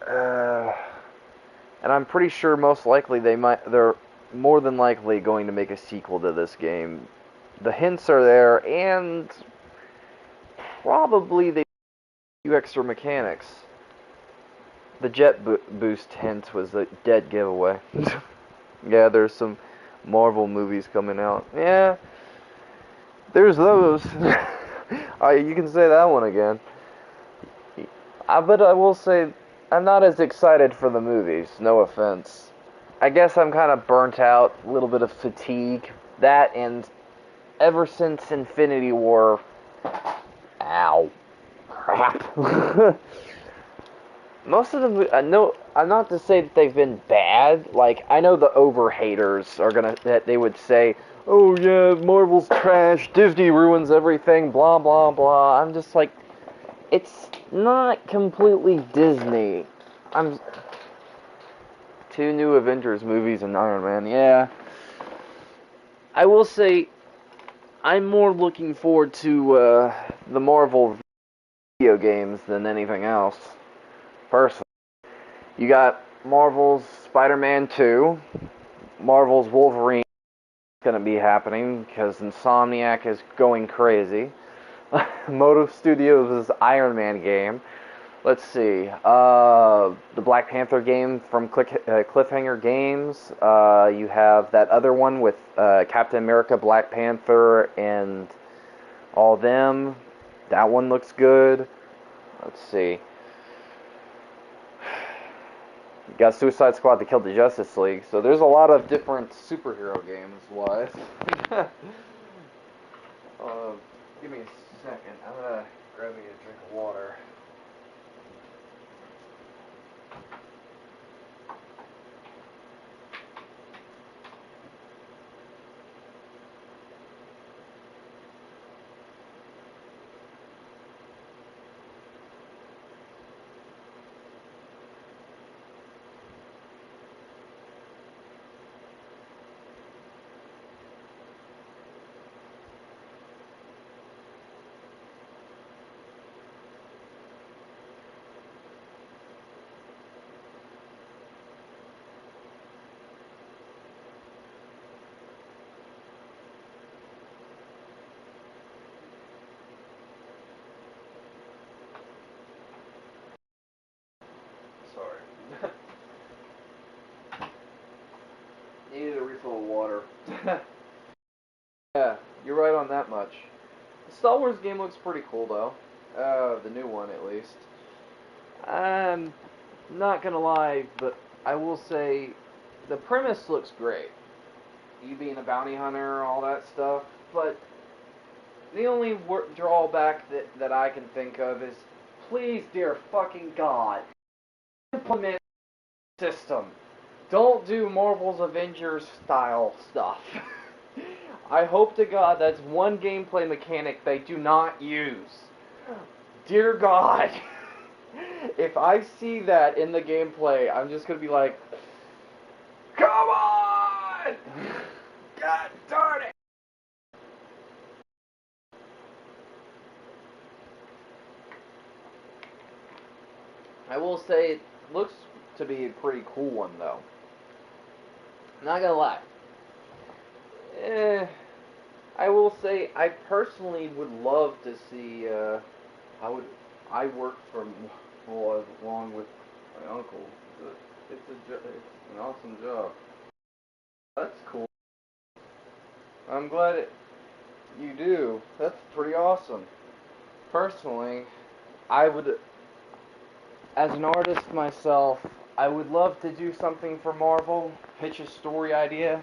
and I'm pretty sure most likely they're more than likely going to make a sequel to this game. The hints are there, and probably they do extra mechanics. The jet boost hint was a dead giveaway. Yeah, there's some Marvel movies coming out. Yeah, there's those. You can say that one again. But I will say, I'm not as excited for the movies, no offense. I guess I'm kind of burnt out, a little bit of fatigue. That, and ever since Infinity War... Ow. Crap. Most of them, I'm not to say that they've been bad. Like, I know the over-haters are that they would say, oh yeah, Marvel's trash, Disney ruins everything, blah, blah, blah. I'm just like, it's not completely Disney. Two new Avengers movies and Iron Man, yeah. I will say, I'm more looking forward to the Marvel video games than anything else, personally. You got Marvel's Spider-Man 2, Marvel's Wolverine is going to be happening because Insomniac is going crazy. Motive Studios' Iron Man game. Let's see, the Black Panther game from Cliffhanger Games. You have that other one with Captain America, Black Panther, and all them. That one looks good. Let's see. You got Suicide Squad that killed the Justice League, so there's a lot of different superhero games wise. Give me a second. I'm gonna grab me a drink of water. Sorry. Needed a refill of water. Yeah, you're right on that much. The Star Wars game looks pretty cool though. The new one at least. I'm not gonna lie, but I will say the premise looks great. You being a bounty hunter, all that stuff, but the only drawback that I can think of is, please, dear fucking God, implement the system. Don't do Marvel's Avengers style stuff. I hope to God that's one gameplay mechanic they do not use. Dear God, if I see that in the gameplay, I'm just gonna be like, come on! God darn it! I will say it looks to be a pretty cool one though. Not gonna lie. I will say I personally would love to see. I work for along with my uncle. It's an awesome job. That's cool. I'm glad you do. That's pretty awesome. Personally, I would, as an artist myself, I would love to do something for Marvel. Pitch a story idea.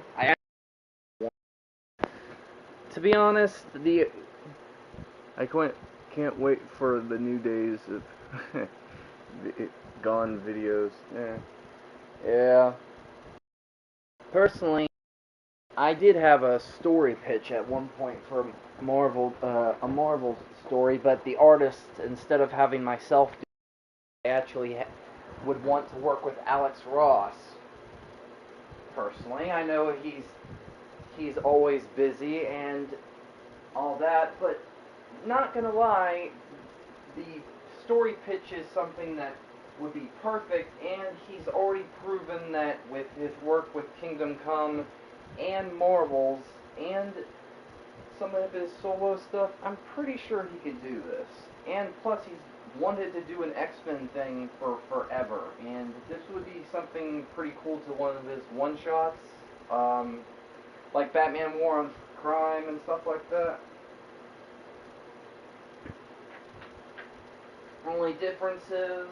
To be honest, I can't wait for the new days of gone videos. Yeah. Personally, I did have a story pitch at one point for Marvel, a Marvel story, but the artist, instead of having myself do it, I actually would want to work with Alex Ross. Personally, I know he's always busy and all that, but not gonna lie, the story pitch is something that would be perfect, and he's already proven that with his work with Kingdom Come and Marvels and some of his solo stuff, I'm pretty sure he could do this. And plus, he's wanted to do an X-Men thing for forever, and this would be something pretty cool to one of his one-shots, like Batman War on Crime and stuff like that. Only difference is,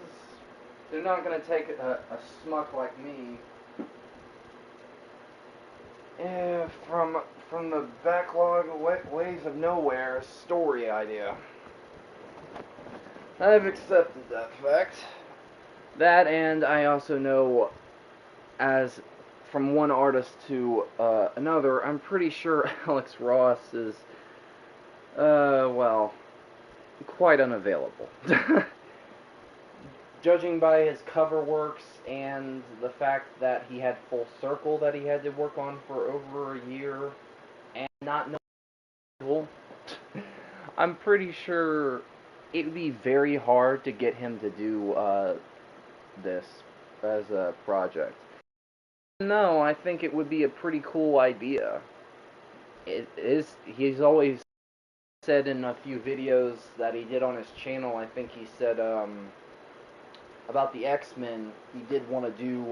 they're not going to take a smuck like me from the backlog of Ways of Nowhere story idea. I've accepted that fact. That, and I also know, as from one artist to another, I'm pretty sure Alex Ross is, well, quite unavailable. Judging by his cover works and the fact that he had Full Circle that he had to work on for over a year, and not knowing, I'm pretty sure it would be very hard to get him to do this as a project. No, I think it would be a pretty cool idea. It is. He's always said in a few videos that he did on his channel. I think he said about the X-Men. He did want to do.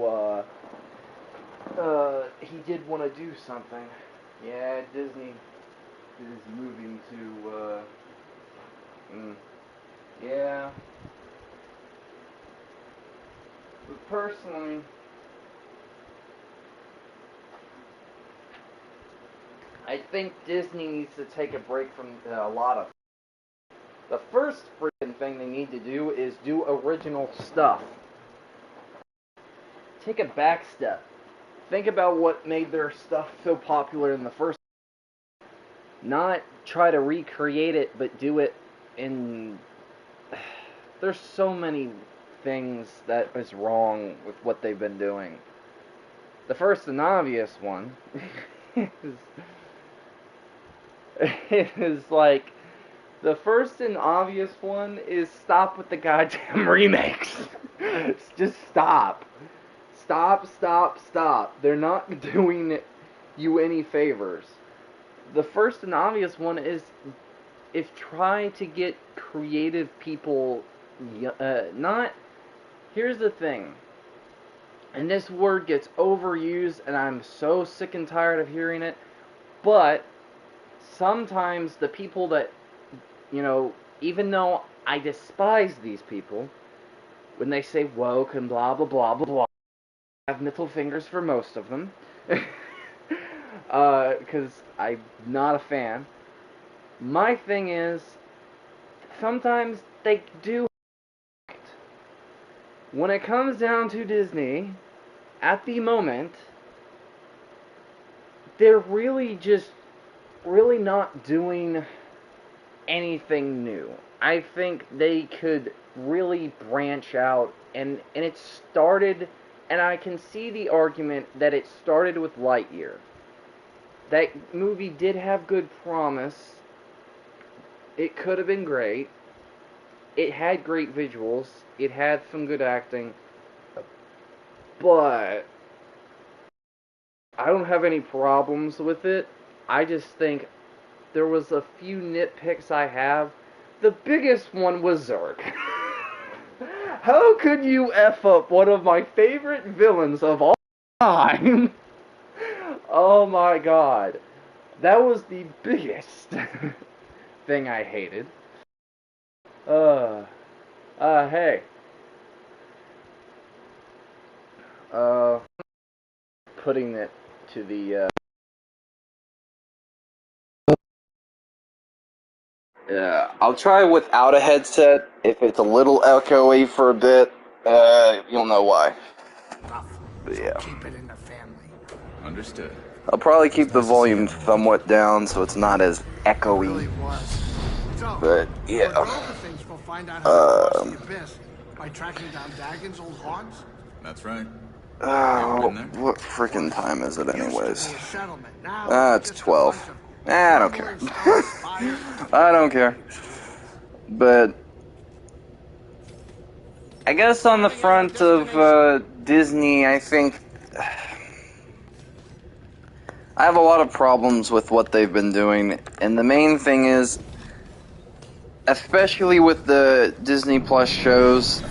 He did want to do something. Yeah, Disney is moving to. Yeah. But personally, I think Disney needs to take a break from a lot of. The first freaking thing they need to do is do original stuff. Take a back step. Think about what made their stuff so popular in the first. Not try to recreate it, but do it in. There's so many things that is wrong with what they've been doing. The first and obvious one is like. The first and obvious one is stop with the goddamn remakes. Just stop. Stop. They're not doing you any favors. The first and obvious one is if try to get creative people, not. Here's the thing. And this word gets overused, and I'm so sick and tired of hearing it. But sometimes the people that, even though I despise these people, when they say woke and blah blah blah blah blah, I have middle fingers for most of them, because I'm not a fan. My thing is, sometimes they do. When it comes down to Disney, at the moment, they're really not doing anything new. I think they could really branch out, and it started, and I can see the argument that it started with Lightyear. That movie did have good promise. It could have been great. It had great visuals. It had some good acting. But I don't have any problems with it. I just think there was a few nitpicks I have. The biggest one was Zurg. How could you F up one of my favorite villains of all time? Oh my god. That was the biggest thing I hated. Hey. Putting it to the, Yeah, I'll try without a headset. If it's a little echoey for a bit, you'll know why. But yeah. Keep it in the family. Understood. I'll probably keep the volume somewhat down so it's not as echoey. But yeah. We'll find out how to cross the abyss by tracking down Dagon's old haunts. That's right. What freaking time is it anyways? It's 12. I don't care. I don't care. But I guess on the front of Disney, I think I have a lot of problems with what they've been doing, and the main thing is, especially with the Disney Plus shows,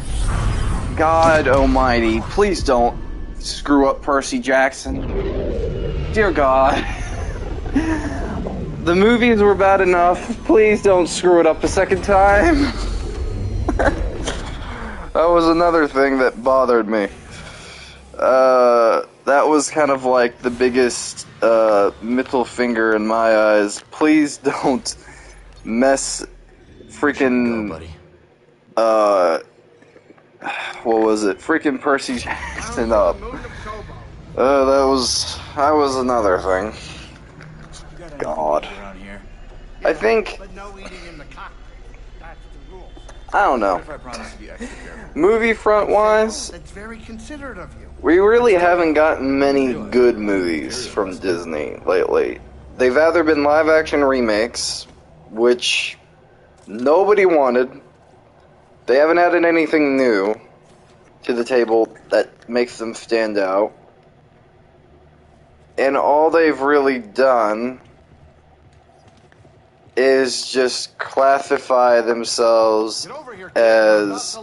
God almighty, please don't screw up Percy Jackson. Dear God. The movies were bad enough, please don't screw it up a second time. That was another thing that bothered me. That was kind of like the biggest middle finger in my eyes. Please don't mess freaking what was it? Freaking Percy Jackson up. I was another thing. God. I think, I don't know. Movie front wise, That's very considerate of you. we really haven't gotten many good movies from Disney lately. They've either been live action remakes, which nobody wanted. They haven't added anything new to the table that makes them stand out. And all they've really done is just classify themselves as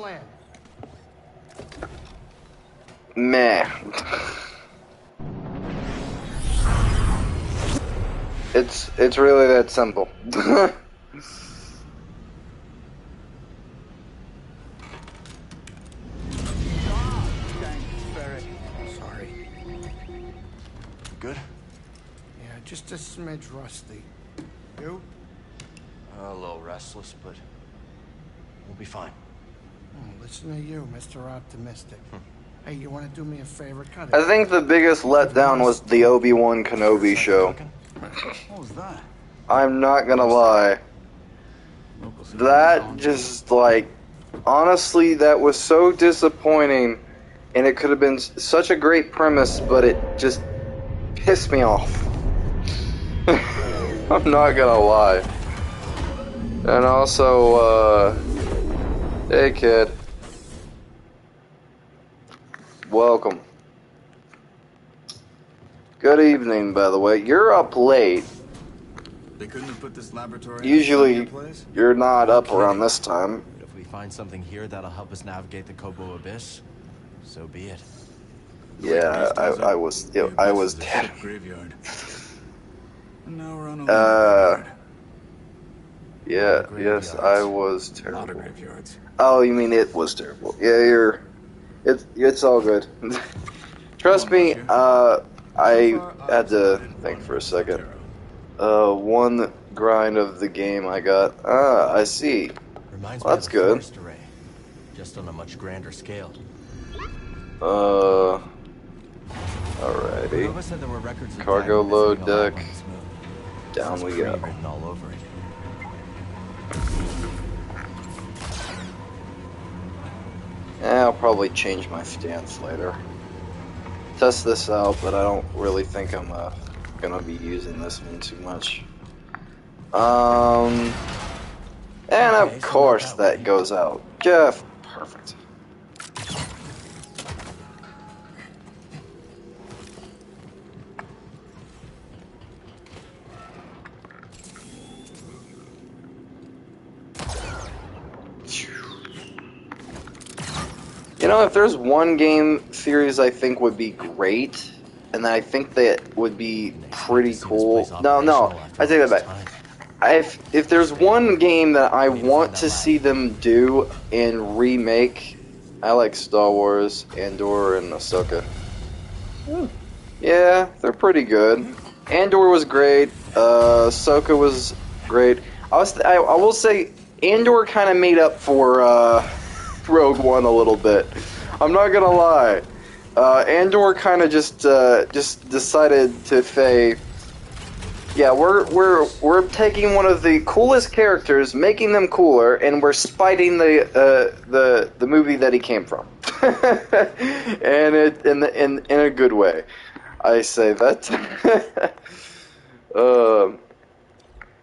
meh. It's really that simple. Sorry. Good? Yeah, just a smidge rusty. You? A little restless, but we'll be fine. Listen to you, Mr. Optimistic. Hey, you want to do me a favor? Cut it. I think the biggest letdown was the Obi-Wan Kenobi show. What was that? I'm not gonna lie. That just, like, honestly, that was so disappointing, and it could have been such a great premise, but it just pissed me off. I'm not gonna lie. And also, hey kid. Welcome. Good evening, by the way. You're up late. They couldn't have put this laboratory Usually, you're not up around this time. But if we find something here that'll help us navigate the Kobo Abyss, so be it. Yeah, I was dead. Graveyard. And now we're on a Yeah, yes, I was terrible. A lot of graveyards. Oh, you mean it was terrible? Yeah, it's all good. Trust me, I had to think for a second. One grind of the game I got. Ah, I see. Reminds Well, me that's of the good. first array, just on a much grander scale. Alrighty. Nova said there were records of Cargo Dagger load visiting a lab deck. on this moon. Down Says we go. Kree written all over it. I'll probably change my stance later. Test this out, but I don't really think I'm gonna be using this one too much. And of course that goes out. Jeff, perfect. You know, if there's one game series I think would be great, and I think that would be pretty cool. No, I take that back. If there's one game that I want to see them do and remake, I like Star Wars, Andor, and Ahsoka. Yeah, they're pretty good. Andor was great. Ahsoka was great. I will say Andor kind of made up for Rogue One a little bit. I'm not gonna lie. Andor kind of just decided to say, yeah, we're taking one of the coolest characters, making them cooler, and we're spiting the movie that he came from, and it in a good way. I say that.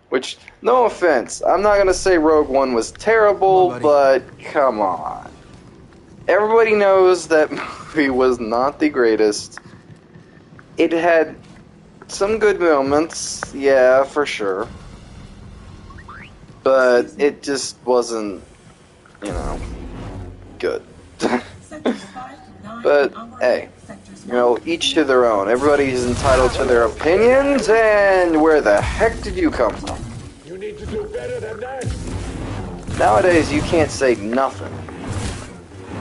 Which, no offense, I'm not gonna say Rogue One was terrible, but come on. Everybody knows that movie was not the greatest. It had some good moments, yeah, for sure. But it just wasn't, you know, good. But, hey, you know, each to their own. Everybody's entitled to their opinions, and where the heck did you come from? You need to do better than that. Nowadays, you can't say nothing.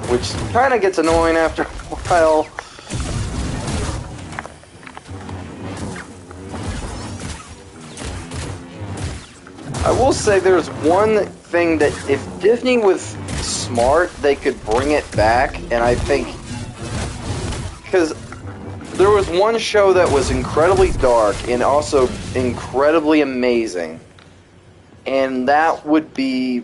Which kind of gets annoying after a while. I will say there's one thing that if Disney was smart, they could bring it back, and I think... Because there was one show that was incredibly dark and also incredibly amazing, and that would be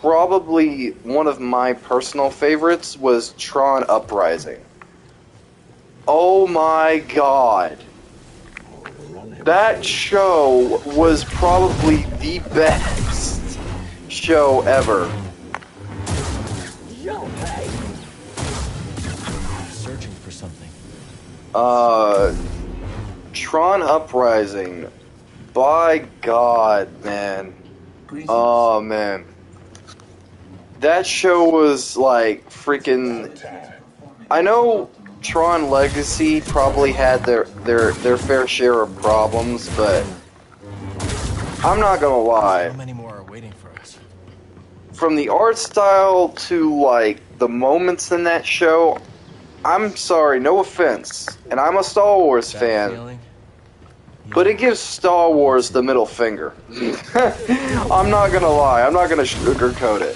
probably one of my personal favorites, was Tron Uprising. Oh my god. That show was probably the best show ever. Searching for something. Tron Uprising. By God, man. Oh, man. That show was like freaking... I know Tron Legacy probably had their fair share of problems, but I'm not gonna lie. How many more are waiting for us? From the art style to like the moments in that show, I'm sorry, no offense, and I'm a Star Wars fan, but it gives Star Wars the middle finger. I'm not gonna lie, I'm not gonna sugarcoat it.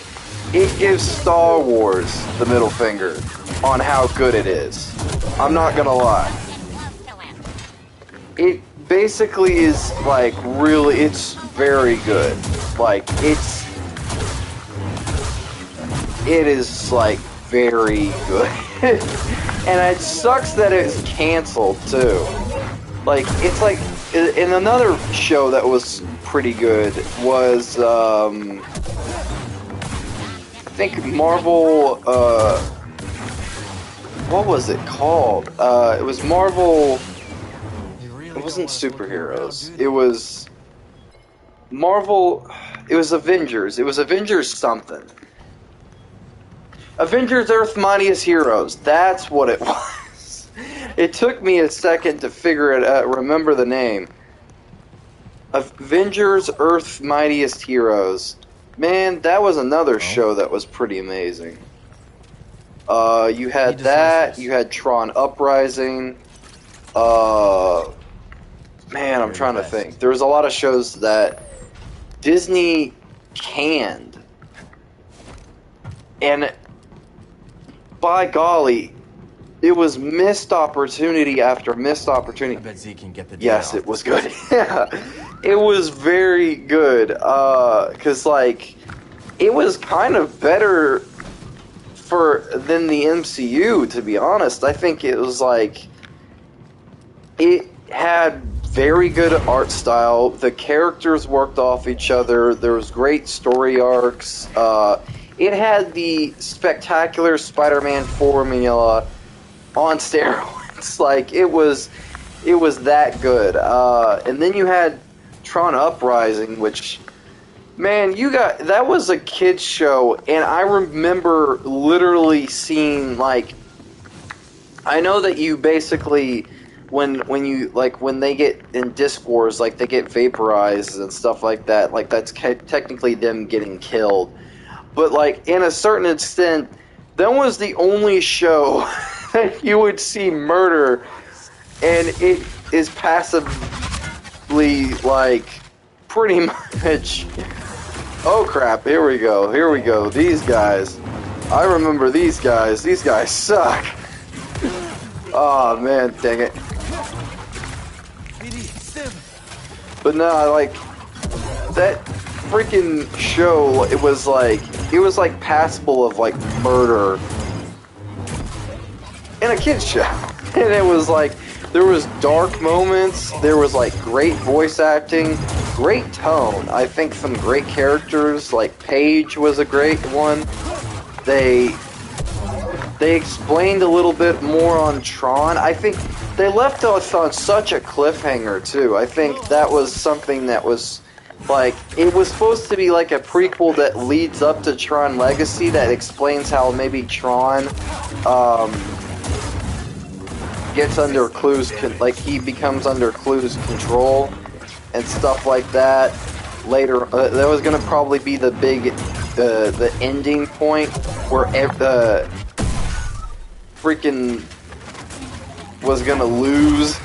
It gives Star Wars the middle finger on how good it is. I'm not gonna lie. It basically is like really, it's very good. Like it is like very good. And it sucks that it's canceled too. Like it's like in another show that was pretty good was I think Marvel, what was it called? It was Marvel, it wasn't superheroes, it was Marvel, it was Avengers something. Avengers Earth's Mightiest Heroes, that's what it was. It took me a second to figure it out, remember the name. Avengers Earth's Mightiest Heroes. Man, that was another show that was pretty amazing. You had that, you had Tron Uprising. Man, I'm trying to think. There was a lot of shows that Disney canned. And by golly, it was missed opportunity after missed opportunity. I bet Z can get the Yes, it was good. Yeah, it was very good. Cause like, it was kind of better than the MCU, to be honest. I think it was like, it had very good art style. The characters worked off each other. There was great story arcs. It had the spectacular Spider-Man formula on steroids. Like it was that good. And then you had Tron Uprising, which, man, that was a kids show, and I remember literally seeing, like, I know that you basically when they get in Disc Wars, like they get vaporized and stuff like that, like that's technically them getting killed. But like in a certain extent, that was the only show that you would see murder, and it is passively like pretty much. Oh crap! Here we go. These guys, I remember these guys. These guys suck. Oh man, dang it. But no, like that freaking show, it was like passable of like murder in a kid's show. And it was like there was dark moments, there was like great voice acting, great tone. I think some great characters, like Paige was a great one. They explained a little bit more on Tron. I think they left us on such a cliffhanger too. I think that was something that was like, it was supposed to be like a prequel that leads up to Tron Legacy that explains how maybe Tron gets under Clue's, like he becomes under Clue's control and stuff like that. Later, that was gonna probably be the big, the ending point where the freaking was gonna lose.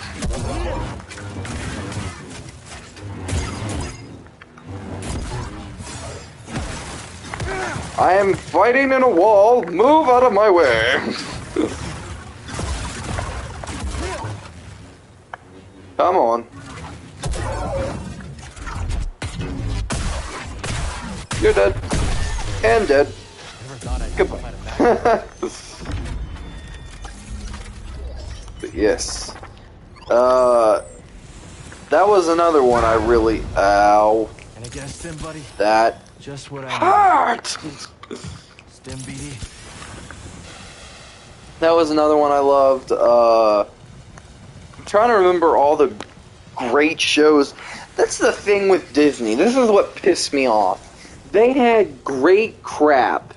I am fighting in a wall. Move out of my way. Come on. You're dead. And dead. Goodbye. But yes. That was another one I really... Ow. And against him, buddy? That... Just what I hurt! Stim BD. That was another one I loved. I'm trying to remember all the great shows. That's the thing with Disney. This is what pissed me off. They had great crap,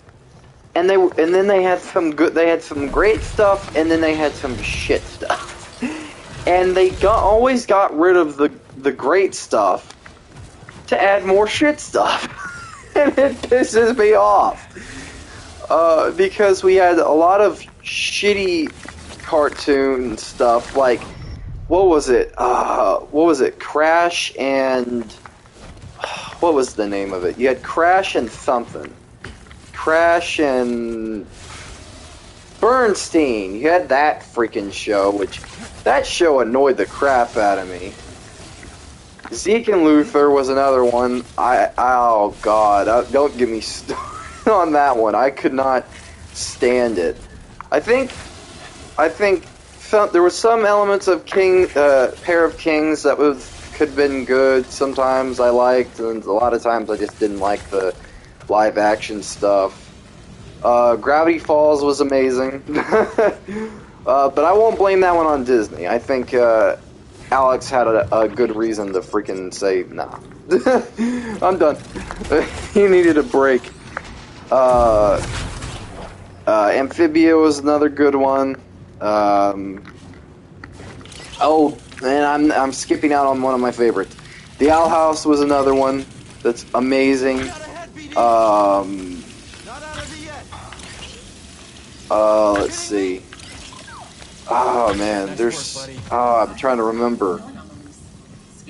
and then they had some good. They had some great stuff, and then they had some shit stuff. And they always got rid of the great stuff to add more shit stuff, and it pisses me off. Because we had a lot of shitty cartoon stuff, like, what was it? Crash and... What was the name of it? You had Crash and something. Crash and... Bernstein. You had that freaking show, which... That show annoyed the crap out of me. Zeke and Luther was another one. Oh god, don't get me started on that one. I could not stand it. I think there were some elements of Pair of Kings that could have been good. Sometimes I liked, and a lot of times I just didn't like the live action stuff. Gravity Falls was amazing. But I won't blame that one on Disney. I think Alex had a good reason to freaking say, nah. I'm done. He needed a break. Amphibia was another good one. Oh, and I'm skipping out on one of my favorites. The Owl House was another one that's amazing. Let's see. Oh man, I'm trying to remember.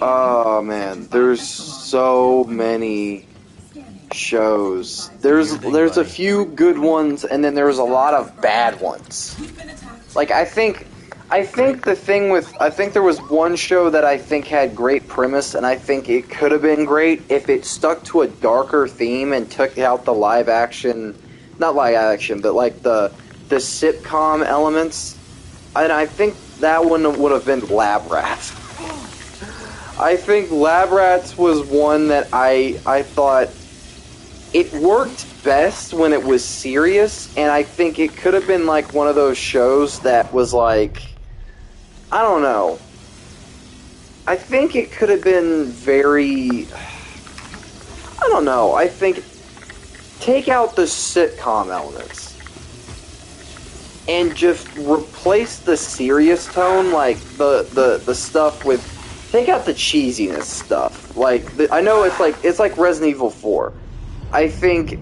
Oh man, there's so many shows. There's a few good ones, and then there's a lot of bad ones. Like I think there was one show that I think had great premise, and I think it could have been great if it stuck to a darker theme and took out the live action, not live action, but like the sitcom elements. And I think that one would have been Lab Rats. I think Lab Rats was one that I thought it worked best when it was serious, and I think it could have been like one of those shows that was like, I don't know. I think it could have been very, I don't know. I think take out the sitcom elements and just replace the serious tone, like the stuff with, take out the cheesiness stuff. Like I know it's like Resident Evil 4. I think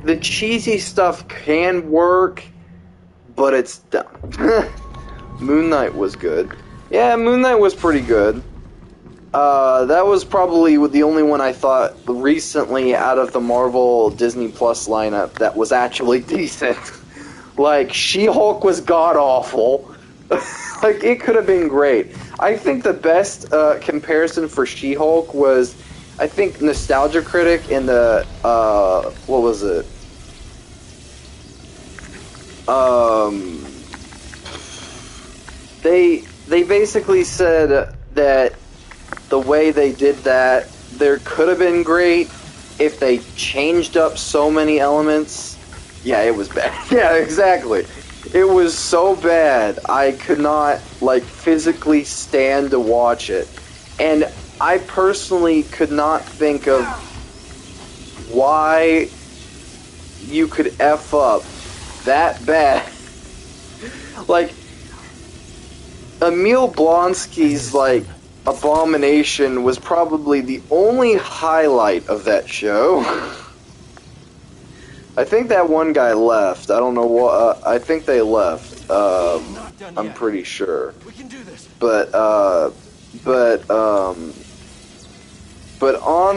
the cheesy stuff can work, but it's dumb. Moon Knight was good. Yeah, Moon Knight was pretty good. That was probably the only one I thought recently out of the Marvel Disney Plus lineup that was actually decent. Like, She-Hulk was god-awful. Like, it could have been great. I think the best comparison for She-Hulk was, I think, Nostalgia Critic in the, what was it? They basically said that the way they did that, there could have been great if they changed up so many elements. Yeah, it was bad. Yeah, exactly. It was so bad, I could not, like, physically stand to watch it. And I personally could not think of why you could F up that bad. Like, Emil Blonsky's, like, Abomination was probably the only highlight of that show. I think that one guy left. I don't know what. I think they left. I'm pretty sure. We can do this. But on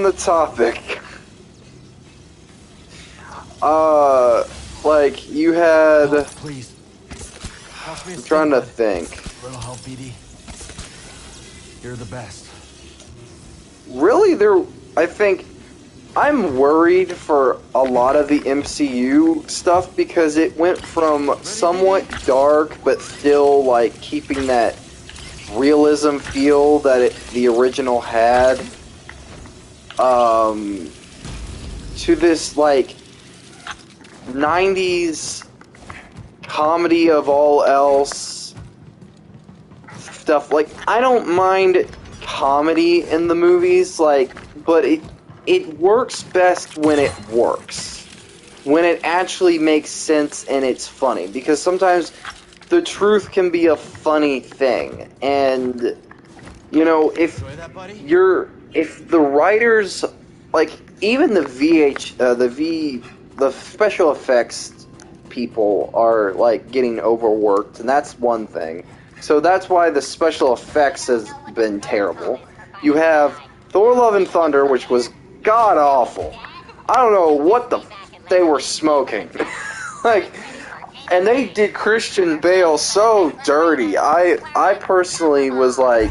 the topic, like, you had... Oh, please. I'm trying to think. Little help, BD. You're the best. Really, I think... I'm worried for a lot of the MCU stuff because it went from somewhat dark, but still, like, keeping that realism feel that the original had, to this, like, 90s comedy of all else stuff. Like, I don't mind comedy in the movies, like, but it works best when it works. When it actually makes sense and it's funny. Because sometimes the truth can be a funny thing. And, you know, if the writers, like, even the the special effects people are, like, getting overworked, and that's one thing. So that's why the special effects has been terrible. You have Thor Love and Thunder, which was god-awful. I don't know what they were smoking. Like, and they did Christian Bale so dirty. I personally was like...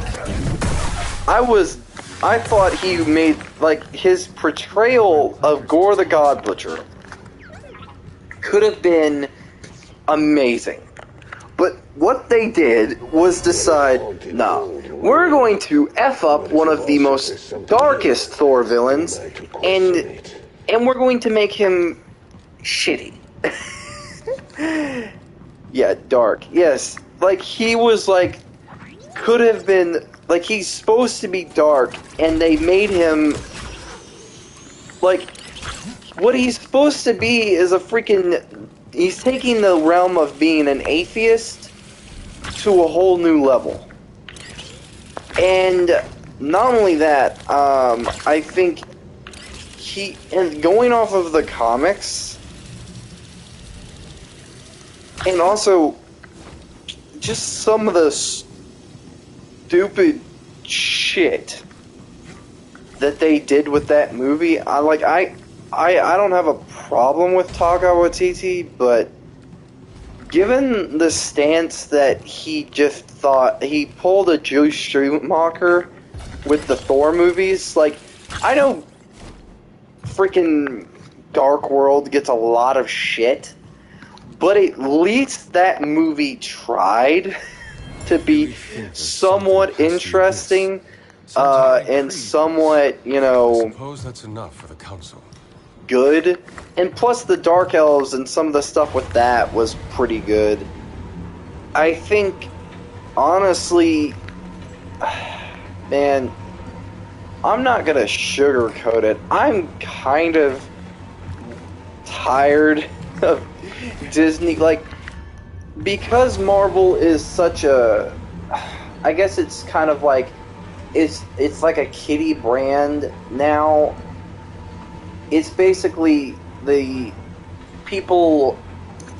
I thought he made, like, his portrayal of Gore the God Butcher could have been amazing. But what they did was decide, nah, we're going to F up one of the most darkest Thor villains, and we're going to make him shitty. Yeah, dark. Yes. Like, he was, like, could have been, like, he's supposed to be dark, and they made him, like, what he's supposed to be is a freaking, he's taking the realm of being an atheist to a whole new level. And not only that, I think and going off of the comics, and also just some of the stupid shit that they did with that movie, I don't have a problem with Taika Waititi, but given the stance that he just thought, he pulled a Joe Schumacher with the Thor movies, like, I know freaking Dark World gets a lot of shit, but at least that movie tried to be somewhat interesting, and somewhat, you know... Suppose that's enough for the council. Good. And plus the Dark Elves and some of the stuff with that was pretty good. I think, honestly, man, I'm not gonna sugarcoat it. I'm kind of tired of Disney, like, because Marvel is such a, I guess it's kind of like, it's like a kiddie brand now. It's basically the people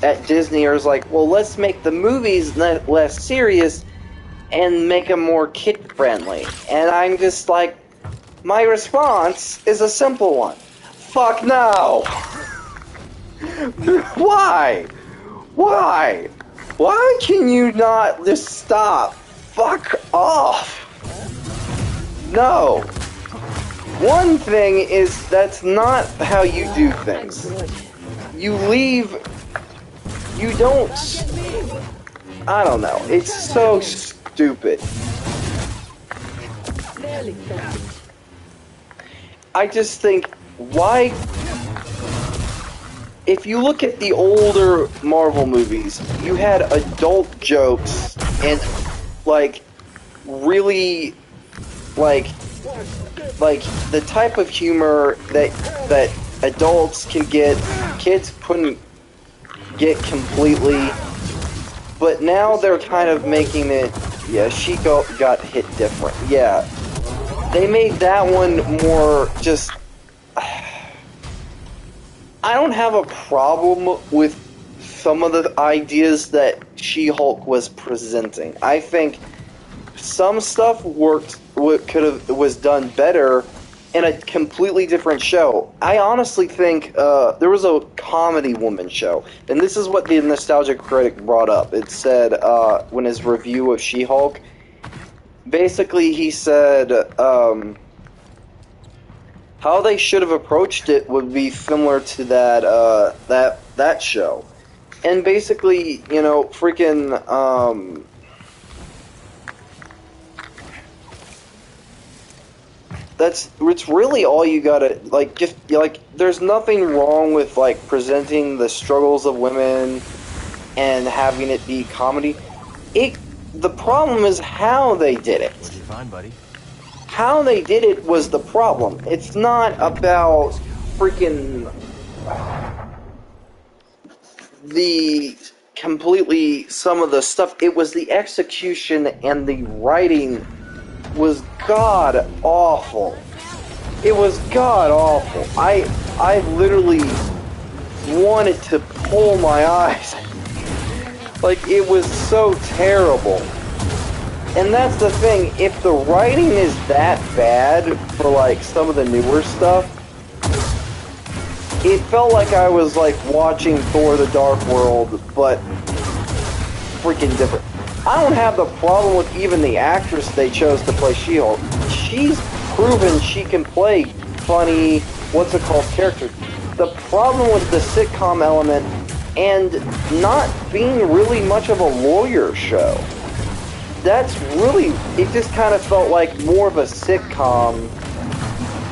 at Disney are like, well, let's make the movies less serious and make them more kid-friendly. And I'm just like, my response is a simple one. Fuck no! Why? Why? Why can you not just stop? Fuck off! No. One thing is, that's not how you do things. You leave... You don't... I don't know. It's so stupid. I just think, why... If you look at the older Marvel movies, you had adult jokes and, like, really, like the type of humor that adults can get, kids couldn't get completely. But now they're kind of making it, yeah, she got hit different. Yeah, they made that one more just... I don't have a problem with some of the ideas that She-Hulk was presenting. I think some stuff was done better, in a completely different show. I honestly think there was a comedy woman show, and this is what the Nostalgia Critic brought up. It said, when his review of She-Hulk, basically he said, how they should have approached it would be similar to that show. And basically, you know, freaking, it's really all you gotta, like, just, like, there's nothing wrong with, like, presenting the struggles of women and having it be comedy. The problem is how they did it. You're fine, buddy. How they did it was the problem. It's not about freaking some of the stuff. It was the execution and the writing was god awful. It was god awful. I literally wanted to pull my eyes. Like, it was so terrible. And that's the thing, if the writing is that bad for, like, some of the newer stuff, it felt like I was, like, watching Thor: The Dark World, but freaking different. I don't have the problem with even the actress they chose to play She-Hulk. She's proven she can play funny, characters. The problem was the sitcom element and not being really much of a lawyer show. That's really, it just kind of felt like more of a sitcom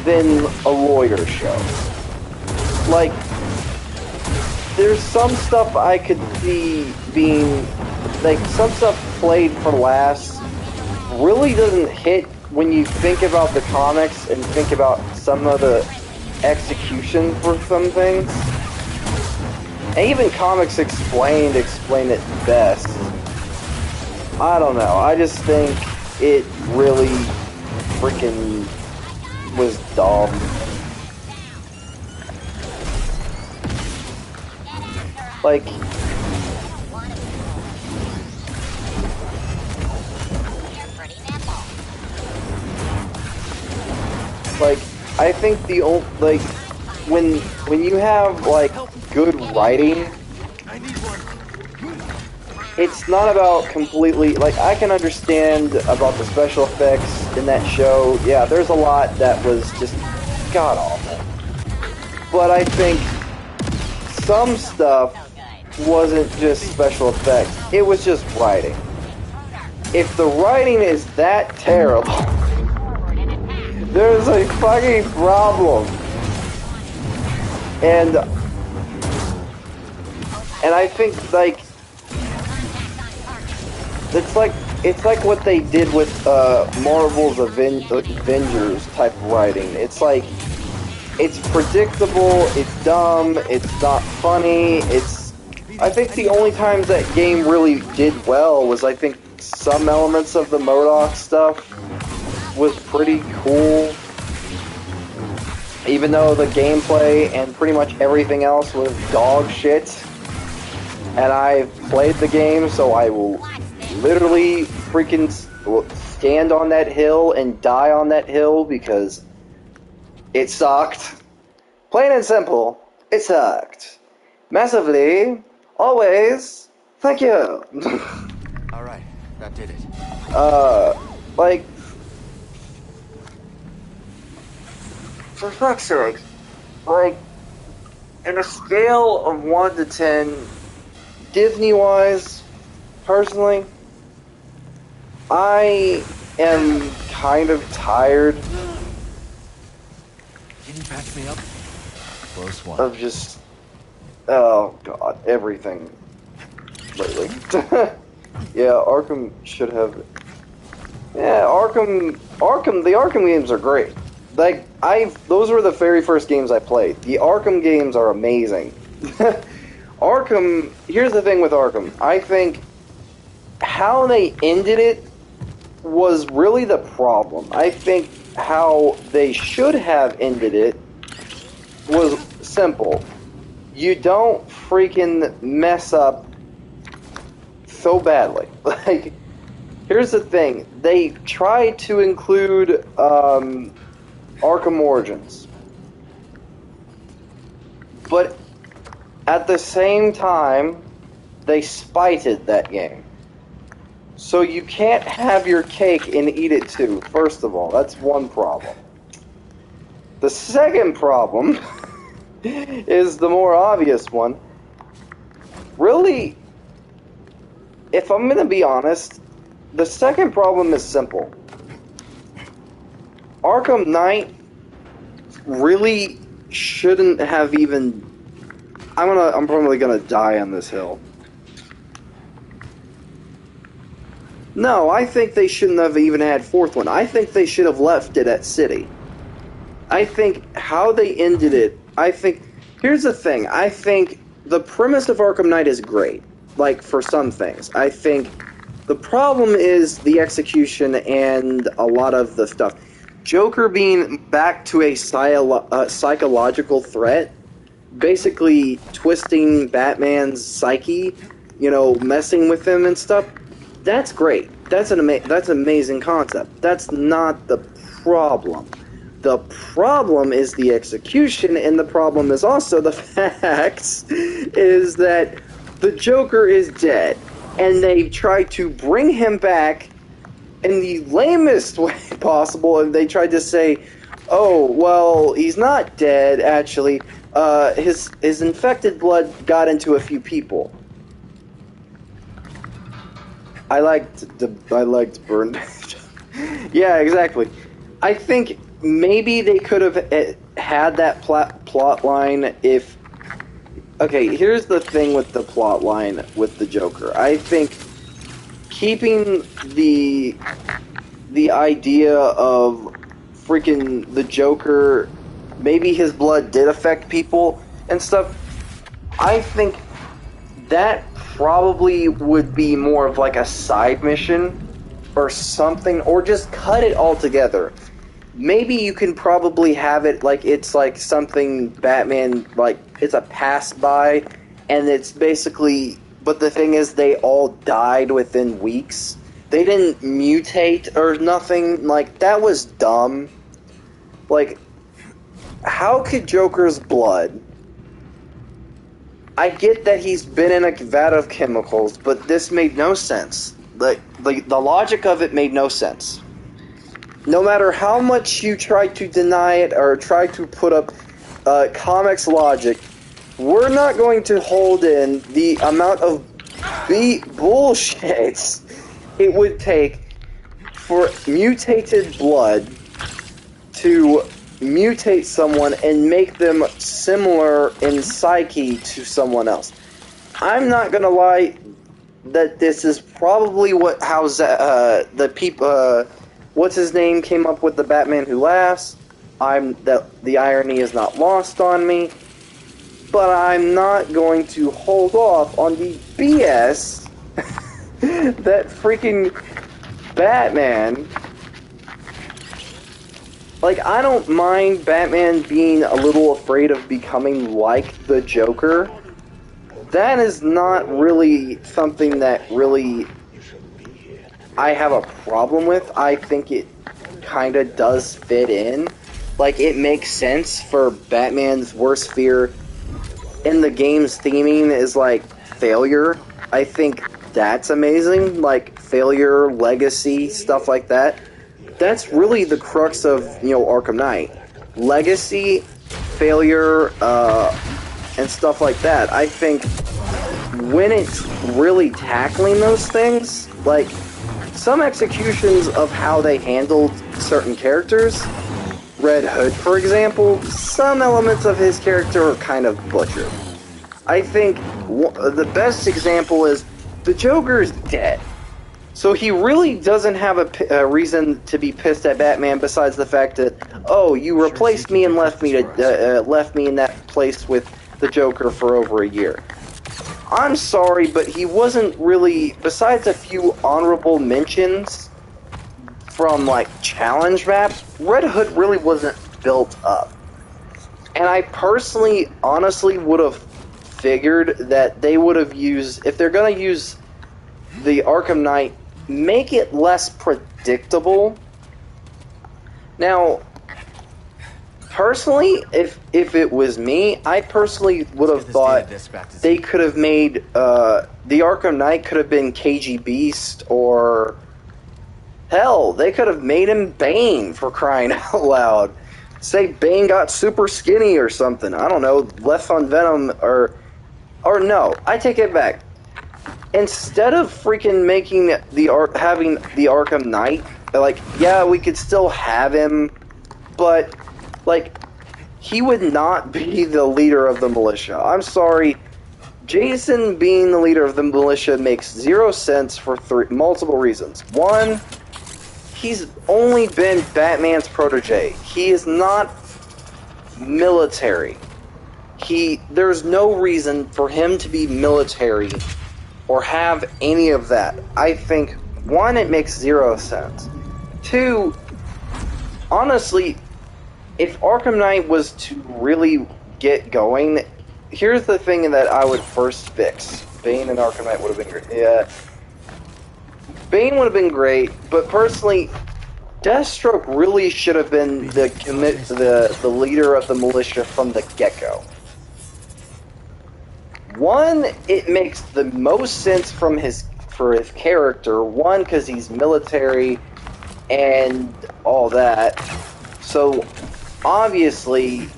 than a lawyer show. Like, there's some stuff I could see being, like, some stuff played for laughs really doesn't hit when you think about the comics and think about some of the execution for some things. And even Comics Explained explain it best. I don't know. I just think it really freaking was dumb. Like, I think the old, like, when you have, like, good writing, it's not about completely, like, I can understand about the special effects in that show. Yeah, there's a lot that was just god-awful. But I think some stuff wasn't just special effects. It was just writing. If the writing is that terrible, there's a fucking problem. And I think, like, it's like what they did with Marvel's Avengers type writing. It's like, it's predictable, it's dumb, it's not funny, I think the only times that game really did well was, I think, some elements of the MODOK stuff was pretty cool. Even though the gameplay and pretty much everything else was dog shit. And I've played the game, so I will literally freaking stand on that hill and die on that hill because it sucked. Plain and simple, it sucked. Massively, always, thank you. Alright, that did it. Like, for fuck's sake, like, in a scale of 1 to 10, Disney-wise, personally, I am kind of tired. Can you patch me up? Close one. Of just, oh god, everything lately. Yeah, Arkham should have. Yeah, the Arkham games are great. Like, those were the very first games I played. The Arkham games are amazing. Arkham, here's the thing with Arkham. I think how they ended it was really the problem. I think how they should have ended it was simple. You don't freaking mess up so badly. Like, here's the thing. They tried to include Arkham Origins. But at the same time, they spited that game. So you can't have your cake and eat it too, first of all. That's one problem. The second problem is the more obvious one. Really, if I'm going to be honest, the second problem is simple. Arkham Knight really shouldn't have even... I'm probably gonna die on this hill. No, I think they shouldn't have even had fourth one. I think they should have left it at City. I think how they ended it, here's the thing, I think the premise of Arkham Knight is great, like, for some things. I think the problem is the execution and a lot of the stuff. Joker being back to a psychological threat, basically twisting Batman's psyche, messing with him and stuff, that's great. That's an amazing concept. That's not the problem. The problem is the execution, and the problem is also the fact is that the Joker is dead, and they try to bring him back in the lamest way possible, and they tried to say, oh, well, he's not dead, actually. His infected blood got into a few people. I liked Burn. Yeah, exactly. I think maybe they could have had that plot line if... Okay, here's the thing with the plot line with the Joker. I think keeping the idea of freaking the Joker, maybe his blood did affect people and stuff, I think that probably would be more of like a side mission or something, or just cut it all together. Maybe you can probably have it like it's like something Batman, like it's a pass-by, and it's basically, but the thing is they all died within weeks. They didn't mutate or nothing, like that was dumb. Like, how could Joker's blood... I get that he's been in a vat of chemicals, but this made no sense. The logic of it made no sense. No matter how much you try to deny it or try to put up comics logic, we're not going to hold in the amount of bullshit it would take for mutated blood to mutate someone and make them similar in psyche to someone else. I'm not gonna lie that this is probably how the people, what's his name, came up with the Batman Who Laughs. The irony is not lost on me, but I'm not going to hold off on the BS that freaking Batman... Like, I don't mind Batman being a little afraid of becoming like the Joker. That is not really something that really I have a problem with. I think it kind of does fit in. Like, it makes sense for Batman's worst fear in the game's theming is, like, failure. I think that's amazing. Like, failure, legacy, stuff like that. That's really the crux of, Arkham Knight. Legacy, failure, and stuff like that. I think when it's really tackling those things, like, some executions of how they handled certain characters, Red Hood, for example, some elements of his character are kind of butchered. I think the best example is the Joker's dead. So he really doesn't have a reason to be pissed at Batman besides the fact that, oh, you replaced me and left me in that place with the Joker for over a year. I'm sorry, but he wasn't really, besides a few honorable mentions from, like, challenge maps, Red Hood really wasn't built up. And I personally, honestly, would have figured that they would have used, if they're going to use the Arkham Knight, make it less predictable. Now, personally, if it was me, I personally would have thought they could have made the Arkham Knight could have been KG Beast, or hell, they could have made him Bane, for crying out loud. Say Bane got super skinny or something. I don't know, left on Venom, or no, I take it back. Instead of freaking making having the Arkham Knight, like, yeah, we could still have him, but like, he would not be the leader of the militia. I'm sorry. Jason being the leader of the militia makes zero sense for multiple reasons. One, he's only been Batman's protege. He is not military. There's no reason for him to be military or have any of that. I think, one, it makes zero sense. Two, honestly, if Arkham Knight was to really get going, here's the thing that I would first fix. Bane and Arkham Knight would have been great. Yeah. Bane would have been great, but personally, Deathstroke really should have been the leader of the militia from the get-go. One, it makes the most sense for his character. One, because he's military and all that. So, obviously,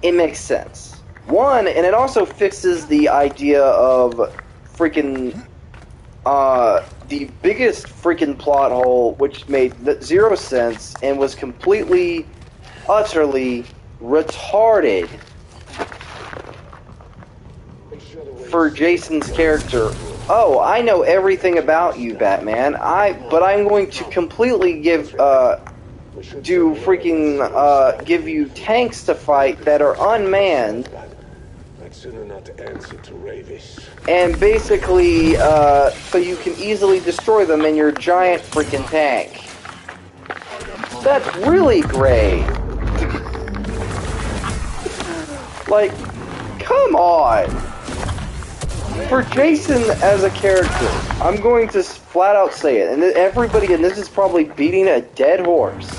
it makes sense. One, and it also fixes the idea of freaking the biggest freaking plot hole, which made zero sense and was completely, utterly retarded for Jason's character. Oh, I know everything about you, Batman. But I'm going to completely give you tanks to fight that are unmanned. And basically, so you can easily destroy them in your giant freaking tank. That's really great. Like, come on. For Jason as a character, I'm going to flat out say it, and everybody, and this is probably beating a dead horse,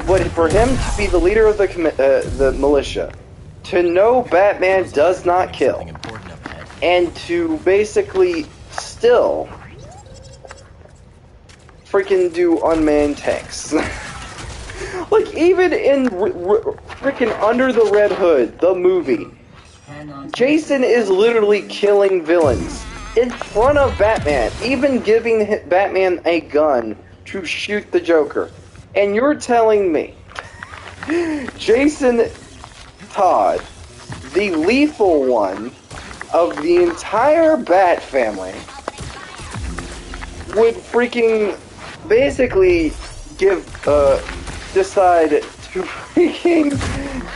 but for him to be the leader of the militia, to know Batman does not kill, and to basically still freaking do unmanned tanks. Like, even in freaking Under the Red Hood, the movie, Jason is literally killing villains in front of Batman, even giving Batman a gun to shoot the Joker. And you're telling me Jason Todd, the lethal one of the entire Bat family, would freaking basically decide to freaking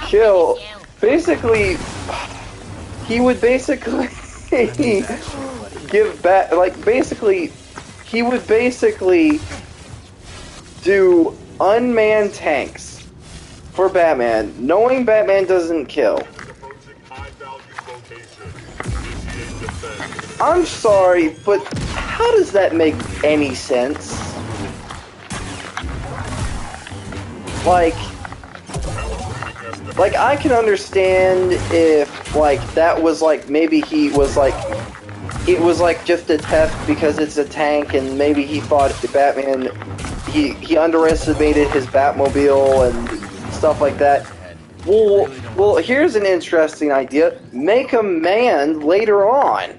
kill, basically, he would basically he would basically do unmanned tanks for Batman, knowing Batman doesn't kill. I'm sorry, but how does that make any sense? Like, I can understand if, like, that was, like, maybe he was, like, it was, like, just a test because it's a tank, and maybe he thought Batman, he underestimated his Batmobile and stuff like that. Well, here's an interesting idea. Make him manned later on.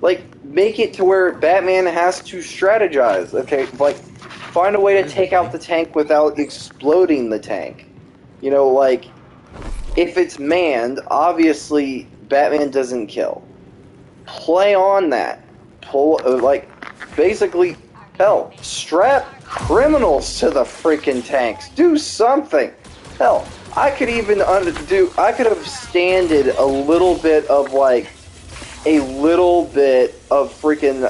Like, make it to where Batman has to strategize. Okay, like, find a way to take out the tank without exploding the tank. You know, like, if it's manned, obviously Batman doesn't kill. Play on that. Basically, hell, strap criminals to the freaking tanks. Do something. Hell, I could even I could have standed a little bit of freaking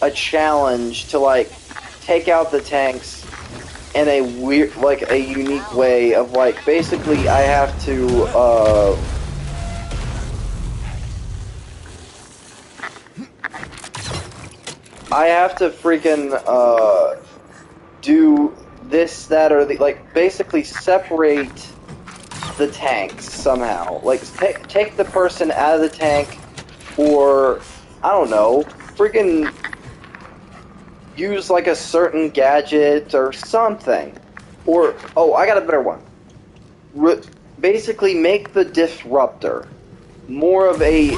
a challenge to, like, take out the tanks in a weird, like, a unique way of, like, basically I have to freaking do this, that, or the, like, basically separate the tanks somehow. Like, take the person out of the tank, or, I don't know, freaking use, like, a certain gadget or something. Or, oh, I got a better one. Basically make the disruptor more of a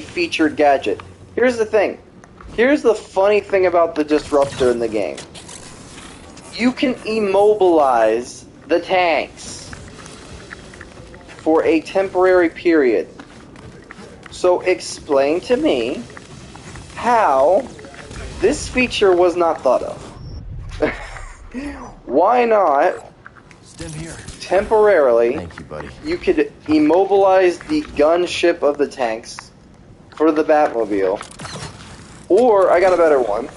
featured gadget. Here's the thing. Here's the funny thing about the disruptor in the game. You can immobilize the tanks for a temporary period. So explain to me how this feature was not thought of. Why not temporarily, Thank you, buddy. You could immobilize the gunship of the tanks for the Batmobile. Or, I got a better one.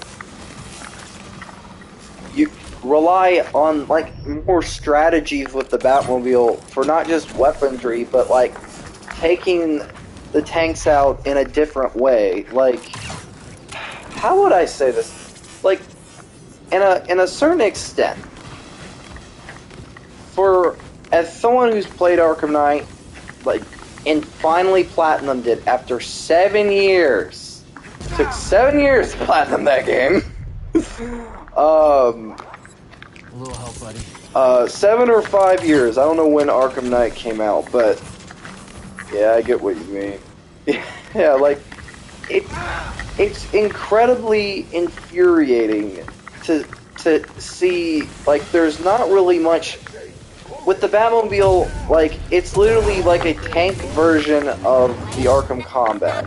You rely on, like, more strategies with the Batmobile for not just weaponry, but, like, taking the tanks out in a different way. Like, how would I say this? Like, in a certain extent, as someone who's played Arkham Knight, like, and finally platinumed it after 7 years. Took 7 years to platinum that game. A little help, buddy. 7 or 5 years. I don't know when Arkham Knight came out, but yeah, I get what you mean. Yeah, like, it's incredibly infuriating to see, like, there's not really much with the Batmobile. Like, it's literally like a tank version of the Arkham Combat,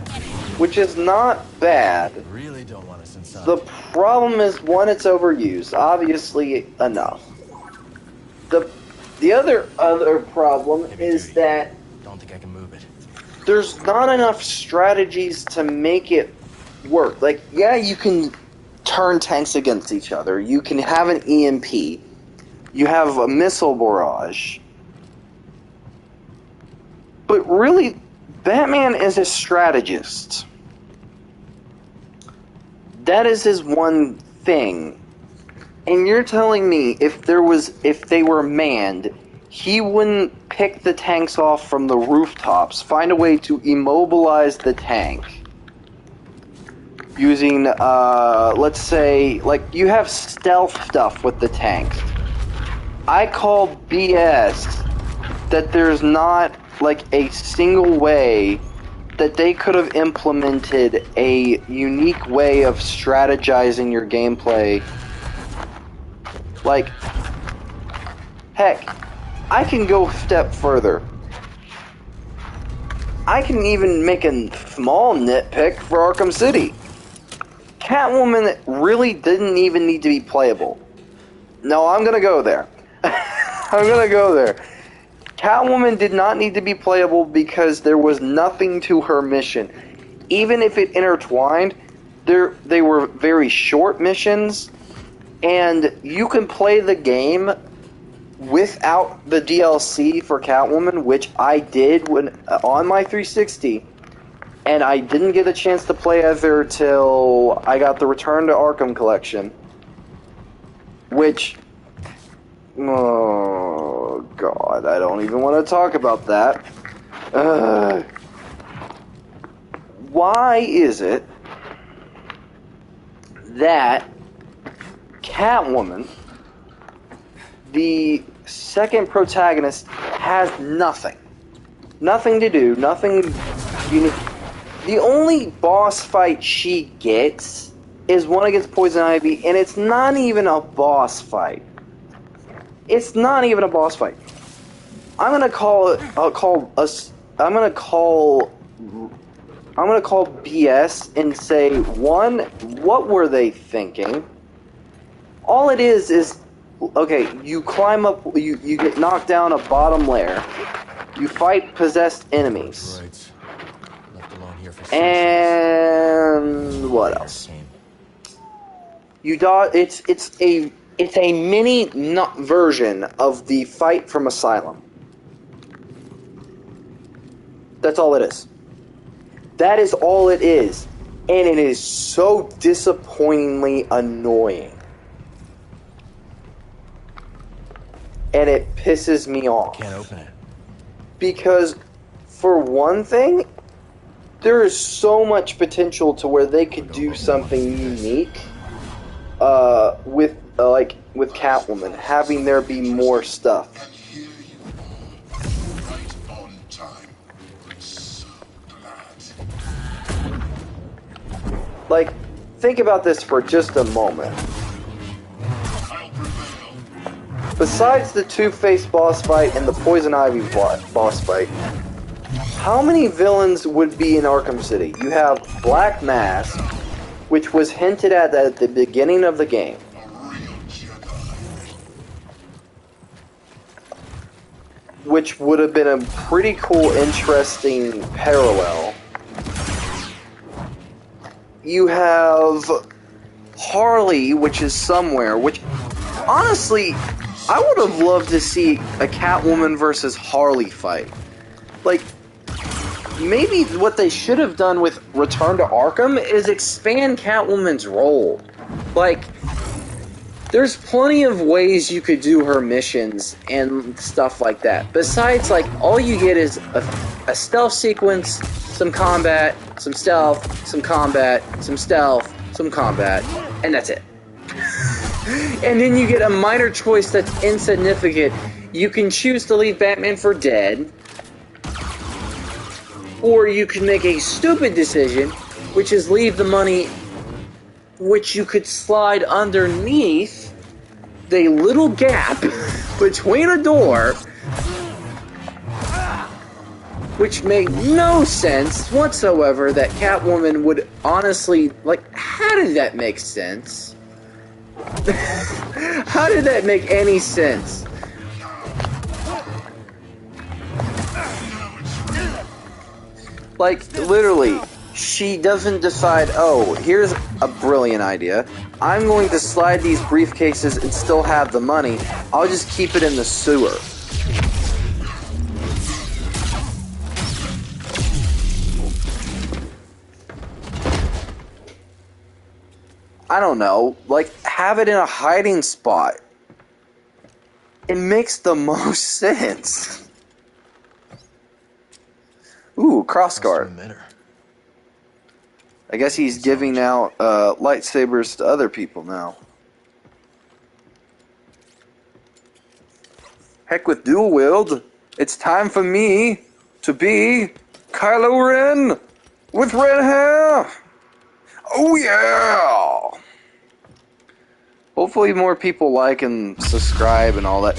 which is not bad. Really don't want us inside. The problem is, one, it's overused, obviously enough. The other problem is that Don't think I can move it. there's not enough strategies to make it work. Like, yeah, you can turn tanks against each other. You can have an EMP. You have a missile barrage. But really, Batman is a strategist. That is his one thing. And you're telling me if they were manned, he wouldn't pick the tanks off from the rooftops, find a way to immobilize the tank using, let's say, like, you have stealth stuff with the tanks. I call BS that there's not, like, a single way that they could have implemented a unique way of strategizing your gameplay. Like, heck, I can go a step further. I can even make a small nitpick for Arkham City. Catwoman really didn't even need to be playable. No, I'm gonna go there. I'm gonna go there. Catwoman did not need to be playable because there was nothing to her mission. Even if it intertwined, they were very short missions, and you can play the game without the DLC for Catwoman, which I did on my 360, and I didn't get a chance to play as her till I got the Return to Arkham collection, which, oh god, I don't even want to talk about that. Why is it that Catwoman, the second protagonist, has nothing to do, nothing unique? The only boss fight she gets is one against Poison Ivy, and it's not even a boss fight. It's not even a boss fight. I'm gonna call BS and say, one, what were they thinking? All it is okay, you climb up, you get knocked down a bottom layer, you fight possessed enemies. Right. Left alone here for And what else? You dodge. It's a mini version of the fight from Asylum. That's all it is. That is all it is, and it is so disappointingly annoying. and it pisses me off. Can't open it. Because, for one thing, there is so much potential to where they could do something unique with Catwoman, having there be more stuff. Like, think about this for just a moment. Besides the Two-Face boss fight and the Poison Ivy boss fight, how many villains would be in Arkham City? You have Black Mask, which was hinted at the beginning of the game. Which would have been a pretty cool, interesting parallel. You have Harley, which is somewhere, which, honestly, I would have loved to see a Catwoman versus Harley fight. Like, maybe what they should have done with Return to Arkham is expand Catwoman's role. Like, there's plenty of ways you could do her missions and stuff like that. Besides, like, all you get is a stealth sequence, some combat, some stealth, some combat, some stealth, some combat, and that's it. And then you get a minor choice that's insignificant. You can choose to leave Batman for dead, or you can make a stupid decision, which is leave the money, which you could slide underneath the little gap between a door, which made no sense whatsoever that Catwoman would honestly, like, how did that make sense? How did that make any sense? Like, literally, she doesn't decide, oh, here's a brilliant idea. I'm going to slide these briefcases and still have the money. I'll just keep it in the sewer. I don't know, like, have it in a hiding spot. It makes the most sense. Ooh, crossguard. I guess he's giving out lightsabers to other people now. Heck with dual wield. It's time for me to be Kylo Ren with red hair. Oh yeah! Hopefully more people like and subscribe and all that.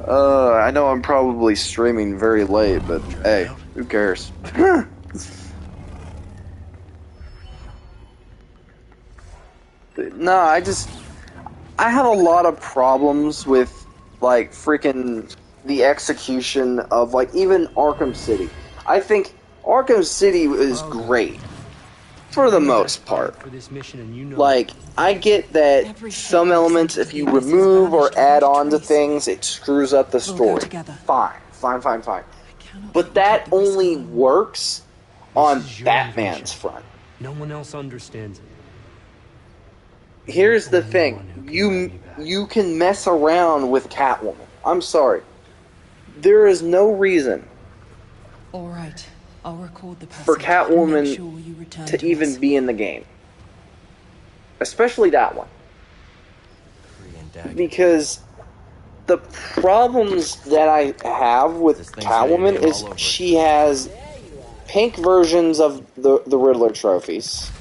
I know I'm probably streaming very late, but hey, who cares? No, I have a lot of problems with, like, freaking the execution of, like, even Arkham City. I think Arkham City is great. For the most part. Like, I get that some elements, if you remove or add on to things, it screws up the story. Fine. But that only works on Batman's front. No one else understands it. Here's the thing. You can mess around with Catwoman. I'm sorry. There is no reason Alright, I'll record the for Catwoman to even be in the game. Especially that one. Because the problems that I have with Catwoman is she has pink versions of the Riddler trophies.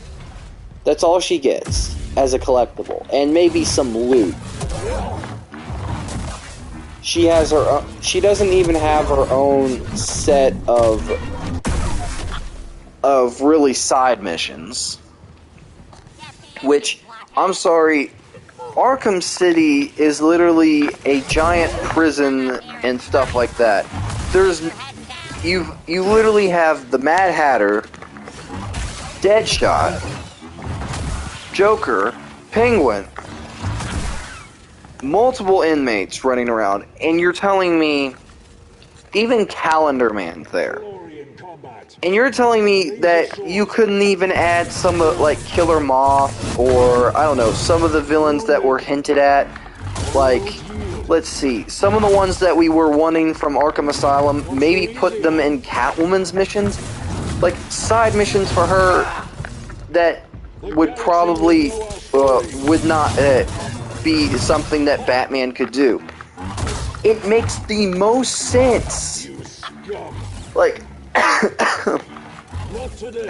That's all she gets as a collectible. And maybe some loot. She has her own, she doesn't even have her own set of really side missions. Which, I'm sorry, Arkham City is literally a giant prison and stuff like that. You literally have the Mad Hatter, Deadshot, Joker, Penguin, multiple inmates running around, and you're telling me even Calendar Man's there. And you're telling me that you couldn't even add some of, like, Killer Moth, or, I don't know, some of the villains that were hinted at, like let's see, some of the ones that we were wanting from Arkham Asylum, maybe put them in Catwoman's missions. Like, side missions for her that would probably, would not be something that Batman could do. It makes the most sense. Like,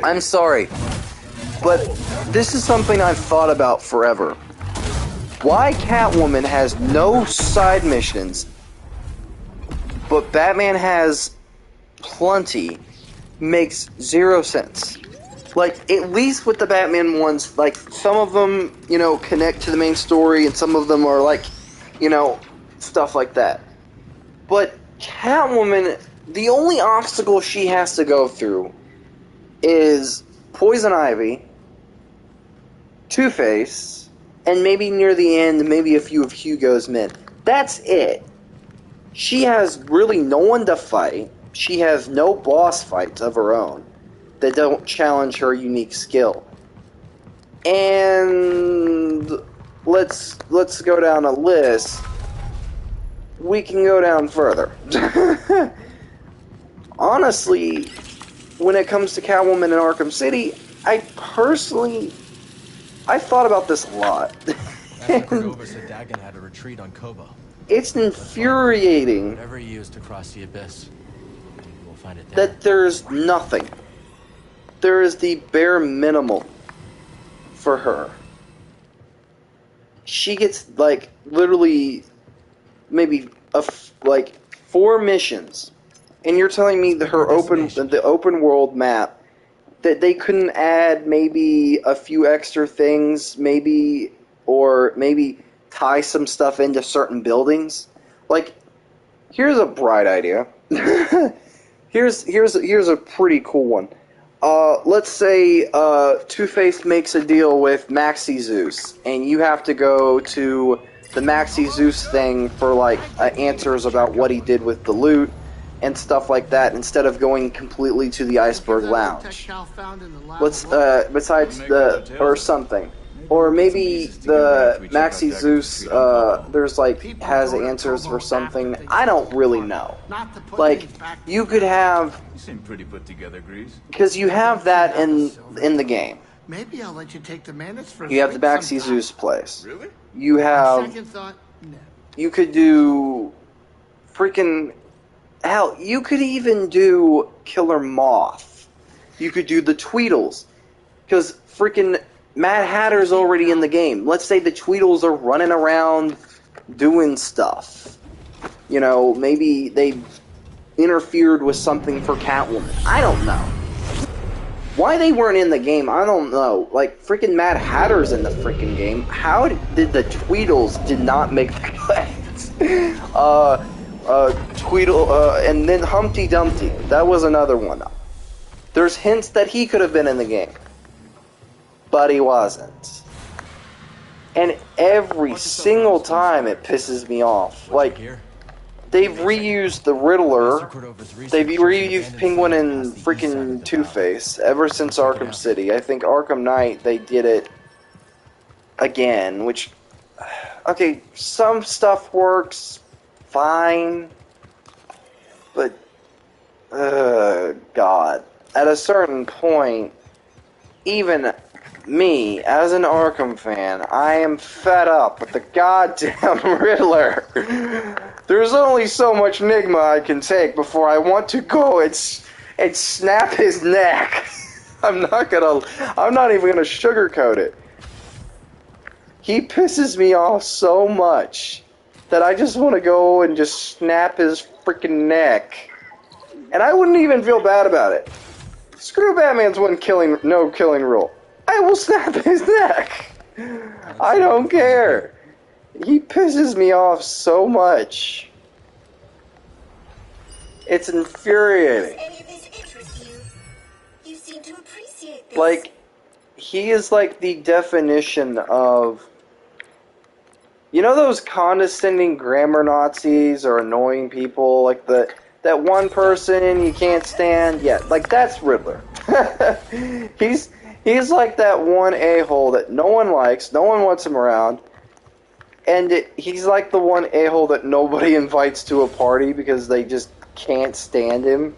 I'm sorry, but this is something I've thought about forever. Why Catwoman has no side missions, but Batman has plenty, makes zero sense. Like, at least with the Batman ones, like, some of them, you know, connect to the main story, and some of them are, like, you know, stuff like that. But Catwoman, the only obstacle she has to go through is Poison Ivy, Two-Face, and maybe near the end, maybe a few of Hugo's men. That's it. She has really no one to fight. She has no boss fights of her own that don't challenge her unique skill. And let's go down a list. We can go down further. Honestly, when it comes to Catwoman in Arkham City, I've thought about this a lot. Cordova said Dagon had a retreat on Kobo. It's infuriating Whatever he used to cross the abyss, we'll find it there. that there's nothing. There is the bare minimum for her. She gets, like, literally maybe like 4 missions, and you're telling me that the open world map, that they couldn't add maybe a few extra things, maybe, or maybe tie some stuff into certain buildings? Like, here's a bright idea. here's a pretty cool one. Let's say Two-Face makes a deal with Maxi Zeus, and you have to go to the Maxi Zeus thing for, like, answers about what he did with the loot and stuff like that, instead of going completely to the Iceberg Lounge. Let's, besides or something. Or maybe the Maxi Zeus, there's, like, has answers for something. I don't really know. Like, you could have... You seem pretty put together, Grease. Because you have that in the game. Maybe I'll let you take the minutes for You have the Maxi Zeus place. Really? You have... Second thought, no. You could do... Freaking... Hell, you could even do Killer Moth. You could do the Tweedles. Because freaking Mad Hatter's already in the game. Let's say the Tweedles are running around doing stuff. You know, maybe they interfered with something for Catwoman. I don't know. Why they weren't in the game, I don't know. Like, freaking Mad Hatter's in the freaking game. How did the Tweedles did not make the cut? Tweedle, and then Humpty Dumpty. That was another one. There's hints that he could have been in the game. But he wasn't. And every single time it pisses me off. Like, they've reused the Riddler, they've reused Penguin and freaking Two-Face ever since Arkham City. I think Arkham Knight, they did it again, which, okay, some stuff works fine, but, God, at a certain point, even me, as an Arkham fan, I am fed up with the goddamn Riddler. There's only so much Nigma I can take before I want to go and snap his neck. I'm not even gonna sugarcoat it. He pisses me off so much that I just want to go and just snap his freaking neck. And I wouldn't even feel bad about it. Screw Batman's no killing rule. I will snap his neck. I don't care. He pisses me off so much. It's infuriating. Does any of this interest you? You seem to appreciate this. Like, he is like the definition of... You know those condescending grammar Nazis or annoying people? Like that one person you can't stand? Yeah, like that's Riddler. He's like that one a-hole that no one likes, no one wants him around, And he's like the one a-hole that nobody invites to a party because they just can't stand him.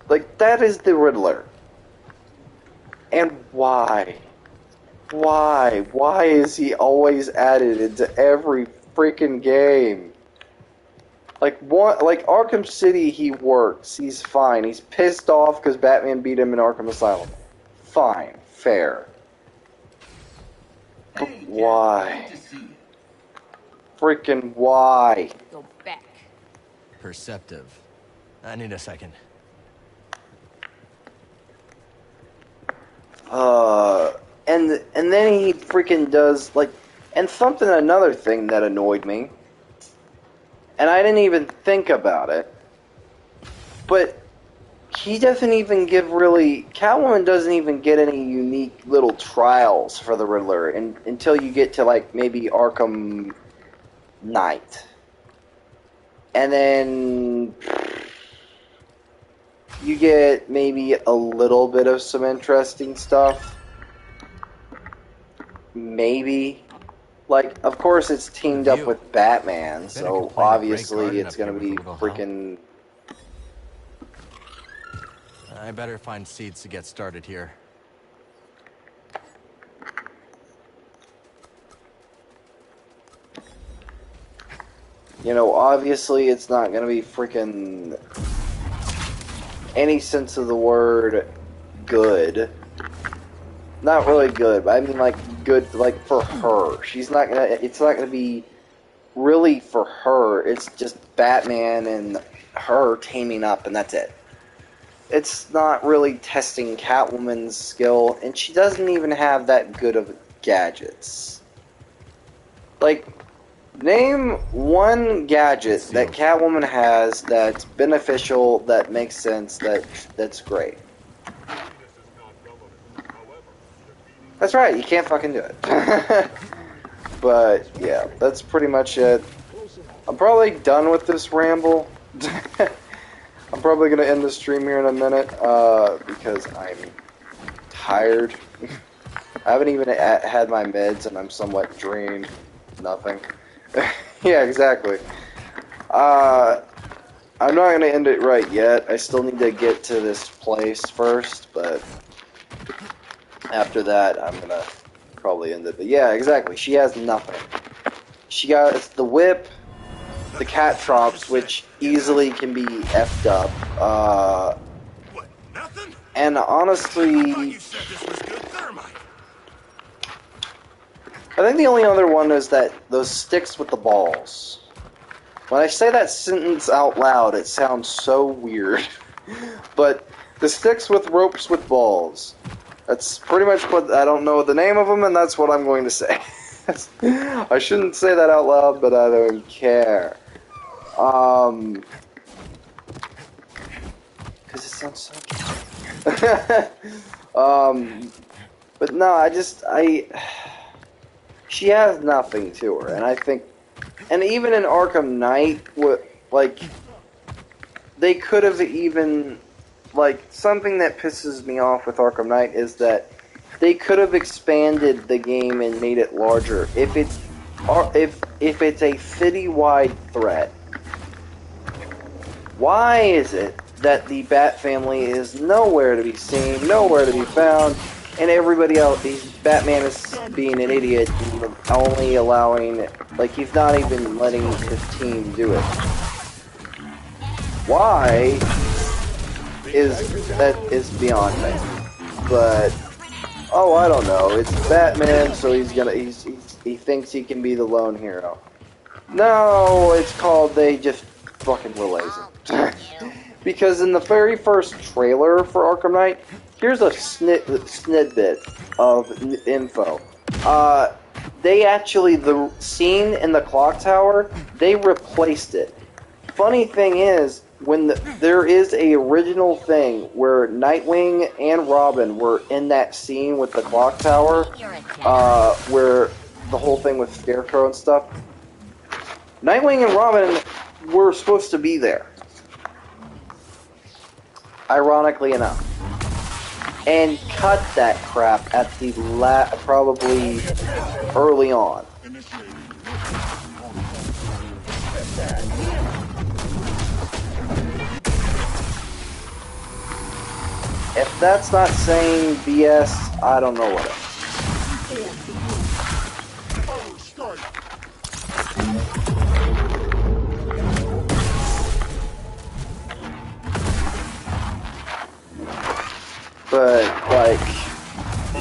Like, that is the Riddler. And why? Why? Why is he always added into every freaking game? Like Arkham City, he works. He's fine. He's pissed off because Batman beat him in Arkham Asylum. Fine. Fair. But why? Freaking why? Go back. Perceptive. I need a second. And then he freaking does, like, and another thing that annoyed me, and I didn't even think about it, but he doesn't even give Catwoman doesn't even get any unique little trials for the Riddler until you get to, like, maybe Arkham Knight. And then you get maybe a little bit of some interesting stuff. Maybe. Like, of course it's teamed up with Batman, so obviously it's gonna be freaking... I better find seeds to get started here. You know, obviously it's not gonna be freaking... any sense of the word good. Not really good, but I mean, like, good, like, for her. She's not gonna, it's not gonna be really for her. It's just Batman and her teaming up, and that's it. It's not really testing Catwoman's skill, and she doesn't even have that good of gadgets. Like, name one gadget that Catwoman has that's beneficial, that makes sense, that's great. That's right, you can't fucking do it. But, yeah, that's pretty much it. I'm probably done with this ramble. I'm probably going to end the stream here in a minute, because I'm tired. I haven't even had my meds, and I'm somewhat drained. Nothing. Yeah, exactly. I'm not going to end it right yet. I still need to get to this place first, but... after that, I'm gonna probably end it. But yeah, exactly. She has nothing. She got the whip, the cat traps, which easily can be effed up. And honestly, I think the only other one is that those sticks with the balls. When I say that sentence out loud, it sounds so weird. But the sticks with ropes with balls. That's pretty much what, I don't know the name of them, and that's what I'm going to say. I shouldn't say that out loud, but I don't care. Because it sounds so cute. But no, she has nothing to her, and I think, and even in Arkham Knight, like, they could have even... like, something that pisses me off with Arkham Knight is that they could have expanded the game and made it larger. If it's a city-wide threat, why is it that the Bat family is nowhere to be seen, nowhere to be found, and everybody else, Batman is being an idiot and only allowing, like, he's not even letting his team do it. Why? Is beyond me, but oh, I don't know. It's Batman, so he thinks he can be the lone hero. No, it's called they just fucking were lazy. Because in the very first trailer for Arkham Knight, here's a snippet of info. They actually, the scene in the clock tower, they replaced it. Funny thing is, when there is a original thing where Nightwing and Robin were in that scene with the clock tower, where the whole thing with Scarecrow and stuff, Nightwing and Robin were supposed to be there. Ironically enough. And cut that crap at the probably early on. If that's not saying BS, I don't know what But, like,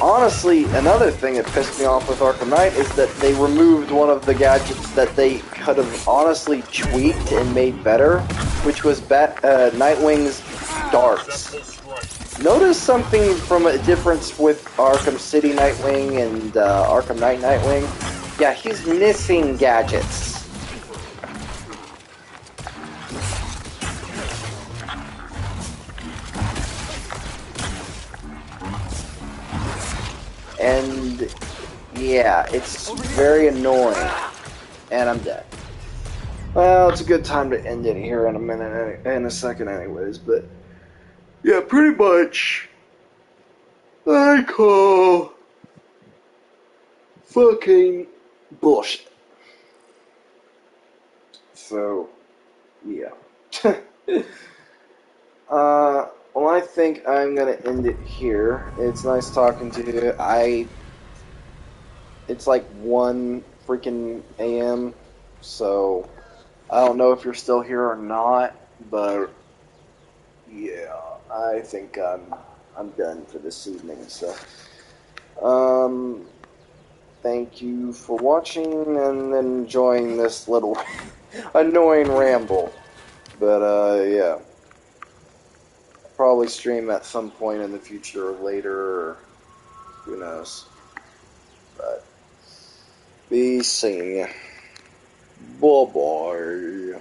honestly, another thing that pissed me off with Arkham Knight is that they removed one of the gadgets that they could have honestly tweaked and made better, which was Nightwing's darts. Notice something from a difference with Arkham City Nightwing and Arkham Knight Nightwing? Yeah, he's missing gadgets. And yeah, it's very annoying. And I'm dead. Well, it's a good time to end it here in a second anyways, but yeah, pretty much I call fucking bullshit. So, yeah. Well, I think I'm gonna end it here. It's nice talking to you. It's like 1 freaking a.m., so I don't know if you're still here or not, but yeah, I think I'm done for this evening, so thank you for watching and enjoying this little annoying ramble. But yeah. Probably stream at some point in the future or later, or who knows. But be seeing ya. Bye bye.